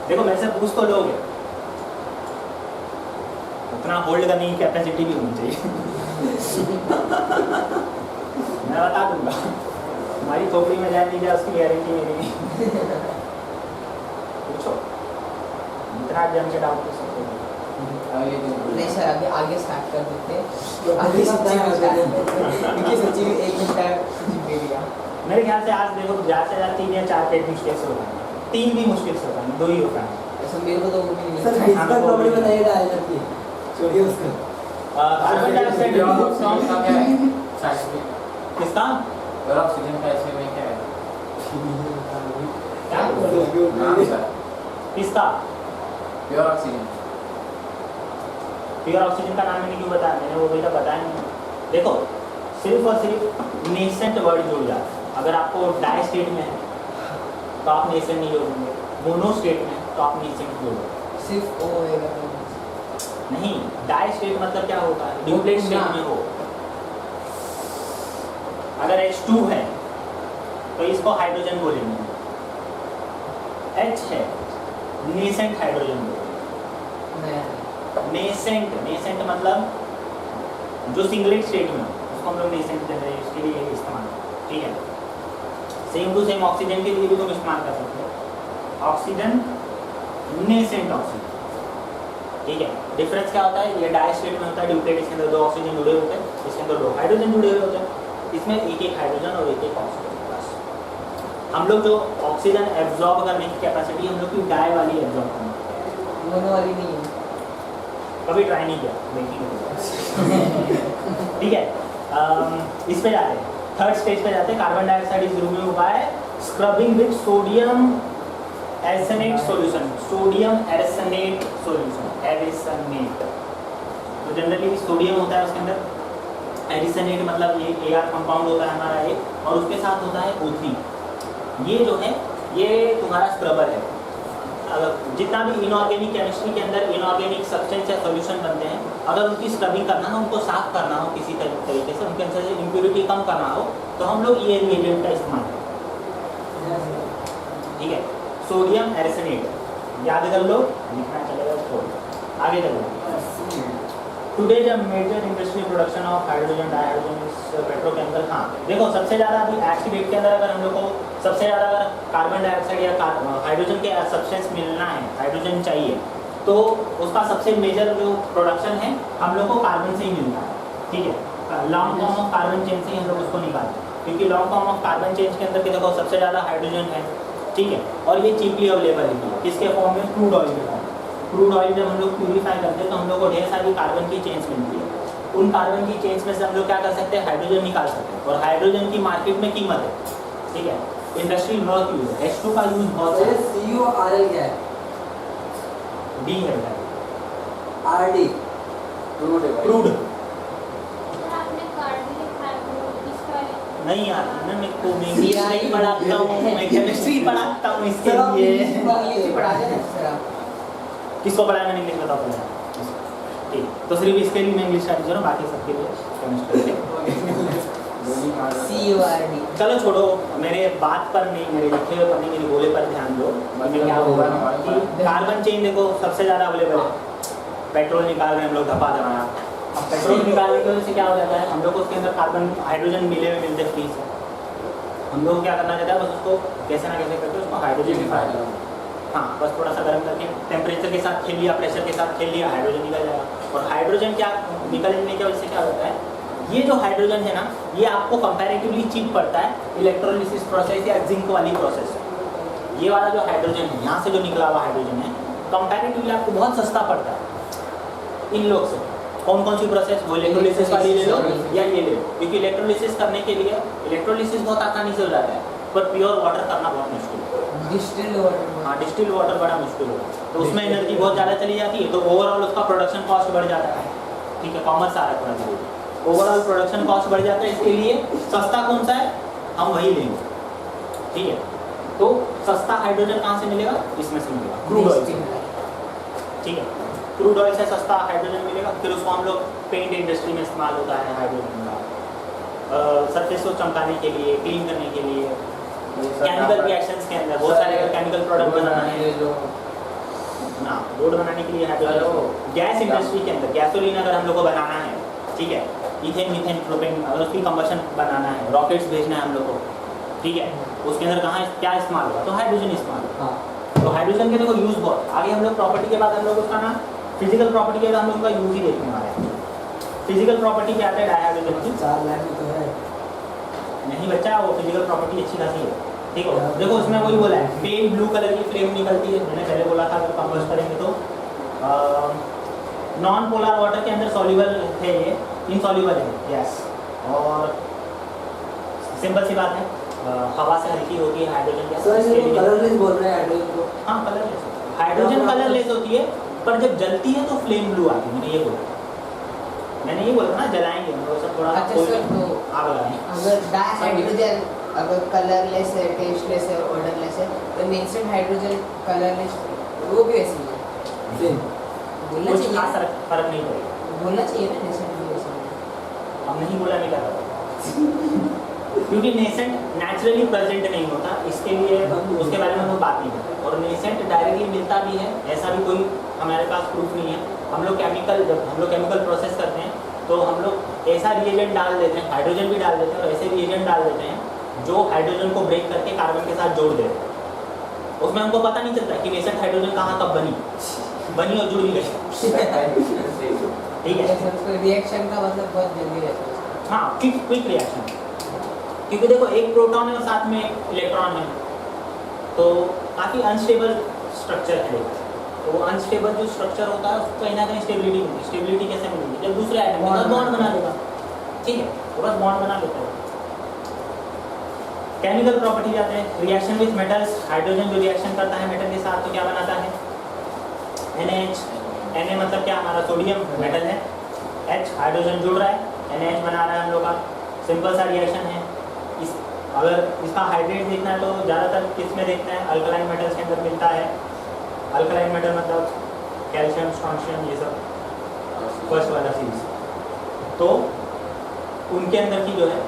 देखो मेरे से पूछ तो लोगे, उतना होल्ड करने की कैपेसिटी भी होनी चाहिए। मैं बता दूंगा, हमारी खोपड़ी में जाए नहीं जाए उसकी गारंटी मेरी नहीं। पूछो, इतना जम के डाउट पूछ सकते हो। नहीं सर, अभी आगे स्टार्ट कर देते हैं। तो आगे अभी सच्ची में start start कर करते हैं। क्योंकि सच्ची में 1 मिनट टाइम दे दिया। मेरे ख्याल से आज देखो ज़्यादा से ज़्यादा 3 या 4 पेज मुश्किल से होगा, 3 भी मुश्किल से होगा, 2 ही होगा। ऐसा मेरे को तो वो भी नहीं सर लगता। फिजिकल प्रॉब्लम में नहीं डाल सकती, छोड़िए उसको। कार्बन डाइऑक्साइड का क्या है साइंटिफिक किसका और ऑक्सीजन का इसमें में क्या है? क्या नाम सर किसका प्योर ऑक्सीजन। प्योर ऑक्सीजन का नाम मैंने क्यों बताया, मैंने वो बेटा बताया नहीं। देखो सिर्फ और सिर्फ नेसेंट वर्ड जुड़ जाता है। अगर आपको डाई स्टेट में है तो आप नेसेंट नहीं जोड़ेंगे, मोनो स्टेट में है तो आप नेसेंट जोड़ोगे। सिर्फ ओ होएगा तो नहीं, डाई स्टेट मतलब क्या होता है, ड्यूप्लेट स्टेट में हो। अगर H2 है तो इसको हाइड्रोजन बोलेंगे, H है नेसेंट हाइड्रोजन बोलेंगे। नया नेसेंट मतलब जो सिंगलेट स्टेट में हो उसको हम लोग नेसेंट कहते हैं, इसके लिए इस्तेमाल, ठीक है। सेम टू सेम ऑक्सीजन के लिए भी तुम इस्तेमाल कर सकते हो, ऑक्सीजन नेसेंट ऑक्सीजन, ठीक है। डिफरेंस क्या होता है, ये डाई स्टेट में होता है, ड्यूप्लेट इसके अंदर 2 ऑक्सीजन जुड़े होते हैं, इसके अंदर 2 हाइड्रोजन जुड़े हुए होते हैं, इसमें एक हाइड्रोजन और एक ऑक्सीजन। बस हम लोग जो ऑक्सीजन एब्जॉर्ब करने की कैपेसिटी हम लोग की डाई वाली एब्जॉर्ब करने की, मोनो वाली नहीं है। कभी ट्राई नहीं किया, देखेंगे। ठीक है, इस पे जाते हैं, थर्ड स्टेज पे जाते हैं। Carbon dioxide is removed by scrubbing with sodium arsenate solution. Sodium arsenate solution, arsenate, तो जनरली सोडियम होता है उसके अंदर, एरिसनेट मतलब ये Ar कंपाउंड होता है हमारा एक, और उसके साथ होता है O3। ये जो है ये तुम्हारा स्क्रबर है। अगर जितना भी इनऑर्गेनिक केमिस्ट्री के अंदर इनऑर्गेनिक सब्सटेंस या सॉल्यूशन बनते हैं, अगर उनकी स्क्रबिंग करना हो, उनको साफ करना हो किसी तरीके से, उनके अंदर से इम्प्योरिटी कम करना हो, तो हम लोग ये रिएजेंट का इस्तेमाल करते हैं, ठीक है। सोडियम एर्सेनेट याद कर लो, लिखना चलेगा छोड़, आगे चलो। टुडे जब major industrial production of hydrogen dihydrogen petrochemical, हाँ देखो सबसे ज़्यादा अभी आज की डेट के अंदर अगर हम लोग को सबसे ज़्यादा अगर कार्बन डाइऑक्साइड या हाइड्रोजन के सब्सटेंस मिलना है, हाइड्रोजन चाहिए, तो उसका सबसे मेजर जो प्रोडक्शन है हम लोग को कार्बन से ही मिलता है, ठीक है। Long form of carbon chain से ही हम लोग उसको निकालते हैं, क्योंकि long form of carbon chain के अंदर के देखो सबसे ज़्यादा हाइड्रोजन है, ठीक है। और ये चीपली अवेलेबल है, किसके फॉर्म में, क्रूड ऑयल के फॉर्म में। क्रूड ऑयल जब हम लोग प्यूरीफाई करते हैं तो हम लोग को ढेर सारी कार्बन की चेन्स मिलती है, उन कार्बन की चेन्स में से हम लोग क्या कर सकते हैं, हाइड्रोजन निकाल सकते हैं, और हाइड्रोजन की मार्केट में कीमत है, ठीक है। इंडस्ट्री बहुत यूज है, H2 का यूज बहुत है, CuRl क्या है? डी है RD क्रूड है भाई। क्रूड आपने कार्ड लिखा है वो इसका नहीं यार, मैं को इंग्लिश नहीं पढ़ाता हूँ, मैं केमिस्ट्री पढ़ाता हूँ, इसके लिए इंग्लिश ही पढ़ा देना सर आप। किसको पढ़ाया मैंने इंग्लिश बताओ पहले, ठीक। तो सिर्फ इसके लिए मैं इंग्लिश का टीचर हूँ, बाकी सबके लिए केमिस्ट्री। CURD। चलो छोड़ो, मेरे बात पर नहीं, मेरे लिखे हुए पर नहीं, मेरे बोले पर ध्यान दो। मैं क्या होगा कि कार्बन चेन देखो सबसे ज़्यादा अवेलेबल है, पेट्रोल निकाल रहे हैं हम लोग धपा धमाया। अब पेट्रोल निकालने की वजह से क्या हो जाता है, हम लोग को उसके अंदर कार्बन हाइड्रोजन मिलते फ्री से, हम लोग क्या करना चाहता है, बस उसको कैसे ना कैसे करके उसको हाइड्रोजन निकाल, हाँ बस थोड़ा सा गर्म करके टेम्परेचर के साथ खेल लिया, प्रेशर के साथ खेल लिया, हाइड्रोजन निकल जाएगा। और हाइड्रोजन क्या निकलने की वजह से क्या होता है, ये जो हाइड्रोजन है ना, ये आपको कंपैरेटिवली चीप पड़ता है इलेक्ट्रोलिसिस प्रोसेस या जिंक वाली प्रोसेस। ये वाला जो हाइड्रोजन है, यहाँ से जो निकला हुआ हाइड्रोजन है, कंपैरेटिवली आपको बहुत सस्ता पड़ता है इन लोग से। कौन कौन सी प्रोसेस, वो इलेक्ट्रोलिसिस वाली ले लो या ये ले लो, क्योंकि इलेक्ट्रोलिसिस करने के लिए इलेक्ट्रोलिसिस बहुत आसानी से हो जाता है, पर प्योर वाटर करना बहुत मुश्किल है। Distilled water. हाँ, डिस्टिल वाटर बड़ा मुश्किल होगा, तो उसमें एनर्जी बहुत ज़्यादा चली जाती है, तो ओवरऑल उसका प्रोडक्शन कॉस्ट बढ़ जाता है, ठीक है। कॉमर्स आ रहा है थोड़ा सा, ओवरऑल प्रोडक्शन कॉस्ट बढ़ जाता है, इसके लिए सस्ता कौन सा है, हम वही लेंगे, ठीक है। तो सस्ता हाइड्रोजन कहाँ से मिलेगा? इसमें से मिलेगा, क्रूड ऑयल से। ठीक है, क्रूड ऑयल से सस्ता हाइड्रोजन मिलेगा, फिर उसको हम लोग पेंट इंडस्ट्री में इस्तेमाल होता है हाइड्रोजन का, सरफेस को चमकाने के लिए, क्लीन करने के लिए, केमिकल रिएक्शंस के अंदर बहुत सारे केमिकल प्रोडक्ट बनाना है ना, रोड बनाने के लिए हाइड्रोजन, गैस इंडस्ट्री के अंदर गैसोलीन अगर हम लोग को बनाना है, ठीक है, इथेन मीथेन प्रोपेन अगर उसकी कंबशन बनाना है, रॉकेट्स भेजना है हम लोग को, ठीक है, उसके अंदर कहाँ क्या इस्तेमाल होगा? तो हाइड्रोजन इस्तेमाल होगा। हाँ। तो हाइड्रोजन के देखो यूज़ बहुत, आगे हम लोग प्रॉपर्टी के बाद हम लोग उसका ना फिजिकल प्रॉपर्टी के बाद हम लोग उनका यूज़ ही देखने वाले हैं। फिजिकल प्रॉपर्टी क्या आता है डायहाइड्रोजन की? 4 लाख में तो है। नहीं बच्चा, वो फिजिकल प्रॉपर्टी अच्छी खासी है, ठीक है। देखो उसमें वही बोला है, पेल ब्लू कलर की फ्लेम निकलती है, मैंने पहले बोला था अगर कंबस्ट करेंगे तो नॉन पोलर वाटर के अंदर सॉल्युबल है, ये इनसॉल्युबल है गैस, और सिंपल सी बात है, हवा से हल्की होती है हाइड्रोजन गैस। सर इसके ये लिए- कलरलेस बोल रहे हैं हाइड्रोजन को। हाँ कलरलेस, हाइड्रोजन कलरलेस होती है, पर जब जलती है तो फ्लेम ब्लू आती है, मैंने ये बोला, मैंने ये बोला ना जलाएंगे हम लोग सब थोड़ा अच्छा सर, तो आग लगाएंगे। अगर डायहाइड्रोजन अगर कलरलेस है, टेस्टलेस है, ऑर्डरलेस है, तो नेचुरल हाइड्रोजन कलरलेस वो भी ऐसी है, सेम। बोलना कुछ चाहिए, खास फर्क नहीं पड़ेगा। बोलना चाहिए ना नेचुरल भी ऐसी है। अब नहीं बोला, मैं क्या करूँ क्योंकि नेसेंट नेचुरली प्रेजेंट नहीं होता, इसके लिए उसके बारे में हम लोग बात नहीं करते, और नेसेंट डायरेक्टली मिलता भी है ऐसा भी कोई हमारे पास प्रूफ नहीं है। हम लोग केमिकल, जब हम लोग केमिकल प्रोसेस करते हैं तो हम लोग ऐसा रिएजेंट डाल देते हैं, हाइड्रोजन भी डाल देते हैं, और ऐसे रिएजेंट डाल देते हैं जो हाइड्रोजन को ब्रेक करके कार्बन के साथ जोड़ देते हैं। उसमें हमको पता नहीं चलता कि नेसेंट हाइड्रोजन कहाँ कब बनी और जुड़ भी गई, ठीक है। रिएक्शन का मतलब बहुत जल्दी रहता है। हाँ, क्विक रिएक्शन, क्योंकि देखो एक प्रोटॉन है और साथ में एक इलेक्ट्रॉन है, तो काफ़ी अनस्टेबल स्ट्रक्चर है। तो वो अनस्टेबल जो स्ट्रक्चर होता है उसको कहीं ना कहीं स्टेबिलिटी मिलती है। स्टेबिलिटी कैसे मिलेगी? जब दूसरे आइटम के साथ बॉन्ड बना लेगा, ठीक है, तो बस बॉन्ड बना लेता है। केमिकल प्रॉपर्टी जाते हैं, रिएक्शन विथ मेटल्स, हाइड्रोजन जो रिएक्शन करता है मेटल के साथ तो क्या बनाता है? NaH। Na मतलब क्या? हमारा सोडियम मेटल है, H हाइड्रोजन जुड़ रहा है, NaH बना रहा है हम लोग का, सिंपल सा रिएक्शन है। इस अगर इसका हाइड्रेट देखना है तो ज़्यादातर किस में देखते हैं? अल्कलाइन मेटल्स के अंदर मिलता है। अल्कलाइन मेटल मतलब कैल्शियम, स्ट्रॉन्शियम, ये सब फर्स्ट वाला सीरीज। तो उनके अंदर की जो है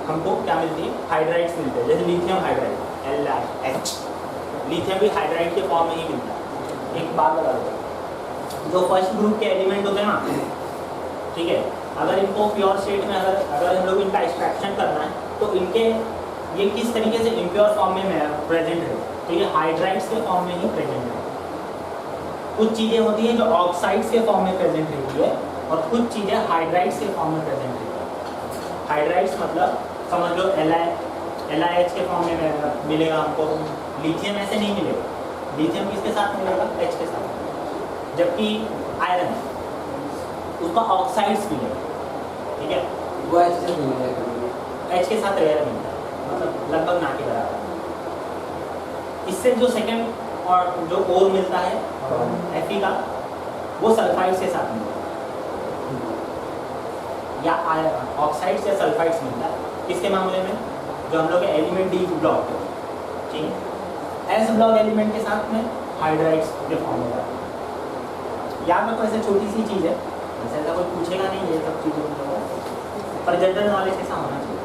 हमको क्या मिलती है? हाइड्राइड्स मिलते हैं, जैसे लिथियम हाइड्राइड LiH। लिथियम भी हाइड्राइड के फॉर्म में ही मिलता है। एक बात बता दो, जो फर्स्ट ग्रुप के एलिमेंट होते हैं ना, ठीक है, अगर इनको प्योर स्टेट में अगर हम लोग इनका एक्सट्रैक्शन करना है तो इनके ये किस तरीके से इम्प्योर फॉर्म में प्रेजेंट है? तो ये हाइड्राइड्स के फॉर्म में ही प्रेजेंट है। कुछ चीज़ें होती हैं जो ऑक्साइड्स के फॉर्म में प्रेजेंट रहती है, और कुछ चीज़ें हाइड्राइड्स के फॉर्म में प्रेजेंट रहती है। हाइड्राइड्स मतलब समझ लो LiH के फॉर्म में मिलेगा हमको, लिथियम ऐसे नहीं मिलेगा। लिथियम किसके साथ मिलेगा? H के साथ। जबकि आयरन उसका ऑक्साइड्स मिलेगा, ठीक है, वो ऐसे नहीं मिलेगा। H के साथ रेयर मिलता है, मतलब लगभग ना के बराबर। इससे जो सेकंड और जो ओर मिलता है Fe का, वो सल्फाइड्स के साथ मिलता है, या ऑक्साइड्स या सल्फाइड्स मिलता है। किसके मामले में? जो हम लोग के एलिमेंट D ब्लॉक है, ठीक है, S ब्लॉक एलिमेंट के साथ में हाइड्राइड्स के फॉर्म होता है। याद रखो, ऐसे छोटी सी चीज़ है, वैसे ऐसा कोई पूछेगा नहीं ये सब चीज़ें, पर जनरल नॉलेज ऐसा होना चाहिए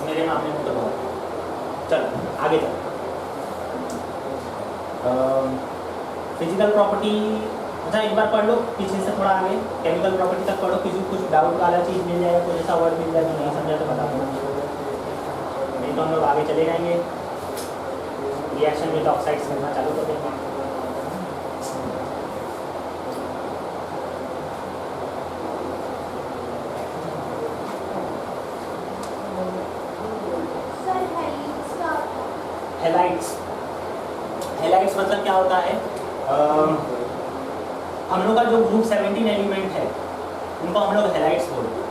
मेरे मामले में तो बहुत। चलो आगे चलो। फिजिकल प्रॉपर्टी, अच्छा एक बार पढ़ लो पीछे से थोड़ा आगे, केमिकल प्रॉपर्टी तक पढ़ो, किसी कुछ डाउट वाला चीज़ मिल जाएगा, कुछ ऐसा वर्ड मिल जाए तो नहीं समझा तो बता दो, नहीं तो हम लोग आगे चले जाएंगे, रिएक्शन विद ऑक्साइड्स करना चालू कर देंगे। सर हेलिक्स का होता है। हेलाइट्स, हेलाइट्स मतलब क्या होता है? हम लोग का जो ग्रुप 17 एलिमेंट है उनको हम लोग हेलाइट्स बोलते हैं।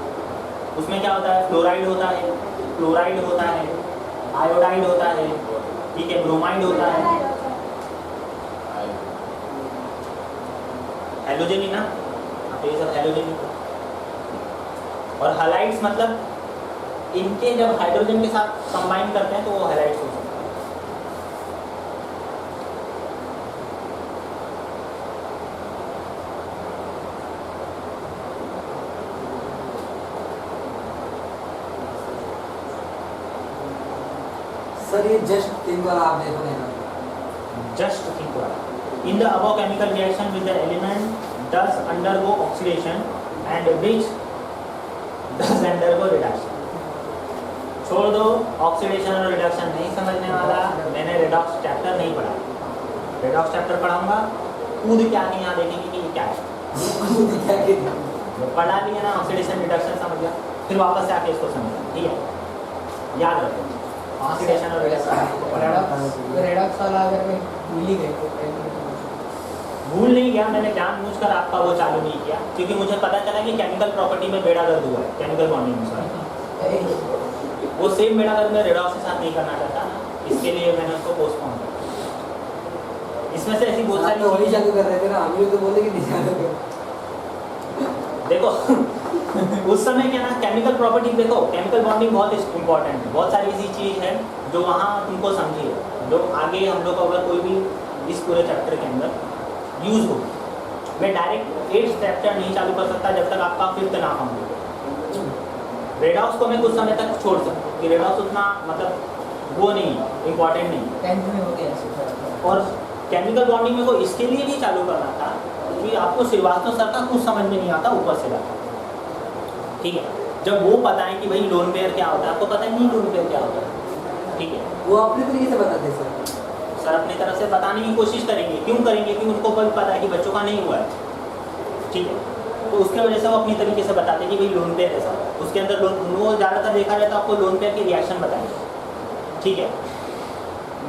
उसमें क्या होता है? फ्लोराइड होता है, क्लोराइड होता है, आयोडाइड होता है, ठीक है, ब्रोमाइड होता है, हेलोजन ही ना, तो ये सब हेलोजन ही। और हलाइड्स मतलब इनके जब हाइड्रोजन के साथ कंबाइन करते हैं तो वो हैलाइड्स हो सकते हैं। सर ये जस्ट थिंक और आप देखो नहीं ना Just think about it. In the above chemical reaction with the element does undergo oxidation and which does undergo reduction. छोड़ दो, ऑक्सीडेशन और रिडक्शन नहीं समझने वाला, मैंने रेडॉक्स चैप्टर नहीं पढ़ा। रेडॉक्स चैप्टर पढ़ाऊंगा, कूद के आगे यहाँ देखेंगे कि ये क्या है। पढ़ा भी है ना, ऑक्सीडेशन रिडक्शन समझ गया, फिर वापस से आके इसको समझा, ठीक है, याद रखो ऑक्सीडेशन और रिडक्शन। रेडॉक्स वाला अगर मैं भूल ही गई तो भूल नहीं गया, मैंने जानबूझकर आपका वो चालू नहीं किया क्योंकि मुझे पता चला कि केमिकल प्रॉपर्टी में बेड़ा गर्द हुआ है, केमिकल बॉन्डिंग में। वो सेम बेड़ा गर्द में रेडॉक्स के साथ नहीं करना चाहता, इसके लिए मैंने उसको पोस्टपोन किया। इसमें से ऐसी बहुत सारी वही चालू कर रहे थे ना, हम लोग तो बोले कि नहीं चालू कर। देखो उस समय क्या ना, केमिकल प्रॉपर्टी देखो, केमिकल बॉन्डिंग बहुत इंपॉर्टेंट है, बहुत सारी ऐसी चीज़ है जो वहाँ तुमको समझिए, जो आगे हम लोग अगर कोई भी इस पूरे चैप्टर के अंदर यूज हो। मैं डायरेक्ट 8th चैप्टर नहीं चालू कर सकता जब तक आपका 5th ना कंप्लीट हो। रेडॉक्स को मैं कुछ समय तक छोड़ सकता हूँ कि रेडॉक्स उतना मतलब वो नहीं इम्पॉर्टेंट नहीं। 10th में हो गया। और केमिकल बॉन्डिंग में को इसके लिए भी चालू करना था क्योंकि आपको श्रीवास्तव सर का कुछ समझ में नहीं आता, ऊपर से जाता, ठीक है। जब वो बताएं कि भाई लोन पेयर क्या होता है, आपको पता ही नहीं लोन पेयर क्या होता है, ठीक है। वो अपने तरीके से बताते सर। सर अपनी तरफ से बताने की कोशिश करेंगे, क्यों करेंगे कि उनको भी पता है कि बच्चों का नहीं हुआ है, ठीक है। तो उसके वजह से वो अपनी तरीके से बताते हैं कि भाई लोन पेयर ऐसा, उसके अंदर लोन वो ज़्यादातर देखा जाए तो आपको लोन पेयर के रिएक्शन बताएंगे, ठीक है।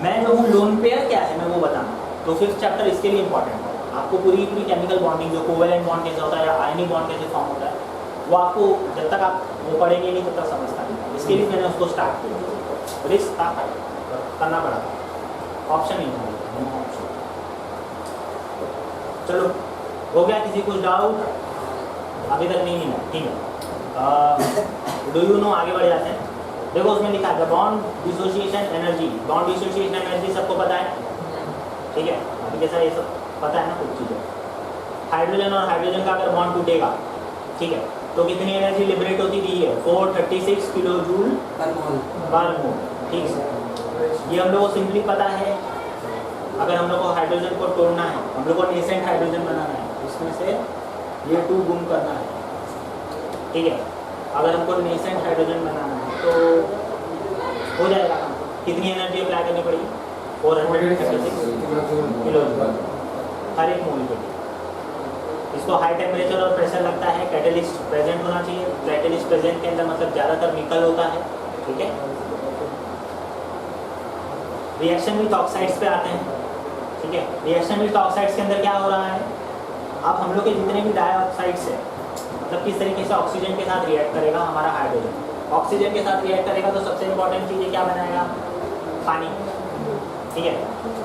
मैं जो हूँ लोन पेयर क्या है मैं वो बताऊँ, तो 5th चैप्टर इसके लिए इंपॉर्टेंट है। आपको पूरी केमिकल बॉन्डिंग जो कोवेलेंट बॉन्ड कैसे होता है या आयनिक बॉन्ड कैसे फॉर्म होता है वो आपको जब तक आप वो पढ़ेंगे नहीं तब तक समझता नहीं। इसके लिए मैंने उसको स्टार्ट किया, रिस्क था करना पड़ा, ऑप्शन नहीं था, ऑप्शन। चलो हो गया, किसी कुछ डाउट अभी तक नहीं मिला, ठीक है। डू यू नो, आगे बढ़ जाते हैं। देखो उसमें लिखा है bond dissociation energy, bond dissociation energy सबको पता है, ठीक है। अभी कैसा ये सब पता है ना कुछ चीज़ें। हाइड्रोजन और हाइड्रोजन का अगर बॉन्ड टूटेगा, ठीक है, तो कितनी एनर्जी लिबरेट होती दी है 436 किलो जूल पर मोल, ठीक है। ये हम लोग को सिंपली पता है। अगर हम लोग को हाइड्रोजन को तोड़ना है, हम लोग को नेसेंट हाइड्रोजन बनाना है, इसमें से ये 2 गुम करना है, ठीक है। अगर हमको नेसेंट हाइड्रोजन बनाना है तो हो जाएगा। कितनी एनर्जी अप्लाई करनी पड़ेगी 436 किलो जूल हर एक मोल के लिए। इसको हाई टेम्परेचर और प्रेशर लगता है, कैटलिस्ट प्रेजेंट होना चाहिए। कैटलिस्ट प्रेजेंट के अंदर मतलब ज़्यादातर निकल होता है, ठीक है। रिएक्शन विथ ऑक्साइड्स पे आते हैं, ठीक है। रिएक्शन विथ ऑक्साइड्स के अंदर क्या हो रहा है, अब हम लोग के जितने भी डाइऑक्साइड्स है मतलब किस तरीके से ऑक्सीजन के साथ रिएक्ट करेगा हमारा हाइड्रोजन। ऑक्सीजन के साथ रिएक्ट करेगा तो सबसे इंपॉर्टेंट चीज़ क्या बनाएगा, पानी, ठीक है।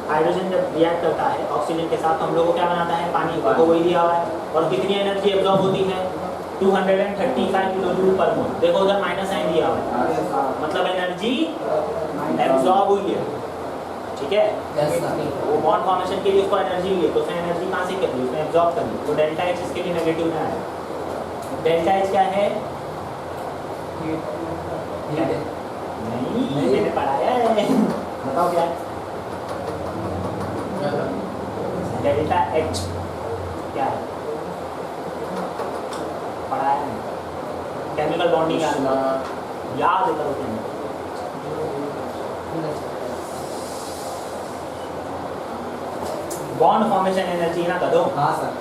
हाइड्रोजन जब रिएक्ट करता है ऑक्सीजन के साथ तो हम लोग को क्या बनाता है, पानी, को वही दिया हुआ है। और कितनी एनर्जी एब्जॉर्ब होती है 235 किलो जूल पर मोल। देखो उधर माइनस साइन दिया हुआ है, मतलब एनर्जी एब्जॉर्ब हुई है, ठीक है। वो बॉन्ड फॉर्मेशन के लिए उसको एनर्जी ली है, तो उसने एनर्जी कहाँ से कर ली, उसने एब्जॉर्ब कर ली। तो डेल्टा एच इसके लिए नेगेटिव में आया। डेल्टा एच क्या है, नहीं मैंने पढ़ाया है, बताओ क्या है डेल्टा एच क्या है, पढ़ाया है केमिकल बॉन्डिंग याद करो। बॉन्ड फॉर्मेशन एनर्जी ना कर दो। हाँ सर,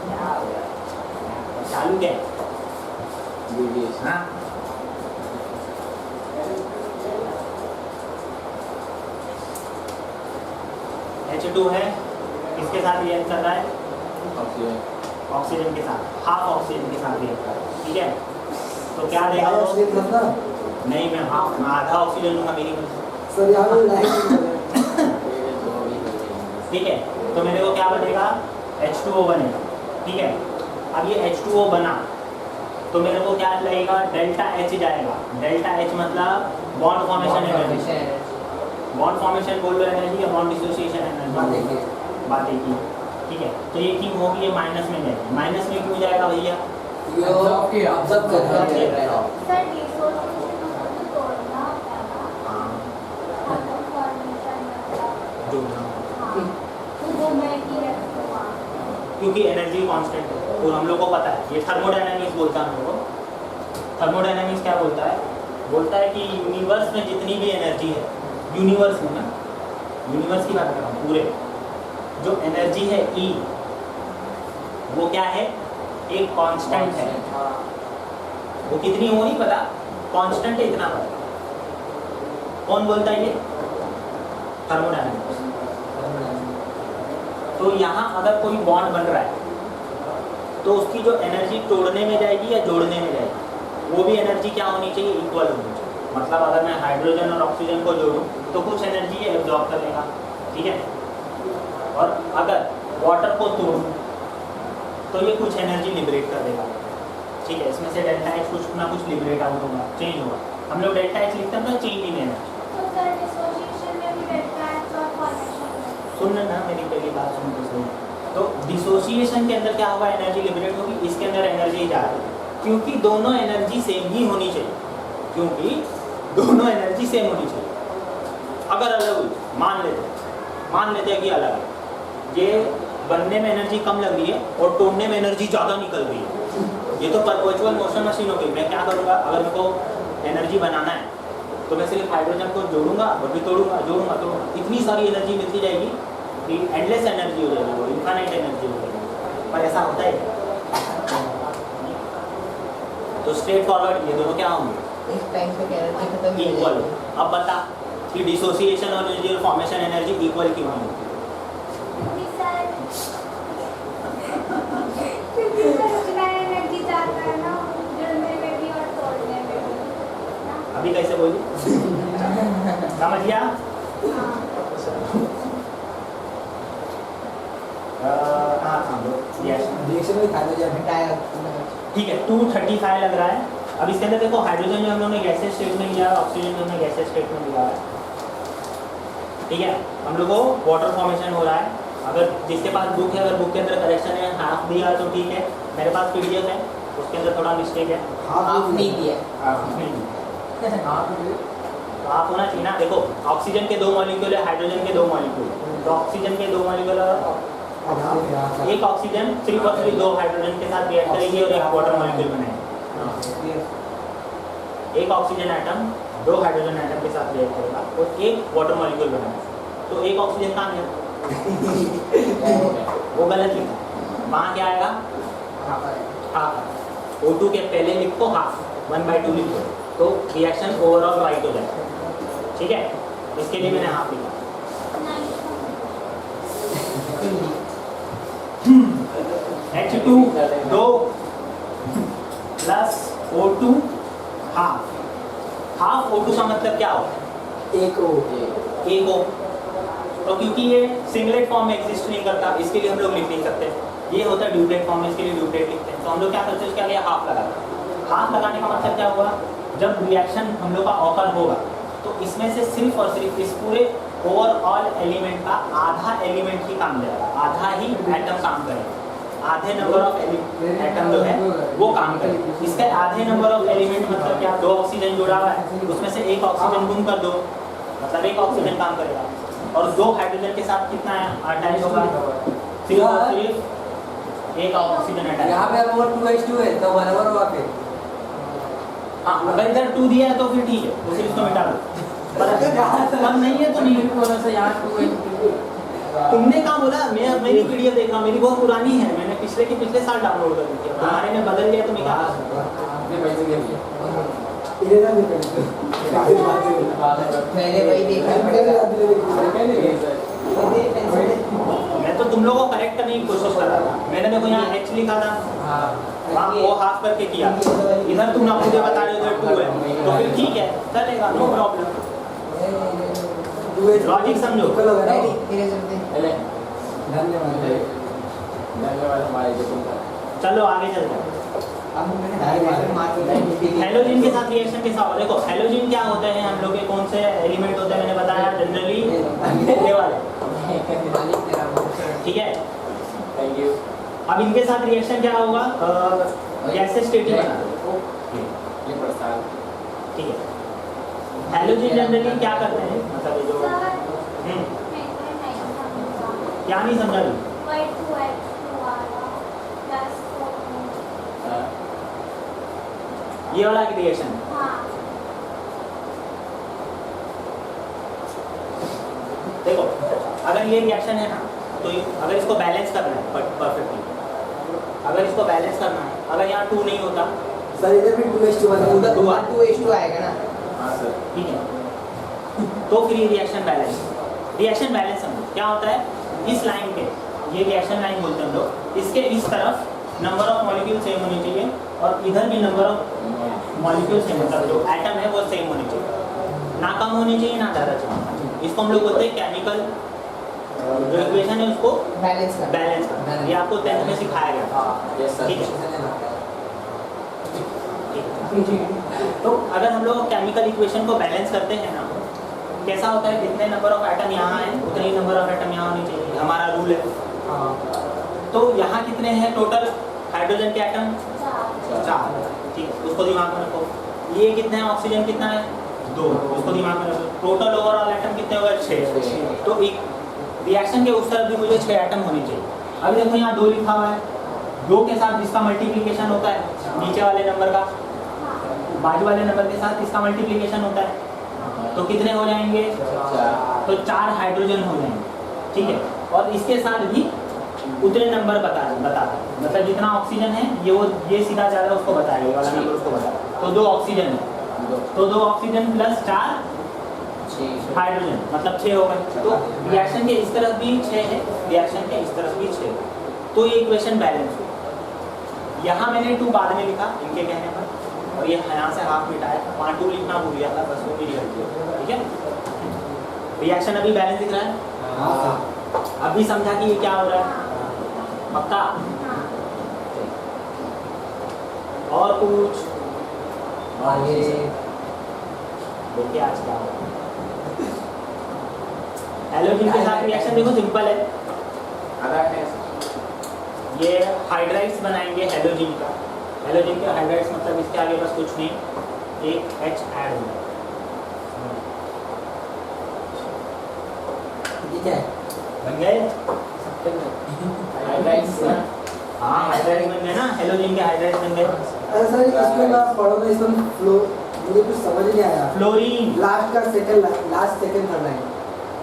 क्या हो गया, चालू क्या है, हाँ H2 है, किसके साथ रिएक्ट कर रहा है, ऑक्सीजन के साथ, हाफ ऑक्सीजन के साथ रिएक्ट कर रहा है, ठीक है। तो क्या देगा वो, नहीं मैं हाफ आधा ऑक्सीजन लूँगा मेरी सर यहाँ पे लाइट ठीक है। तो मेरे को क्या बनेगा H2O बनेगा, ठीक है। अब ये H2O बना, तो मेरे को क्या लगेगा, डेल्टा एच जाएगा। डेल्टा एच मतलब bond formation energy. Bond formation बोल लो एनर्जी या बॉन्ड डिसोसिएशन एनर्जी, बात एक ही। ठीक है, तो ये क्यों होगी, ये माइनस में जाएगी। माइनस में क्यों जाएगा भैया, ऑब्जर्व कर रहा है। सर डिसोसिएशन मतलब तो तोड़ना होता है ना, एटम फॉर्मेशन मतलब जोड़ना, हाँ, तो वो मैं की रखती हूँ। क्योंकि एनर्जी कांस्टेंट है और हम लोग को पता है। ये थर्मोडायनामिक्स बोलता है हम लोग को। थर्मोडायनामिक्स क्या बोलता है, बोलता है कि यूनिवर्स में जितनी भी एनर्जी है, यूनिवर्स में ना, यूनिवर्स की बात कर रहा हूँ, पूरे जो एनर्जी है E, वो क्या है, एक कांस्टेंट है। वो कितनी हो नहीं पता, कांस्टेंट है इतना पता। कौन बोलता है ये, थर्मोडायनामिक्स। तो यहाँ अगर कोई बॉन्ड बन रहा है तो उसकी जो एनर्जी तोड़ने में जाएगी या जोड़ने में जाएगी, वो भी एनर्जी क्या होनी चाहिए, इक्वल होनी चाहिए। मतलब अगर मैं हाइड्रोजन और ऑक्सीजन को जोड़ूं तो कुछ एनर्जी एब्जॉर्ब कर लेगा, ठीक है। और अगर वाटर को तोड़ूं तो ये कुछ एनर्जी लिबरेट कर देगा, ठीक है। इसमें से डेल्टा एच कुछ ना कुछ लिबरेट आउट होगा, चेंज होगा। हम लोग डेल्टा एच लिखते हैं तो चेंज इन एनर्जी। तो सर डिसोसिएशन में भी डेल्टा एच और फॉर्मेशन, सुन ना मेरी पहली बात सुन तो सही। तो डिसोसिएशन के अंदर क्या होगा, एनर्जी लिबरेट होगी, इसके अंदर एनर्जी जा रही है, क्योंकि दोनों एनर्जी सेम ही होनी चाहिए। क्योंकि दोनों एनर्जी सेम होनी चाहिए। अगर अलग हुई, मान लेते हैं कि अलग है, ये बनने में एनर्जी कम लग रही है और तोड़ने में एनर्जी ज़्यादा निकल रही है, ये तो परपेचुअल मोशन मशीन हो गई। मैं क्या करूँगा, अगर मेरे को एनर्जी बनाना है तो मैं सिर्फ हाइड्रोजन को जोड़ूंगा और भी तोड़ूंगा, जोड़ूंगा, इतनी सारी एनर्जी मिलती जाएगी कि एंडलेस एनर्जी हो जाएगी, वो इनफाइनाइट एनर्जी हो जाएगी। पर ऐसा होता है तो स्ट्रेट फॉरवर्ड ये दोनों क्या होंगे, इस टाइम पे एनर्जी खत्म हो इक्वल। जाएगी। अब बता कि डिसोसिएशन और एनर्जी और फॉर्मेशन एनर्जी इक्वल क्यों नहीं होती? क्योंकि सर उतना एनर्जी जाता है ना, जोड़ने में भी और तोड़ने में भी ना। अभी कैसे बोली समझ गया? रिएक्शन में हाइड्रोजन हटाया। ठीक है, 235 लग रहा है। अब इसके अंदर देखो, हाइड्रोजन जो हम लोगों ने गैसेस स्टेट में लिया है, ऑक्सीजन जो हमने गैसेस स्टेट में लिया है, ठीक है। हम लोग को वाटर फॉर्मेशन हो रहा है। अगर जिसके पास बुक है, अगर बुक के अंदर करेक्शन है, हाफ दिया तो ठीक है। मेरे पास पीडीएफ है, उसके अंदर थोड़ा मिस्टेक है, हाफ नहीं दिया। तो आप होना चाहिए ना। देखो, ऑक्सीजन के 2 मॉलिक्यूल है, हाइड्रोजन के 2 मॉलिक्यूल। तो ऑक्सीजन के 2 मॉलिक्यूल, एक ऑक्सीजन सिर्फ और सिर्फ 2 हाइड्रोजन के साथ रिएक्ट करेगी और एक वाटर मॉलिक्यूल बनाएगी। एक ऑक्सीजन एटम 2 हाइड्रोजन एटम के साथ रिएक्ट करेगा और एक वाटर मॉलिक्यूल बनाएगा। तो एक ऑक्सीजन कहाँ गया? वो गलत लिखा, वहाँ क्या आएगा, हाफ। O2 के पहले लिखो हाफ, 1/2 लिखो, तो रिएक्शन ओवरऑल राइट हो जाएगा, ठीक है। इसके लिए मैंने हाफ लिखा। H2 2 plus O2 half. Half O2 का मतलब क्या होगा, एक ओ एक O। तो क्योंकि ये सिंगलेट फॉर्म में एग्जिस्ट नहीं करता, इसके लिए हम लोग लिख नहीं सकते। ये होता है ड्यूप्लेट फॉर्म में, इसके लिए ड्यूप्लेट लिखते हैं। तो हम लोग क्या करते हैं, उसके आगे हाफ लगाते हैं। हाफ लगाने का मतलब क्या हुआ, जब रिएक्शन हम लोग का ऑकर होगा तो इसमें से सिर्फ और सिर्फ इस पूरे ओवरऑल एलिमेंट का आधा एलिमेंट ही काम करेगा, आधा ही एटम काम करेगा। आधे नंबर ऑफ एटम जो है वो काम करेगा। इसके आधे नंबर ऑफ एलिमेंट मतलब क्या, 2 ऑक्सीजन जुड़ा हुआ है, उसमें से एक ऑक्सीजन गुम कर दो, मतलब एक ऑक्सीजन काम करेगा। और 2 हाइड्रोजन के साथ कितना है, अटैच होगा, सिर्फ और सिर्फ एक ऑक्सीजन अटैच। यहाँ पे अब वो 2H2 है तो बराबर होगा फिर। हाँ, अगर इधर 2 दिया है तो फिर ठीक है, वो सिर्फ तो मिटा दो। पर कम नहीं है तो नहीं। तुमने कहा बोला, मैं मेरी पीडीएफ देख रहा हूँ, मेरी बहुत पुरानी है, मैंने पिछले साल डाउनलोड कर दी थी। तुम्हारे में बदल गया तो मैं क्या मैंने वही देखा पड़ेगा। मैं तो तुम लोगों को करेक्ट करने की कोशिश कर रहा था। मैंने देखो यहाँ H लिखा था, वहाँ वो हाफ करके किया। इधर तुम ना मुझे बता रहे हो 2 है, तो फिर ठीक है, चलेगा, नो प्रॉब्लम। लॉजिक समझो। धन्यवाद। चलो आगे चलते हैं। अब मैंने हाइड्रोजन मार दिया है। हेलोजन के साथ रिएक्शन कैसा होगा? देखो हेलोजन क्या होते हैं, हम लोग के कौन से एलिमेंट होते हैं, मैंने बताया जनरली ये वाले, ठीक है। Thank you. अब इनके साथ रिएक्शन क्या होगा? गैसेस स्टेट बना दो, ये प्रसाद ठीक है। हेलोजन जनरली क्या करते हैं, मतलब ये जो क्या नहीं समझा भी? ये वाला रिएक्शन, देखो अगर ये रिएक्शन है ना, तो अगर इसको बैलेंस करना है परफेक्टली, अगर इसको बैलेंस करना है, अगर यहाँ 2 नहीं होता सर इधर भी 2:1 बना उधर हुआ 2:2 आएगा ना। हाँ सर। ठीक है, तो फिर ये रिएक्शन बैलेंस, रिएक्शन बैलेंस समझो क्या होता है। इस लाइन के, ये रिएक्शन लाइन बोलते हैं हम लोग, इसके इस तरफ नंबर ऑफ मॉलिक्यूल सेम होने चाहिए और इधर भी नंबर ऑफ मॉलिक्यूल सेम, मतलब जो एटम है वो सेम होने चाहिए, ना कम होनी चाहिए ना ज़्यादा चाहिए। इसको हम लोग बोलते हैं केमिकल, जो इक्वेशन है उसको बैलेंस कर बैलेंस करना। ये आपको 10th में सिखाया गया था, यस सर। ठीक है। तो अगर हम लोग केमिकल इक्वेशन को बैलेंस करते हैं ना, कैसा होता है, जितने नंबर ऑफ एटम यहाँ हैं उतने ही नंबर ऑफ एटम यहाँ होने चाहिए, हमारा रूल है। तो यहाँ कितने हैं टोटल हाइड्रोजन के एटम? 4, ठीक है, उसको दिमाग में रखो। ये कितने हैं, ऑक्सीजन कितना है? 2, उसको दिमाग में रखो। टोटल ओवरऑल एटम कितने हो गए? 6। तो एक रिएक्शन के उस तरफ भी मुझे 6 एटम होने चाहिए। अभी देखो यहाँ 2 लिखा हुआ है, 2 के साथ जिसका मल्टीप्लिकेशन होता है नीचे वाले नंबर का, बाजू वाले नंबर के साथ इसका मल्टीप्लिकेशन होता है, तो कितने हो जाएंगे? 4। तो 4 हाइड्रोजन हो जाएंगे, ठीक है। और इसके साथ भी उतने नंबर बता मतलब जितना ऑक्सीजन है ये सीधा ज़्यादा उसको बताएगा, ये वाला नंबर उसको बताएगा। तो 2 ऑक्सीजन है, तो 2 ऑक्सीजन प्लस 4 हाइड्रोजन, मतलब 6 हो गए। तो रिएक्शन के इस तरफ भी 6 है, रिएक्शन के इस तरफ भी 6 है, तो ये इक्वेशन बैलेंस हो। यहाँ मैंने 2 बाद में लिखा इनके कहने पर, और ये यहाँ से हाफ मिटाया, वहाँ 2 लिखना भूल गया था, बस वो मेरी गलती है, ठीक है। रिएक्शन अभी बैलेंस दिख रहा है? हाँ। अभी समझा कि ये क्या हो रहा है? पक्का? और कुछ देखिए आज क्या होगा। हेलोजन के साथ रिएक्शन देखो सिंपल है, ये हाइड्राइड्स बनाएंगे हेलोजन का। हेलोजन के हाइड्राइड्स मतलब इसके आगे बस कुछ नहीं, एक H ऐड होगा, ठीक है। बन गए हाइड्राइड्स। हाँ हाइड्राइड्स बन गए ना, हेलोजन के हाइड्राइड्स बन गए। अरे सर इसमें मैं पढ़ो ना, इसमें फ्लो मुझे कुछ समझ नहीं आया। Fluorine last second third line.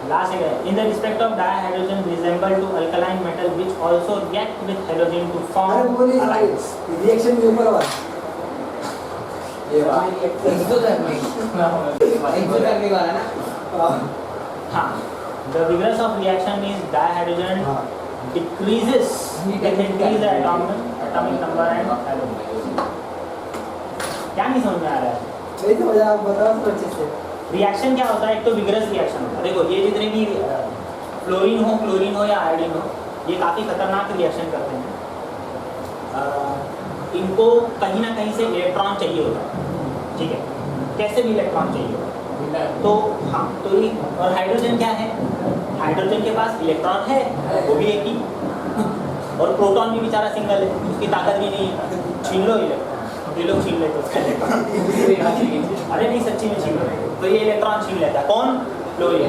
Last है, in the respect of dihydrogen resemble to alkaline metal which also react with halogen to अरे फॉर्म वो नहीं, हलाइड्स। रिएक्शन के ऊपर वाला। ये बात करने वाला ना। हाँ, the vigorous of reaction is dihydrogen हाँ। decreases with increase the atomic number and halogen। क्या नहीं समझ में आ रहा है? नहीं तो मुझे आप बताओ तो अच्छे से। रिएक्शन क्या होता है? एक तो विगरस रिएक्शन होता है। देखो ये जितने भी क्लोरीन हो या आयोडीन हो, ये काफ़ी खतरनाक रिएक्शन करते हैं। इनको कहीं ना कहीं से इलेक्ट्रॉन चाहिए होता है, ठीक है, कैसे भी इलेक्ट्रॉन चाहिए होता है। तो हाँ, तो ये और हाइड्रोजन क्या है? हाइड्रोजन के पास इलेक्ट्रॉन है, वो भी एक ही, और प्रोटॉन भी बेचारा सिंगल है, उसकी ताकत भी नहीं है। छीन लो इलेक्ट्रॉन, ये लोग छीन लेते उसका इलेक्ट्रॉन। अरे नहीं सच्ची में छीन लो, तो ये इलेक्ट्रॉन छीन लेता है। कौन? फ्लोरीन,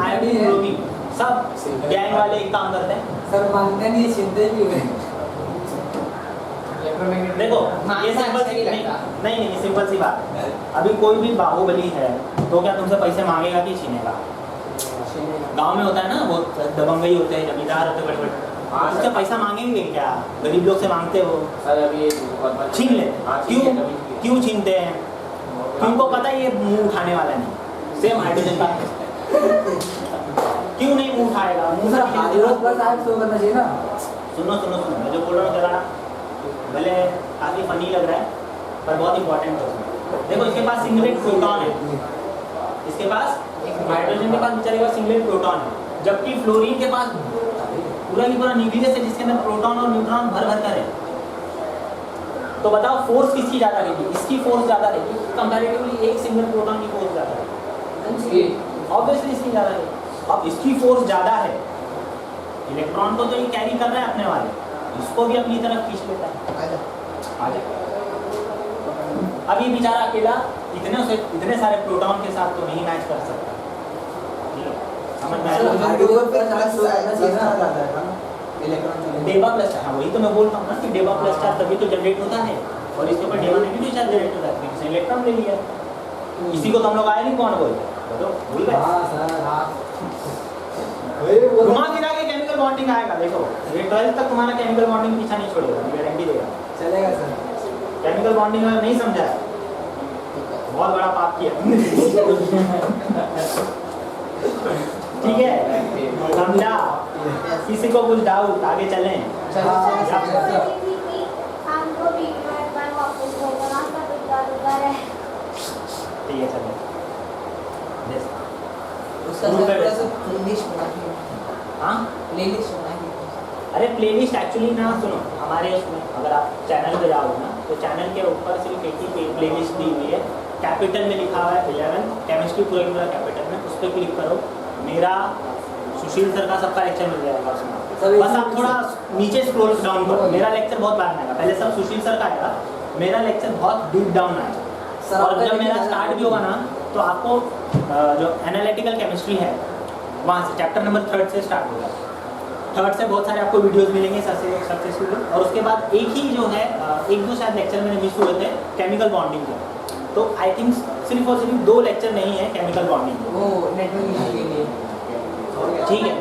आयोडीन, ब्रोमीन, सब गैंग वाले एक काम करते हैं। सर मानते नहीं, चिंते भी हुए। देखो ये सिंपल सी नहीं सिंपल सी बात है। अभी कोई भी बाहुबली है तो क्या तुमसे पैसे मांगेगा कि छीनेगा? गांव में होता है ना, वो दबंगई होते हैं, जमींदार होते हैं बड़े, उससे पैसा मांगेंगे क्या? गरीब लोग से मांगते हो, सर अभी छीन लेते। क्यों छीनते हैं? तुमको पता है ये मुंह उठाने वाला नहीं, सेम हाइड्रोजन का क्यों नहीं मुंह उठाएगा? मुंह sir hydrogen plus ion show करना चाहिए ना। सुनो मैं जो बोल रहा हूँ जरा, भले काफ़ी फनी लग रहा है पर बहुत इंपॉर्टेंट है। देखो इसके पास सिंगलेट प्रोटॉन है, इसके पास हाइड्रोजन के पास बेचारे के पास सिंगलेट प्रोटॉन है, जबकि फ्लोरीन के पास पूरा की पूरा न्यूक्लियस है जिसके अंदर प्रोटॉन और न्यूट्रॉन भर कर है। तो बताओ फोर्स किसकी ज़्यादा रहेगी? इसकी फोर्स ज़्यादा रहेगी कंपैरेटिवली, एक सिंगल प्रोटॉन की फोर्स ज़्यादा रहेगी, ऑब्वियसली इसकी ज़्यादा रहेगी। अब इसकी फोर्स ज़्यादा है, इलेक्ट्रॉन को तो ये कैरी कर रहा है अपने वाले, इसको भी अपनी तरफ खींच लेता है, आ जाए। अब ये बेचारा अकेला इतने सारे प्रोटॉन के साथ तो नहीं मैच कर सकता, ठीक है? समझ में आया? हाइड्रोजन प्लस डेबा प्लस, हाँ वही तो मैं बोल रहा हूँ ना कि डेबा प्लस चार्ज तभी तो जनरेट होता है, और इसके ऊपर डेबा नेगेटिव चार्ज जनरेट होता है, इसने इलेक्ट्रॉन ले लिया। इसी को तो हम लोग आया नहीं कौन बोलते, तो भूल गए। हाँ सर, हाँ घुमा फिरा के केमिकल बॉन्डिंग आएगा, देखो ये 12th तक तुम्हारा केमिकल बॉन्डिंग पीछा नहीं छोड़ेगा, गारंटी देगा। चलेगा सर। केमिकल बॉन्डिंग में नहीं समझा है, बहुत बड़ा पाप किया। ठीक है, समझा? किसी को कुछ डाउट, आगे चलें? ठीक है चलें। उसका सर पूरा सब प्लेलिस्ट बनाइए। हाँ, प्लेलिस्ट बनाइए। अरे प्लेलिस्ट एक्चुअली ना सुनो, हमारे उसमें अगर आप चैनल पे जाओगे ना तो चैनल के ऊपर सिर्फ एक ही प्लेलिस्ट दी हुई है, कैपिटल में लिखा हुआ है 11 केमिस्ट्री पूरा कैपिटल में, उस पर क्लिक करो, मेरा सुशील सर का सबका लेक्चर मिल जाएगा उसमें। बस आप थोड़ा नीचे स्क्रॉल डाउन करो, मेरा लेक्चर बहुत बाद में आएगा, पहले सब सुशील सर का आएगा, मेरा लेक्चर बहुत डीप डाउन आएगा। और जब मेरा स्टार्ट भी होगा ना तो आपको जो एनालिटिकल केमिस्ट्री है वहाँ से चैप्टर नंबर 3 से स्टार्ट होगा। 3 से बहुत सारे आपको वीडियोस मिलेंगे सक्सेसफुल, और उसके बाद एक ही जो है एक दो शायद लेक्चर मैंने मिस हुए थे केमिकल बॉन्डिंग के, तो आई थिंक सिर्फ और सिर्फ 2 लेक्चर नहीं है केमिकल बॉन्डिंग के, वो नेटवर्किंग के लिए। ठीक है?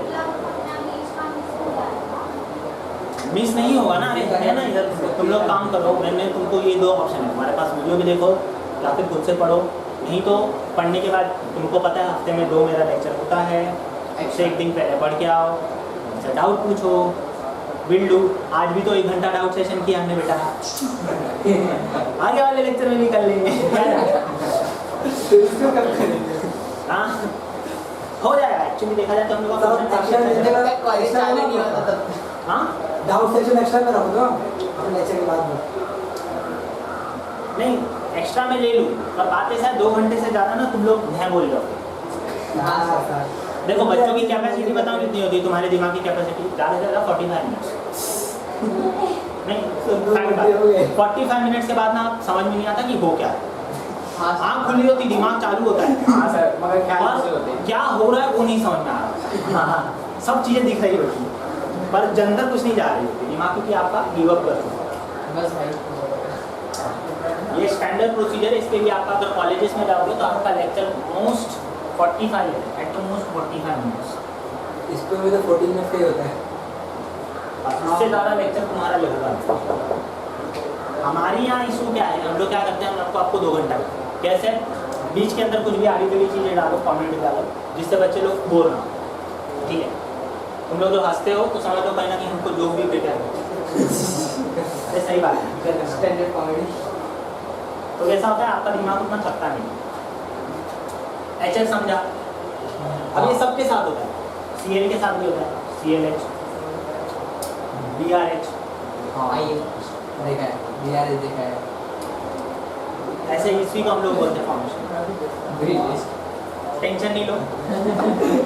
मिस नहीं होगा ना, अरे है ना, इधर तुम लोग काम करो, मैंने तुमको ये 2 ऑप्शन है, हमारे पास वीडियो भी देखो या फिर खुद से पढ़ो, नहीं तो पढ़ने के बाद तुमको पता है हफ्ते में 2 मेरा लेक्चर होता है, उससे एक दिन पहले पढ़ के आओ, उनसे डाउट पूछो, विल डू। आज भी तो 1 घंटा डाउट सेशन किया हमने बेटा, आगे वाले लेक्चर में भी कर लेंगे। हाँ हो जाएगा, एक्चुअली देखा जाए तो हम लोग कॉलेज आने नहीं होता तब। हाँ डाउट सेक्शन एक्स्ट्रा में रखो दो अपने लेक्चर के बाद में। नहीं एक्स्ट्रा में ले लूँ, पर बात ऐसा है 2 घंटे से ज़्यादा ना तुम लोग हैं बोल रहे हाँ हो। सर। देखो बच्चों की कैपेसिटी बताओ कितनी होती है, तुम्हारे दिमाग की कैपेसिटी ज़्यादा से ज़्यादा 45 मिनट, नहीं 45 मिनट के बाद ना समझ में नहीं आता कि हो क्या है, आँख खुली होती, दिमाग चालू होता है, हाँ सर, मगर क्या होते हैं? क्या हो रहा है वो नहीं समझ में आ रहा, सब चीज़ें दिख रही होती पर जंतर कुछ नहीं जा रही होती दिमाग, क्योंकि आपका गिवअप कर चुका है। बस भाई ये स्टैंडर्ड प्रोसीजर है, इसके लिए आप अगर कॉलेजेस में जाओगे तो आपका लेक्चर मोस्ट 45 है, एट द मोस्ट 45 मिनट्स, इस पे भी तो 14 मिनट का ही होता है। उससे ज़्यादा लेक्चर तुम्हारा लगेगा। हमारे यहाँ इशू क्या है, हम लोग क्या करते हैं, हम आपको 2 घंटा कैसे बीच के अंदर कुछ भी आड़ी टेढ़ी चीज़ें डालो, कॉमेंट डालो, जिससे बच्चे लोग बोर ना हो, ठीक है? तुम लोग जो हंसते हो तो समझ लो कहीं ना कहीं हमको जोक भी प्रिपेयर हो। अरे सही बात है, स्टैंडर्ड कॉमेडी। तो कैसा होता है आपका दिमाग उतना थकता नहीं। HF समझा? अब ये सबके साथ होता है, Cl के साथ भी होता है, ClH, BrH, हाँ ये देखा है, BRH देखा है। ऐसे इसी को हम लोग बोलते हैं फॉर्मेशन। टेंशन नहीं लो,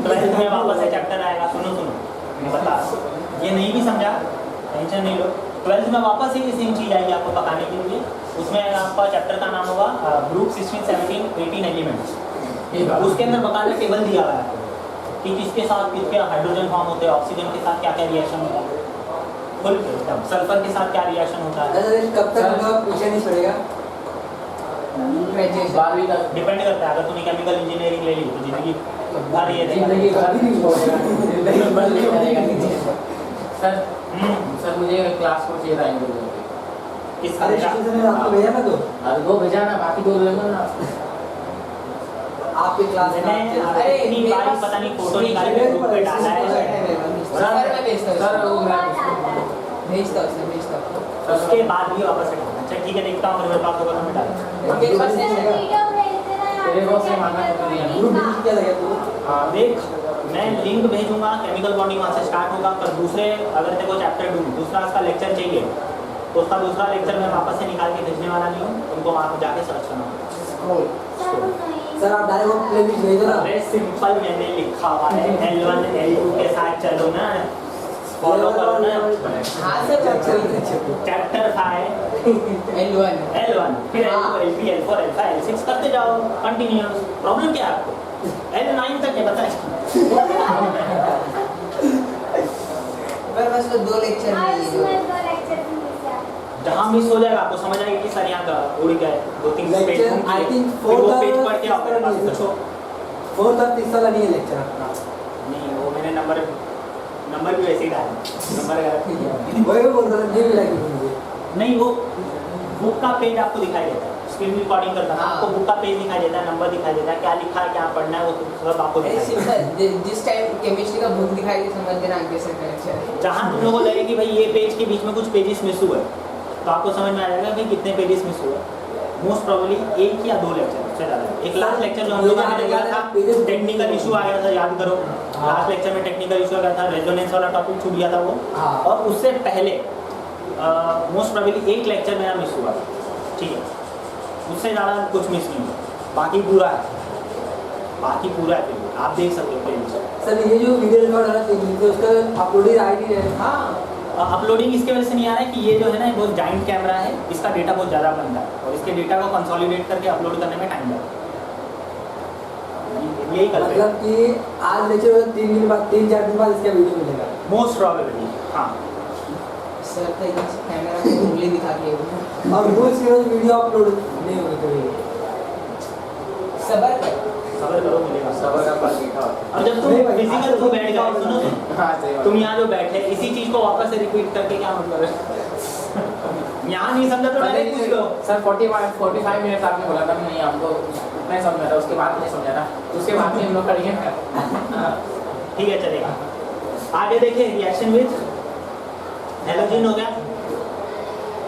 12th में वापस से चैप्टर आएगा, सुनो मैं बता रहा हूँ, ये नहीं भी समझा टेंशन नहीं लो, 12th में वापस ही सेम चीज़ आएगी आपको पकाने के लिए। उसमें आपका चैप्टर का नाम होगा ग्रुप 16, 17, 18 एलिमेंट्स, उसके अंदर बकायदा टेबल दिया हुआ है आपको कि किसके साथ किसके हाइड्रोजन फॉर्म होते हैं, ऑक्सीजन के साथ क्या क्या रिएक्शन होता है, फुल एकदम सल्फर के साथ क्या रिएक्शन होता है। अरे कब तक मतलब पीछे नहीं पड़ेगा? ग्रेजुएशन 12वीं तक डिपेंड करता है, अगर तूने केमिकल इंजीनियरिंग ले ली तो जिंदगी भर ये जिंदगी भर नहीं छोड़ेगा, जिंदगी भर नहीं करेगा। सर सर मुझे क्लास को चाहिए था इंटरव्यू पे। किस अरे तरह स्टेशन में आपको भेजा ना तो अरे 2 भेजा ना, बाकी 2 लेना ना। आपके क्लास में मैंने अरे, इतनी मेरे बार पास पता नहीं फोटो निकाल के ग्रुप पे डाला है, सर मैं भेजता हूँ, सर वो मैं भेजता हूँ। उसके बाद भी वापस से अच्छा ठीक है देखता हूँ, मेरे पास होगा तो मैं डालूंगा। मेरे पास नहीं है। तेरे को से मांगा तो दिया ग्रुप में क्या लगा तू? हाँ देख, मैं लिंक भेजूंगा, केमिकल बॉन्डिंग वहाँ से स्टार्ट होगा, पर दूसरे अगर तेरे को चैप्टर दूसरा उसका लेक्चर चाहिए तो उसका दूसरा लेक्चर मैं वापस से निकाल के भेजने वाला नहीं हूँ, तुमको वहाँ पे जाके सर्च करना होगा। सर आप डायरेक्ट वो प्लेलिस्ट भेज दो ना। अरे सिंपल मैंने लिखा हुआ है, L1 L2 के साथ चलो ना, फॉलो करो ना। हाँ सर, चैप्टर 5 L1 L1 फिर L2 L3 L4 L5 L6 करते जाओ कंटिन्यूअस। प्रॉब्लम क्या है आपको? L9 तक है बताए। पर बस वो 2 लेक्चर आज नहीं है। मैं 2 लेक्चर भी मिस किया। जहाँ मिस हो जाएगा आपको समझ आएगी कि सर यहाँ का उड़ गए 2-3 पेज लेक्चर आई थिंक फिर वो 4th पेज पढ़ के आपके पास और पूछो। 4th और 3rd वाला नहीं है लेक्चर अपना। नहीं वो मैंने नंबर भी वैसे ही डाला, नंबर गलत वही बोल रहा था, नहीं मिला कि मुझे। नहीं। वो बुक का पेज आपको दिखाई देता है, स्क्रीन रिकॉर्डिंग करता है आपको बुक का पेज दिखाई देता है, नंबर दिखाई देता है, क्या लिखा है क्या पढ़ना है वो सब आपको अरे दिखाई देता है। सिंपल, जिस टाइम केमिस्ट्री का बुक दिखाई दे समझ देना आगे से लेक्चर। जहाँ तुम लोगों को लगे कि भाई ये पेज के बीच में कुछ पेजेस मिस हुए तो आपको समझ में आ जाएगा भाई कितने पेजेस मिस हुए। मोस्ट प्रोबेबली 1 या 2 लेक्चर से ज़्यादा। एक लास्ट लेक्चर जो हम लोगों ने लिया था, टेक्निकल इशू आ गया था, याद करो। लास्ट लेक्चर में टेक्निकल इशू आ गया था, रेजोनेंस वाला टॉपिक छूट गया था वो। और उससे पहले मोस्ट प्रोबेबली 1 लेक्चर मेरा मिस हुआ, ठीक है, उससे ज़्यादा कुछ मिस नहीं हुआ। बाकी पूरा है, फिर आप देख सकते हो पेज। सर ये जो वीडियो रिकॉर्ड हो रहा है उसका अपलोडिंग आईडी है। हाँ, अपलोडिंग इसके वजह से नहीं आ रहा है कि ये जो है ना बहुत जाइंट कैमरा है, इसका डेटा बहुत ज़्यादा बनता है और इसके डेटा को कंसोलिडेट करके अपलोड करने में टाइम लगता है। यही करते हैं मतलब कि आज लेक्चर 3 दिन बाद 3-4 दिन बाद इसका वीडियो मिलेगा मोस्ट प्रॉबेबली। हाँ सर तो एकदम से कैमरा में उंगली दिखा के और रोज की रोज वीडियो अपलोड नहीं होगी कभी। सबर कर। सबर करो, मिलेगा। सबर का फल मीठा होता है। और जब तुम नहीं भाई, फिजिकल तुम बैठ गए, सुनो हाँ, सही बात। तुम यहाँ जो बैठे इसी चीज़ को वापस से रिपीट करके क्या मतलब है? यहाँ नहीं समझा तो डायरेक्ट पूछ लो। सर 45 मिनट आपने बोला था, नहीं हमको नहीं समझा था, उसके बाद नहीं समझा था, उसके बाद में हम लोग करेंगे। ठीक है चलेगा। आगे देखिए रिएक्शन विद हैलोजन हो गया।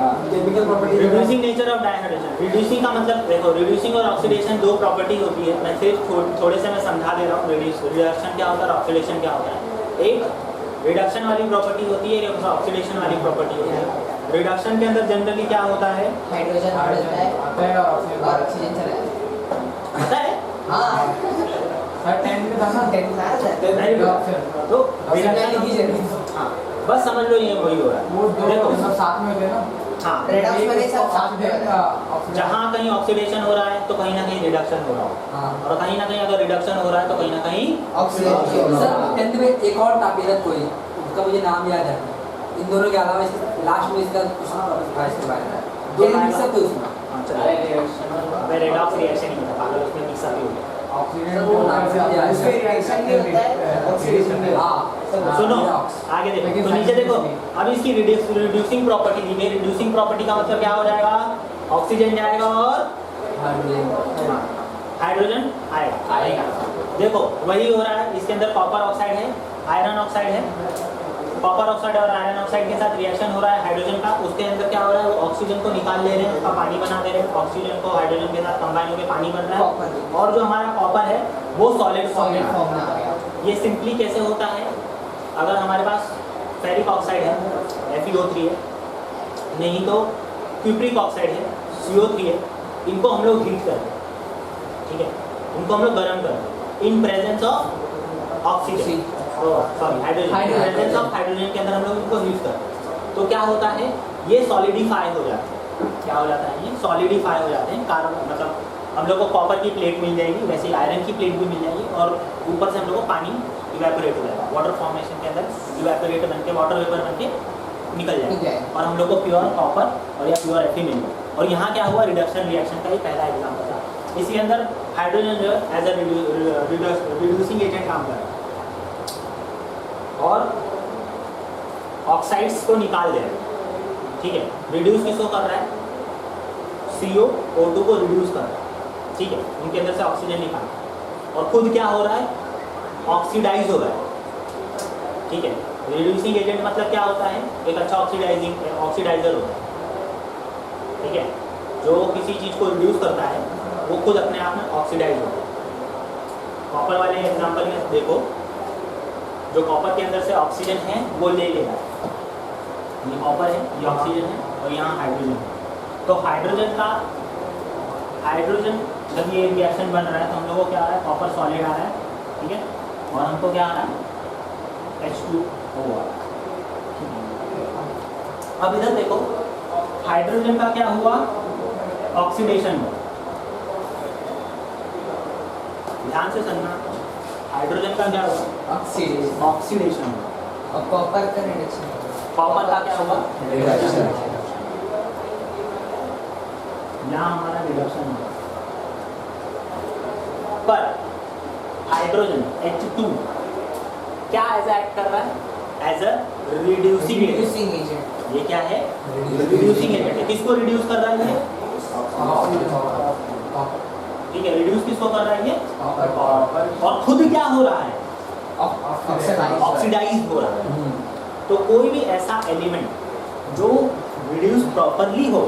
Chemical property reducing nature of dehydration. Reducing का मतलब देखो, रिड्यूसिंग और ऑक्सीडेशन 2 प्रॉपर्टी होती है। मैं सिर्फ थोड़े से मैं समझा दे रहा हूँ। रिडक्शन क्या होता है और ऑक्सीडेशन क्या होता है। एक रिडक्शन वाली प्रॉपर्टी होती है, एक ऑक्सीडेशन वाली प्रॉपर्टी होती है। रिडक्शन के अंदर जनरली क्या होता है, हाइड्रोजन बढ़ता है और ऑक्सीजन चला जाता है। पता है? हाँ सर 10 में था ना, 10 था सर। Very good। तो ऑक्सीजन की जरूरत। हाँ बस समझ लो ये वही हो रहा है। वो दो देखो सब साथ में होते हैं ना। हाँ, रेडॉक्स वाले सब साथ में होता है। जहाँ कहीं ऑक्सीडेशन हो रहा है तो कहीं ना कहीं रिडक्शन हो रहा है, हाँ और कहीं ना कहीं अगर रिडक्शन हो रहा है तो कहीं ना कहीं ऑक्सीजन। सर 10th में एक और टॉपिक है कोई, उसका मुझे नाम याद है। इन दोनों के अलावा लास्ट में इसका कुछ टॉपिक था इसके बारे में, दोनों मिक्स अप थे उसमें। हाँ चलिए। मैं रेडॉक्स रिएक्शन ही था, पागल उसमें मिक्स अप ही हो गया। उसमें रिएक्शन भी होता है, ऑक्सीडेशन भी। हाँ सुनो आगे देखो, तो नीचे देखो, अब इसकी रिड्यूसिंग प्रॉपर्टी दी गई। रिड्यूसिंग प्रॉपर्टी का मतलब क्या हो जाएगा, ऑक्सीजन जाएगा और हाइड्रोजन आएगा। देखो वही हो रहा है, इसके अंदर कॉपर ऑक्साइड है, आयरन ऑक्साइड है। कॉपर ऑक्साइड और आयरन ऑक्साइड के साथ रिएक्शन हो रहा है हाइड्रोजन का। उसके अंदर क्या हो रहा है, वो ऑक्सीजन को निकाल ले रहे हैं, उसका पानी बना दे रहे हैं। ऑक्सीजन को हाइड्रोजन के साथ कंबाइन होकर पानी बन रहा है, और जो हमारा कॉपर है वो सॉलिड फॉर्म में फॉर्म में आ गया। ये सिंपली कैसे होता है, अगर हमारे पास फेरिक ऑक्साइड है FeO3 है, नहीं तो क्यूप्रिक ऑक्साइड है CO3 है, इनको हम लोग हीट करते हैं, ठीक है, इनको हम लोग गर्म करते हैं in presence of oxygen, sorry hydrogen, presence of hydrogen के अंदर हम लोग इनको हीट करते हैं। तो क्या होता है, ये सॉलिडिफाई हो जाते हैं। क्या हो जाता है, ये सॉलिडिफाई हो जाते हैं। कार्बन मतलब हम लोग को कॉपर की प्लेट मिल जाएगी, वैसे ही आयरन की प्लेट भी मिल जाएगी, और ऊपर से हम लोग को पानी इवेपोरेट हो जाएगा। वाटर फॉर्मेशन के अंदर इवेपोरेट बन के वाटर वेपर बन के निकल जाएगा, और हम लोग को प्योर कॉपर और या प्योर Fe मिल जाएगा। और यहाँ क्या हुआ, रिडक्शन रिएक्शन का ही पहला एग्जाम्पल था। इसके अंदर हाइड्रोजन जो है एज अ रिड्यूसिंग एजेंट काम कर रहा है और ऑक्साइड्स को निकाल दे रहा है, ठीक है। रिड्यूस किसको कर रहा है, CO2 को रिड्यूस कर रहा है, ठीक है, उनके अंदर से ऑक्सीजन निकाल, और खुद क्या हो रहा है, ऑक्सीडाइज हो रहा है, ठीक है। रिड्यूसिंग एजेंट मतलब क्या होता है, एक अच्छा ऑक्सीडाइजर होता है, ठीक है। जो किसी चीज़ को रिड्यूस करता है वो खुद अपने आप में ऑक्सीडाइज होता है। कॉपर वाले एग्जांपल में देखो, जो कॉपर के अंदर से ऑक्सीजन है वो ले लेगा, ये कॉपर है, ये ऑक्सीजन है, और यहाँ हाइड्रोजन। तो हाइड्रोजन जब ये रिएक्शन बन रहा है तो हम लोग को क्या आ रहा है, कॉपर सॉलिड आ रहा है, ठीक है, और हमको क्या आ रहा है, H2O आ रहा है। अब इधर देखो, हाइड्रोजन का क्या हुआ, ऑक्सीडेशन हुआ। ध्यान से सुनना, हाइड्रोजन का क्या हुआ, ऑक्सीडेशन हुआ। और कॉपर का रिडक्शन, कॉपर का क्या हुआ, यहाँ हमारा रिडक्शन हुआ। पर हाइड्रोजन H2 क्या ऐसा एक्ट कर रहा है, एज अ रिड्यूसिंग एजेंट। ये क्या है, रिड्यूसिंग एजेंट है। किसको रिड्यूस कर रहा है ये, ठीक है, रिड्यूस किसको कर रहा है ये, और खुद क्या हो रहा है, ऑक्सीडाइज हो रहा है। तो कोई भी ऐसा एलिमेंट जो रिड्यूस प्रॉपरली हो,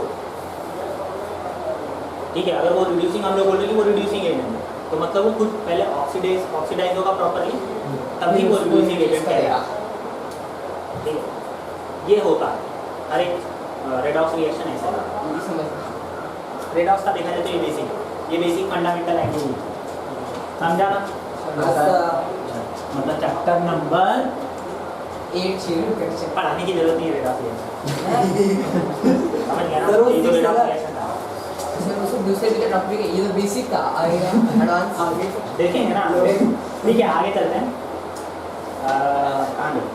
ठीक है, अगर वो रिड्यूसिंग, हम लोग बोल रहे हैं कि वो रिड्यूसिंग एजेंट है, तो मतलब वो खुद पहले ऑक्सीडाइज होगा प्रॉपरली, तभी वो रिड्यूसिंग एजेंट कहेगा। ठीक है, ये होता है हर एक रेडॉक्स रिएक्शन ऐसा है। रेडॉक्स का देखा जाए तो ये बेसिक फंडामेंटल आइडिया है, समझा ना। मतलब चैप्टर नंबर 8 पढ़ाने की जरूरत नहीं है रेडॉक्स रिएक्शन, समझ गया ना। ये तो रेडॉक्स रिएक्शन था, दूसरे भी टॉपिक है, ये तो बेसिक था, आगे एडवांस आगे देखेंगे ना। ठीक है, आगे चलते हैं। कहाँ गए,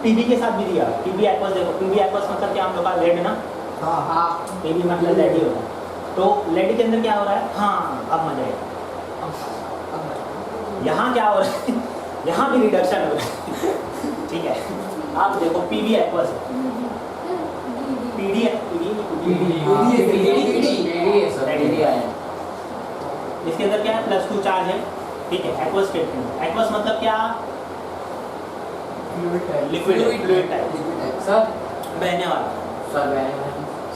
पीबी के साथ भी दिया, पीबी एक्वस। देखो पीबी एक्वस मतलब क्या, हम लोग का लेड ना, हाँ पीबी मतलब लेड ही होता है। तो लेड के अंदर क्या हो रहा है, हाँ अब मजा आएगा, यहाँ क्या हो रहा है यहाँ भी रिडक्शन हो रहा है, ठीक है। आप देखो पीबी एक्वस, पीडी इसके अंदर क्या है, +2 चार्ज है, ठीक है। एक्वस स्टेटमेंट, एक्वस मतलब क्या, लिक्विड टाइप, सर बहने वाला।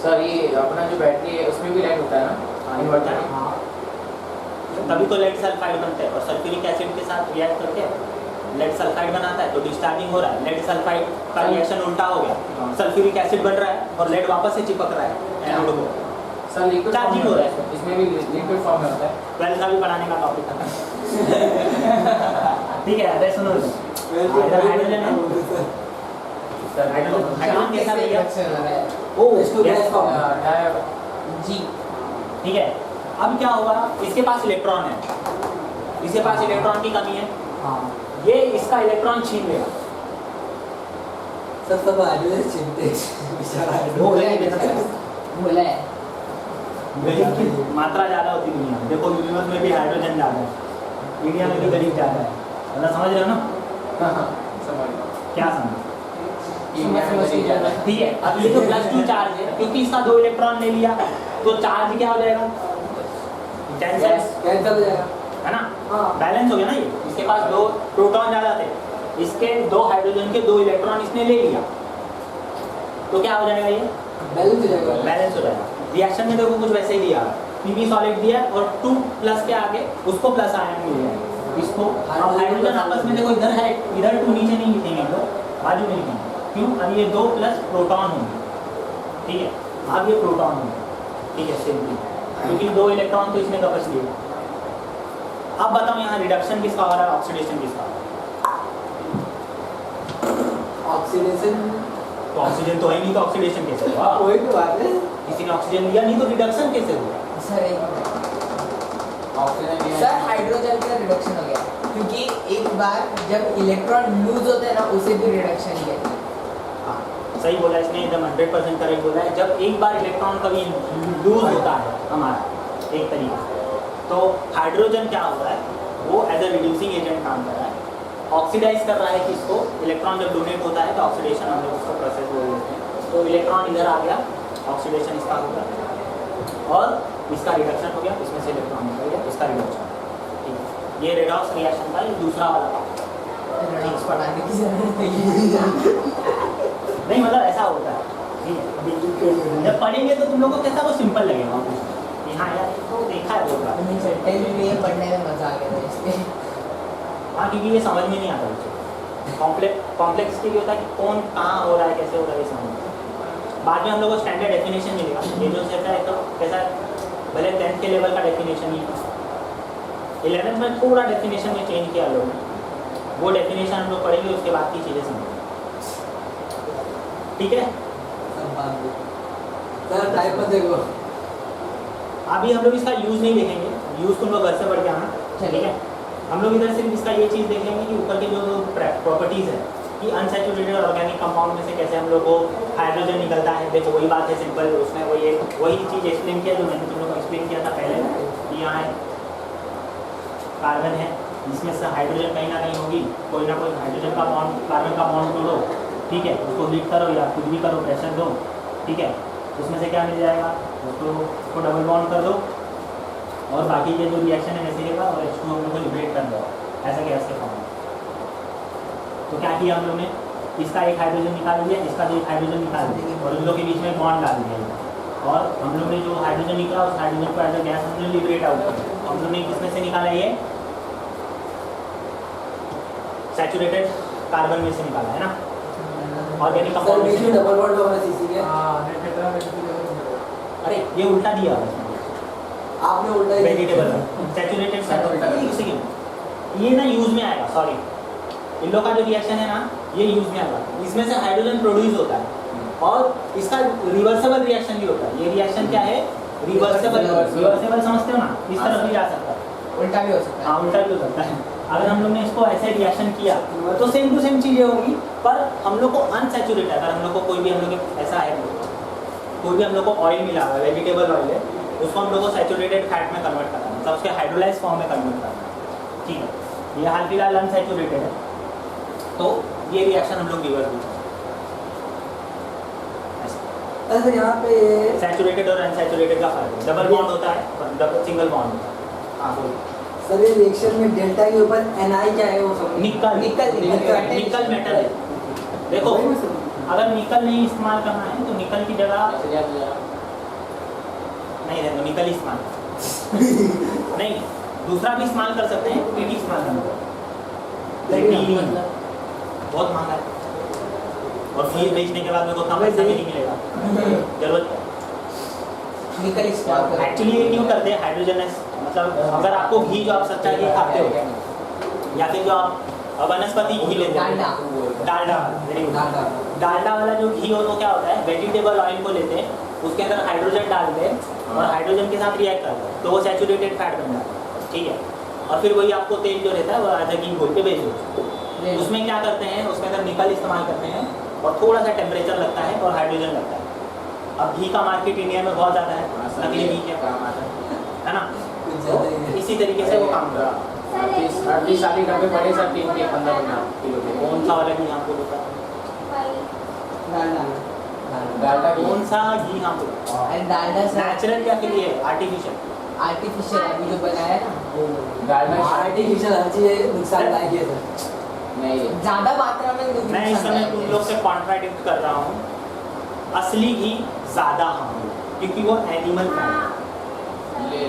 सर ये अपना जो बैटरी है उसमें भी लाइट होता है ना, इन्वर्टर में। हाँ, तभी तो लेड सल्फाइड बनता है, और सल्फ्यूरिक एसिड के साथ रिएक्ट करके लेड सल्फाइड बनाता है, तो डिस्चार्जिंग हो रहा है। लेड सल्फाइड का रिएक्शन उल्टा हो गया, सल्फ्यूरिक एसिड बन रहा है और लेड वापस से चिपक रहा है एनोड को। सर लिक्विड चार्जिंग हो रहा है, इसमें भी लिक्विड फॉर्म में होता है। 12th का भी पढ़ाने का टॉपिक था, ठीक है। अरे सुनो, इधर हाइड्रोजन है, हाइड्रोजन कैसा भैया, ओ गैस फॉर्म जी, ठीक है। अब क्या होगा, इसके पास इलेक्ट्रॉन है, इसके पास इलेक्ट्रॉन की कमी है, ये इसका इलेक्ट्रॉन छीन लेगा। सब हाइड्रोजन चिंते बेचारा बोला है गरीब की मात्रा ज़्यादा होती दुनिया में। देखो यूनिवर्स में भी हाइड्रोजन ज़्यादा है, इंडिया में भी गरीब ज़्यादा है, मतलब समझ रहे हो ना, क्या समझ, ठीक है। अब ये तो +2 चार्ज है, क्योंकि इसका 2 इलेक्ट्रॉन ले लिया, तो चार्ज क्या हो जाएगा, कैंसिल हो जाएगा, है ना, बैलेंस हो गया ना। ये इसके पास 2 प्रोटॉन ज़्यादा थे, इसके 2 हाइड्रोजन के 2 इलेक्ट्रॉन इसने ले लिया, तो क्या हो जाएगा, ये बैलेंस हो जाएगा। बैलेंस हो जाएगा। रिएक्शन में देखो कुछ वैसे ही दिया, पीबी सॉलिड दिया और 2+ के आगे उसको प्लस आयन मिल जाएगा इसको। अब हाइड्रोजन आपस में देखो, इधर है, इधर 2 नीचे नहीं लिखेंगे हम लोग, बाजू में लिखेंगे, क्यों, अब ये 2+ प्रोटॉन होंगे, ठीक है। अब ये प्रोटॉन होंगे, ठीक है, सिंपली, क्योंकि 2 इलेक्ट्रॉन तो इसने कपस लिए। अब बताओ यहाँ रिडक्शन किसका हो रहा है, ऑक्सीडेशन किसका? ऑक्सीडेशन, तो ऑक्सीजन तो है नहीं, तो ऑक्सीडेशन कैसे हुआ? वही तो बात है। किसी ने ऑक्सीजन लिया नहीं, तो रिडक्शन कैसे हुआ? सर सर हाइड्रोजन का रिडक्शन हो गया, क्योंकि एक बार जब इलेक्ट्रॉन लूज होते हैं ना, उसे भी रिडक्शन ही है। हाँ, सही बोला इसने, एकदम 100% करेक्ट बोला है। जब एक बार इलेक्ट्रॉन कभी लूज होता है हमारा एक तरीके से, तो हाइड्रोजन क्या होता है, वो एज ए रिड्यूसिंग एजेंट काम कर रहा है, ऑक्सीडाइज कर रहा है किसको, इलेक्ट्रॉन जब डोनेट होता है तो ऑक्सीडेशन हम लोग उसको प्रोसेस बोल देते हैं। तो इलेक्ट्रॉन इधर आ गया, ऑक्सीडेशन इसका हो गया, और इसका रिडक्शन हो गया, इसमें से इलेक्ट्रॉन निकल गया, इसका रिडक्शन, ठीक है। ये रेडॉक्स रिएक्शन था, ये दूसरा वाला रिडक्स पढ़ाने की जरूरत नहीं है। नहीं, मतलब ऐसा होता है, ठीक है। जब पढ़ेंगे तो तुम लोग को कैसा वो सिंपल लगेगा, हाँ यार तो देखा है वो बात। नहीं सर, 10th में पढ़ने में मजा आ गया था इसलिए। हाँ, क्योंकि ये समझ में नहीं आता बच्चों, कॉम्प्लेक्सिटी होता है कि कौन कहाँ हो रहा है, कैसे हो रहा है, ये समझ। बाद में हम लोग को स्टैंडर्ड डेफिनेशन मिलेगा। ये जो सेट है तो कैसा भले 10th के लेवल का डेफिनेशन ही था, 11th में थोड़ा डेफिनेशन में चेंज किया लोगों ने, वो डेफिनेशन हम लोग पढ़ेंगे, उसके बाद की चीज़ें समझेंगे। ठीक है, सर टाइप मत देखो। अभी हम लोग इसका यूज़ नहीं देखेंगे, यूज़ तुम लोग घर से पढ़ के आना। ठीक है, हम लोग इधर सिर्फ इसका ये चीज़ देखेंगे कि ऊपर के जो प्रॉपर्टीज़ है कि अनसैचुरेटेड ऑर्गेनिक कंपाउंड में से कैसे हम लोग को हाइड्रोजन निकलता है। देखो वही बात है सिंपल, उसमें वही चीज़ एक्सप्लेन किया जो मैंने तुम लोग को एक्सप्लेन किया था पहले कि यहाँ कार्बन है, जिसमें से हाइड्रोजन कहीं ना कहीं होगी, कोई ना कोई हाइड्रोजन का बॉन्ड कार्बन का बॉन्ड तोड़ो, ठीक है, उसको हीट करो या कुछ भी करो, प्रेशर दो, ठीक है, उसमें से क्या मिल जाएगा, उसको डबल बॉन्ड कर दो और बाकी ये जो रिएक्शन है वैसे रहेगा और H2 हम लोग को लिबरेट कर दो ऐसा गैस के फॉर्म में। तो क्या किया हम लोग ने, इसका एक हाइड्रोजन निकाल दिया, इसका जो एक हाइड्रोजन निकाल दिया और उन लोग के बीच में बॉन्ड डाल दिया और हम लोग ने जो हाइड्रोजन निकला उस हाइड्रोजन को एज अ गैस हम लोग लिबरेट आउट कर दिया। हम लोग ने किसमें से निकाला, ये सैचुरेटेड कार्बन में से निकाला है ना, ऑर्गेनिक सर कंपाउंड बीच में डबल बॉन्ड होगा सीसी के। अरे ये उल्टा दिया हुआ है आपने उल्टा ही वेजिटेबल सैचुरेटेड ये ना यूज में आएगा, सॉरी इन लोग का जो रिएक्शन है ना ये यूज में आएगा, इसमें से हाइड्रोजन प्रोड्यूस होता है और इसका रिवर्सेबल रिएक्शन भी होता है। ये रिएक्शन क्या है, रिवर्सेबल समझते हो ना, इस तरफ भी जा सकता है, उल्टा भी हो सकता है। हाँ उल्टा भी हो सकता है। अगर हम लोग ने इसको ऐसे रिएक्शन किया तो सेम टू सेम चीज़ें होंगी, पर हम लोग को अनसैचुरेटेड, अगर हम लोग को कोई भी हम लोग ऐसा है कोई भी हम लोग को ऑयल मिला हुआ है, वेजिटेबल ऑयल है, उसको हम लोग को सैचुरेटेड फैट में कन्वर्ट करना है, मतलब उसके हाइड्रोलाइज फॉर्म में कन्वर्ट करना है। ठीक है, ये हाल फिलहाल अनसैचुरेटेड है, तो ये रिएक्शन हम लोग रिवर्स भी सर यहाँ पे सैचुरेटेड और अनसैचुरेटेड का फर्क है, डबल बॉन्ड होता है, सिंगल बॉन्ड होता है। हाँ बोलो। सर ये रिएक्शन में डेल्टा के ऊपर Ni क्या है वो सब निकल मेटल है। देखो अगर निकल नहीं इस्तेमाल करना है तो निकल की जगह नहीं रहने दो, निकल इस्तेमाल नहीं, दूसरा भी इस्तेमाल कर सकते हैं, पीटी इस्तेमाल करना बहुत महंगा है और फीस बेचने के बाद मेरे को कम पैसा भी नहीं मिलेगा। जरूरत निकल इस्तेमाल करो। एक्चुअली ये क्यों करते हैं हाइड्रोजन, मतलब अगर आपको घी जो आप सच्चा घी खाते हो या फिर जो आप वनस्पति घी लेते हो, डालडा वाला जो घी हो तो क्या होता है, वेजिटेबल ऑयल को लेते हैं, उसके अंदर हाइड्रोजन डालते हैं और हाइड्रोजन के साथ रिएक्ट करते हैं तो वो सैचुरेटेड फैट बन जाता है। ठीक है, और फिर वही आपको तेल जो रहता है वो आधा घी घोल के बेच दो। उसमें क्या करते हैं, उसके अंदर निकल इस्तेमाल करते हैं और थोड़ा सा टेम्परेचर लगता है और हाइड्रोजन लगता है। अब घी का मार्केट इंडिया में बहुत ज़्यादा है, नकली घी क्या काम आता है ना, तो इसी तरीके से वो काम कर रहा है। 38 डब्बे पड़े सर, 3 के 15 किलो के। कौन सा वाला घी आपको होता है, डालडा कौन सा घी आपको डालडा से नेचुरल या फिर ये आर्टिफिशियल? आर्टिफिशियल अभी जो बनाया ना वो डालडा आर्टिफिशियल हर चीज़ नुकसानदायक है सर। नहीं ज़्यादा मात्रा में मैं इस समय तुम लोग से कॉन्ट्राडिक्ट कर रहा हूँ, असली घी ज़्यादा हार्मफुल क्योंकि वो एनिमल फैट, ले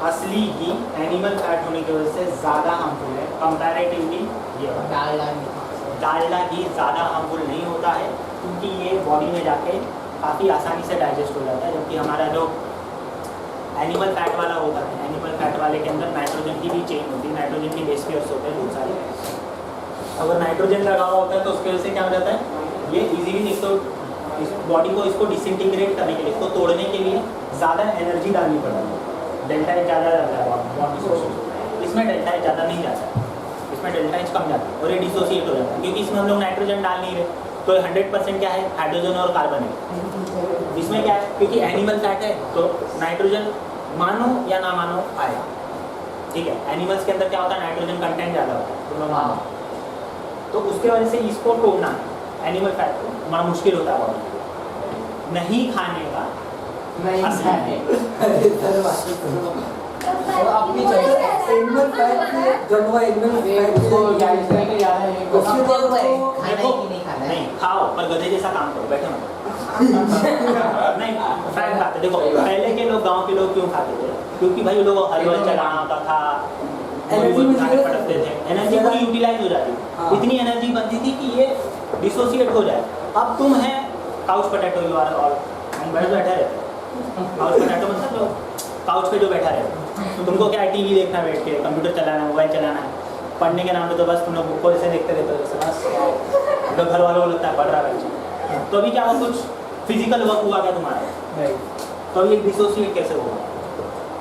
असली घी एनिमल फैट होने की वजह से ज़्यादा हार्मफुल है कंपैरेटिवली। ये डालडा घी ज़्यादा हार्मफुल नहीं होता है क्योंकि ये बॉडी में जाके काफ़ी आसानी से डाइजेस्ट हो जाता है, जबकि हमारा जो एनिमल फैट वाला होता है, एनिमल फैट वाले के अंदर नाइट्रोजन की भी चेन होती है, नाइट्रोजन की बेस पेयर्स होते हैं बहुत सारे। अगर नाइट्रोजन लगा हुआ होता है तो उसकी वजह से क्या हो जाता है, ये इजीली इसको इस बॉडी को इसको डिसइंटीग्रेट करने के लिए, इसको तोड़ने के लिए ज़्यादा एनर्जी डालनी पड़ती है। डेल्टा एच ज़्यादा जाता है बॉडी सोर्सेज, इसमें डेल्टा एच ज़्यादा नहीं जाता है, इसमें डेल्टा एच कम जाता है और ये डिसोसिएट हो जाता है क्योंकि इसमें हम लोग नाइट्रोजन डाल नहीं रहे, तो 100% क्या है, हाइड्रोजन और कार्बन है। इसमें क्या है, क्योंकि एनिमल फैट है तो नाइट्रोजन मानो या ना मानो आएगा। ठीक है, एनिमल्स के अंदर क्या होता है, नाइट्रोजन कंटेंट ज़्यादा होता है, तुम लोग मानो, तो उसके वजह से इसको तोड़ना एनिमल फैट को बड़ा मुश्किल होता है बॉडी नहीं खाने का। नहीं असली वो अपनी चॉइस है। एनिमल फैट से जब वो एनिमल फैट उसको डाइजेस्ट करके जाना है उसके ऊपर है, खाना है कि नहीं खाना है। नहीं खाओ पर गधे जैसा काम करो, बैठो मत। नहीं फैक्ट बात है, देखो पहले के लोग, गांव के लोग क्यों खाते थे, क्योंकि भाई लोग हरिवल चलाना होता था, पटकते थे, एनर्जी पूरी यूटिलाइज हो जाती, इतनी एनर्जी बनती थी कि ये डिसोसिएट हो जाए। अब तुम है couch potato you are all बैठ बैठे रहते हैं। काउच पोटैटो मतलब जो काउच पे जो बैठा रहता है, तुमको क्या है, टीवी देखना है बैठ के, कंप्यूटर चलाना है, मोबाइल चलाना है, पढ़ने के नाम पे तो बस तुम लोग बुक को ऐसे देखते रहते हो जैसे बस लोग घर वालों को लगता है पढ़ रहा है बच्चा। तो अभी क्या हुआ, कुछ फिजिकल वर्क हुआ क्या तुम्हारा, तो अभी एक डिसोसिएट कैसे होगा।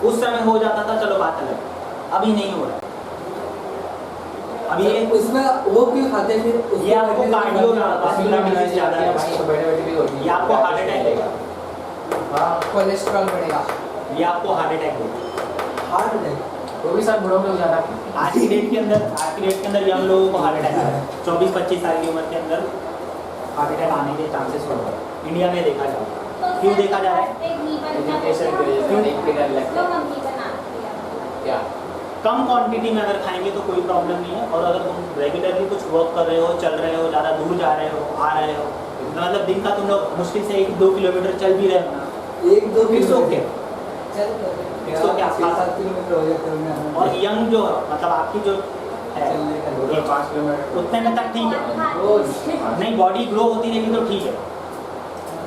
उस समय हो जाता था, चलो बात अलग, अभी नहीं हो रहा। अभी ये उसमें वो क्यों खाते हैं फिर? ये आपको कार्डियोवास्कुलर डिजीज ज़्यादा है, बैठे बैठे भी होती है। ये आपको हार्ट अटैक देगा, कोलेस्ट्रॉल बढ़ेगा, ये आपको हार्ट अटैक देगा। हार्ट अटैक वो भी सब बुढ़ों में हो जाता है। आज की डेट के अंदर यंग लोगों को हार्ट अटैक आ रहा है, 24-25 साल की उम्र के अंदर हार्ट अटैक आने के चांसेस हो रहे हैं। इंडिया में देखा जा रहा है। क्यों देखा जा रहा है? एजुकेशन की वजह से एक फिगर लगता है। क्या कम क्वांटिटी में अगर खाएंगे तो कोई प्रॉब्लम नहीं है, और अगर तुम रेगुलरली कुछ वर्क कर रहे हो, चल रहे हो, ज़्यादा दूर जा रहे हो, आ रहे हो, मतलब दिन का तुम लोग मुश्किल से 1-2 किलोमीटर चल भी रहे हो ना, 1-2 इट्स ओके, चल इट्स ओके, आप खा सकते 7 किलोमीटर हो जाते हैं हो। और यंग जो मतलब आपकी जो है चलने का रोज 5 किलोमीटर उतने में तक ठीक है, रोज नहीं बॉडी ग्रो होती रहेगी तो ठीक है,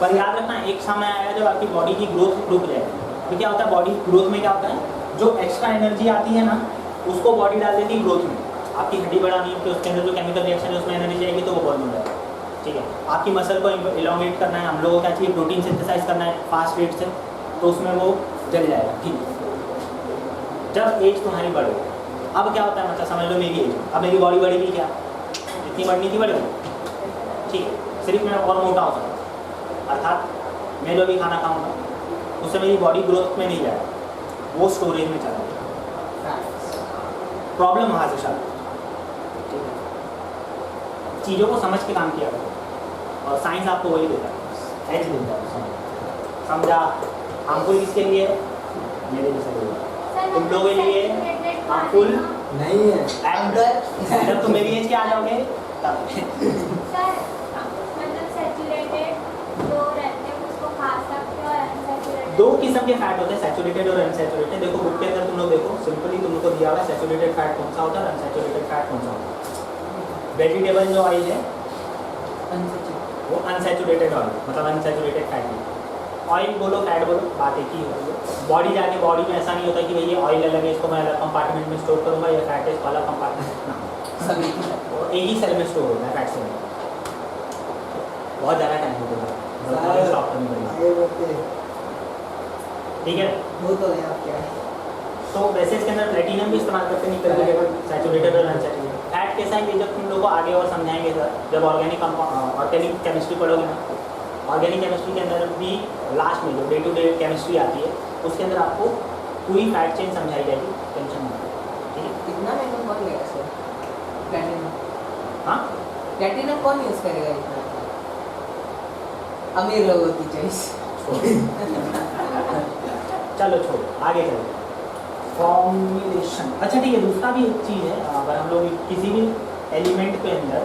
पर याद रखना एक समय आएगा जब आपकी बॉडी की ग्रोथ रुक जाएगी। तो क्या होता है, बॉडी ग्रोथ में क्या होता है, जो एक्स्ट्रा एनर्जी आती है ना उसको बॉडी डाल देती है ग्रोथ में। आपकी हड्डी बढ़ानी है, उसके अंदर जो केमिकल रिएक्शन है उसमें एनर्जी जाएगी तो वो बर्न हो जाएगा, ठीक है। आपकी मसल को इलोंगेट करना है, हम लोगों को क्या चाहिए, प्रोटीन सिंथेसाइज करना है फास्ट रेट से, तो उसमें वो जल जाएगा, ठीक है। जब एज तुम्हारी बढ़े, अब क्या होता है, मतलब समझ लो मेरी एज, अब मेरी बॉडी बढ़ेगी क्या, जितनी बढ़नी थी बढ़ेगी, ठीक है, सिर्फ मैं और मोटा हो सकता, अर्थात मैं जो भी खाना खाऊंगा उससे मेरी बॉडी ग्रोथ में नहीं जाएगा, वो स्टोरेज में चला जाएगा। प्रॉब्लम वहाँ से चालू, ठीक है। चीज़ों को समझ के काम किया करो, और साइंस आपको वही देता है, एज देता है, समझा। हार्मफुल किसके लिए, मेरे जैसे लोग, तुम लोगों के लिए हार्मफुल नहीं है। अंदर जब तुम मेरी एज के आ जाओगे तब सर मतलब सैचुरेटेड जो रहते हैं उसको खा सकते हो और अनसैचुरेटेड 2 किस्म के फैट होते हैं, सैचुरेटेड और अनसैचुरेटेड। देखो बुक के अंदर तुम लोग देखो, सिंपली तुम लोग को दिया हुआ है सैचुरेटेड फैट कौन सा होता है, अनसैचुरेटेड फैट कौन सा होता है। वेजिटेबल जो ऑयल है वो अनसैचुरेटेड ऑयल, मतलब अनसैचुरेटेड फैट है। ऑयल बोलो फैट बोलो बात एक ही होती है। बॉडी जाके बॉडी में ऐसा नहीं होता कि भाई ये ऑयल अलग है, इसको मैं अलग कंपार्टमेंट में स्टोर करूँगा, या फैट है इसको अलग कंपार्टमेंट ना, सभी और एक ही सेल में स्टोर होता है फैट सेल में। बहुत ज़्यादा टाइम होता है, स्टॉप करनी पड़ेगी, ये बोलते ठीक है। वो तो है आप क्या तो वैसे इसके अंदर प्लेटिनम भी इस्तेमाल करते नहीं करते, सैचुरेटेड और अनसैचुरेटेड। फैट कैसा है ये जब तुम लोग को आगे और समझाएंगे सर, जब ऑर्गेनिक केमिस्ट्री पढ़ोगे ना, ऑर्गेनिक केमिस्ट्री के अंदर भी लास्ट में जो डे टू डे केमिस्ट्री आती है उसके अंदर आपको पूरी फैट चेन समझाई जाएगी, टेंशन नहीं, ठीक है। कितना महंगा कौन लेगा सर प्लैटिनम? हाँ प्लैटिनम कौन यूज़ करेगा इतना? अमीर लोगों की चॉइस। चलो छोड़ो, आगे चलो। फॉर्मुलेशन, अच्छा ठीक है। दूसरा भी एक चीज़ है, अगर हम लोग किसी भी एलिमेंट के अंदर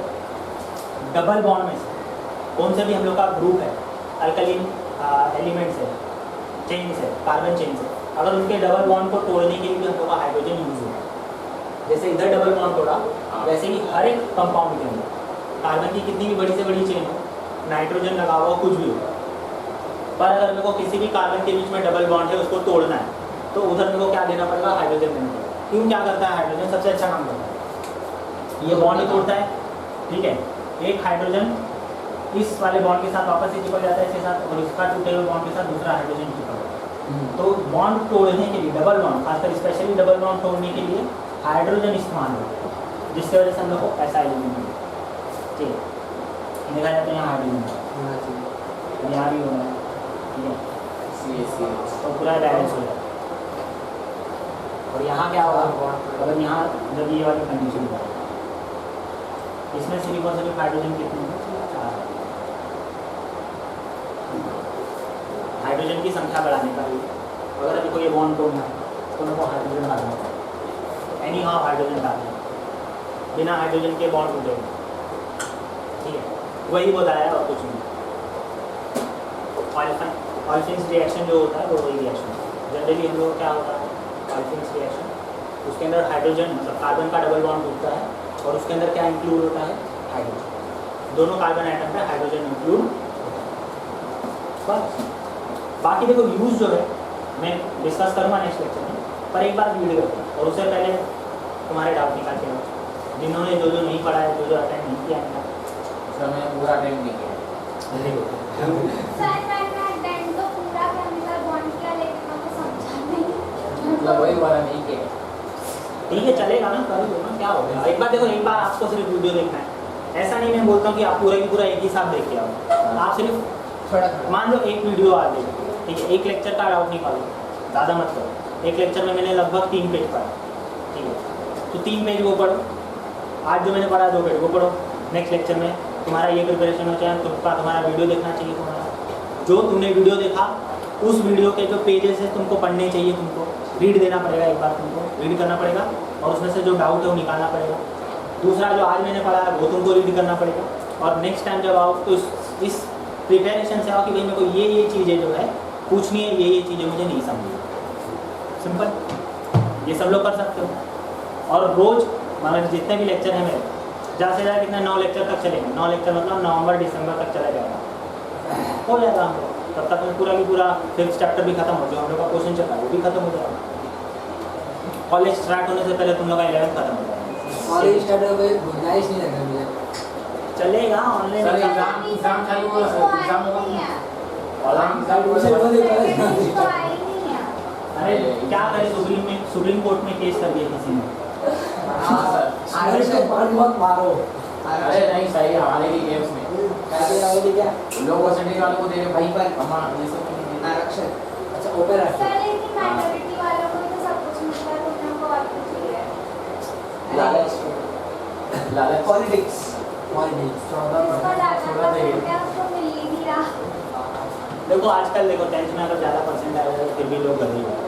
डबल बॉन्ड में से कौन सा भी हम लोग का ग्रुप है, अल्कलीन एलिमेंट्स है, चेन्स है, कार्बन चेन्स है, अगर उनके डबल बॉन्ड को तोड़ने के लिए भी हम लोग का हाइड्रोजन यूज होगा। जैसे इधर डबल बॉन्ड तोड़ा, वैसे ही हर एक कंपाउंड के अंदर कार्बन की कितनी भी बड़ी से बड़ी चेन हो, नाइट्रोजन लगा हुआ कुछ भी हो, पर अगर मेरे को किसी भी कार्बन के बीच में डबल बॉन्ड है उसको तोड़ना है तो उधर मेरे को क्या देना पड़ेगा, हाइड्रोजन देना पड़ेगा। क्यों, क्या करता है हाइड्रोजन, सबसे अच्छा काम करता है, ये बॉन्ड तोड़ता है, ठीक है। एक हाइड्रोजन इस वाले बॉन्ड के साथ वापस से चिपक जाता है इसके साथ, और इसका टूटे हुए बॉन्ड के साथ दूसरा हाइड्रोजन चिपक जाता है। तो बॉन्ड तोड़ने के लिए, डबल बॉन्ड खासकर स्पेशली डबल बॉन्ड तोड़ने के लिए हाइड्रोजन इस्तेमाल होता है, जिसकी वजह से हम लोग को ऐसा एलिमेंट मिलता है, ठीक है। देखा जाता है यहाँ हाइड्रोजन यहाँ भी होना है, ठीक है, तो पूरा बैलेंस हो जाता है। और यहाँ क्या होगा, अगर यहाँ जब ये वाली कंडीशन होगा, इसमें सिर्फ और सिर्फ हाइड्रोजन कितने हैं, 4। हाइड्रोजन की संख्या बढ़ाने का भी, अगर अभी कोई बॉन्ड तोड़ना है तो मेरे को हाइड्रोजन डालना है, एनी हाउ हाइड्रोजन डालना है, बिना हाइड्रोजन के बॉन्ड टूटेगा, ठीक है। वही बताया और कुछ नहीं। ऑल्फिन्स रिएक्शन जो होता है वो वही रिएक्शन है। जनरली हम लोग क्या होता है, ऑल्फिन्स रिएक्शन, उसके अंदर हाइड्रोजन मतलब कार्बन का डबल बॉन्ड टूटता है, और उसके अंदर क्या इंक्लूड होता है, हाइड्रोजन। दोनों कार्बन आइटम पे हाइड्रोजन इंक्लूड होता है, बस बाकी देखो यूज़ जो है मैं डिस्कस करूँगा नेक्स्ट लेक्चर में, पर एक बार वीडियो और उससे पहले तुम्हारे डाउट निकाल के आओ जिन्होंने जो नहीं पढ़ा है, जो अटेंड नहीं किया है सर मैंने पूरा अटेंड नहीं किया। सर मैंने अटेंड तो पूरा केमिकल बॉन्ड किया लेकिन मुझे समझा नहीं। मतलब वही वाला नहीं किया। ठीक है चलेगा ना, कर लो ना, क्या हो गया। एक बार देखो, एक बार आपको सिर्फ वीडियो देखना है, ऐसा नहीं मैं बोलता हूँ कि आप पूरा की पूरा एक ही साथ देख के आओ। आप सिर्फ थोड़ा मान लो एक वीडियो आ गई, ठीक है, एक लेक्चर का डाउट निकालो, ज़्यादा मत करो। एक लेक्चर में मैंने लगभग 3 पेज पढ़ा, ठीक है, तो 3 पेज वो पढ़ो। आज जो मैंने पढ़ा 2 पेज वो पढ़ो। नेक्स्ट लेक्चर में तुम्हारा ये प्रिपरेशन हो चाहिए, तुम्हारा वीडियो देखना चाहिए। तुम्हारा जो तुमने वीडियो देखा उस वीडियो के जो पेजेस है तुमको पढ़ने चाहिए, तुमको रीड देना पड़ेगा, एक बार तुमको रीड करना पड़ेगा और उसमें से जो डाउट है वो निकालना पड़ेगा। दूसरा जो आज मैंने पढ़ा है वो तुमको रीड करना पड़ेगा और नेक्स्ट टाइम जब आओ तो इस प्रिपरेशन से आओ कि भाई मेरे को ये चीज़ें जो है पूछनी है, ये चीज़ें मुझे नहीं समझी। सिंपल, ये सब लोग कर सकते हो। और रोज़ मतलब जितने भी लेक्चर हैं मेरे, ज़्यादा से ज़्यादा कितना 9 लेक्चर तक चलेंगे। 9 लेक्चर मतलब नवंबर दिसंबर तक चला जाएगा, हो जाएगा हम लोग। तब तक में पूरा की पूरा 5th चैप्टर भी खत्म हो जाएगा, हम लोग का क्वेश्चन चल रहा है वो भी खत्म हो जाएगा। कॉलेज स्टार्ट होने से पहले तुम लोग का 11th खत्म हो जाएगा। कॉलेज स्टार्ट हो गए, गुंजाइश नहीं लग रहा मुझे। चलेगा ऑनलाइन सर एग्जाम। एग्जाम चालू हुआ, सर एग्जाम होगा। तो आई नहीं है। अरे क्या करें, सुप्रीम कोर्ट में केस कर दिया किसी ने। हाँ सर। आगे से पानी मत मारो। अरे नहीं सही है, हमारे भी गेम्स में कैसे आओगे क्या? लोग परसेंटेज वालों को दे रहे भाई पर हमारा ये सब क्यों नहीं देते? आरक्षण, अच्छा ओपेरा सर लेकिन माइनॉरिटी वालों को तो सब कुछ मिलता है, तो उनको और कुछ चाहिए। लालच पॉलिटिक्स, पॉलिटिक्स जिसका ज़्यादा 14 परसेंट है उसको मिल ही नहीं रहा। देखो आजकल देखो 10th में अगर ज़्यादा परसेंट आया तो फिर भी लोग गरीब हैं।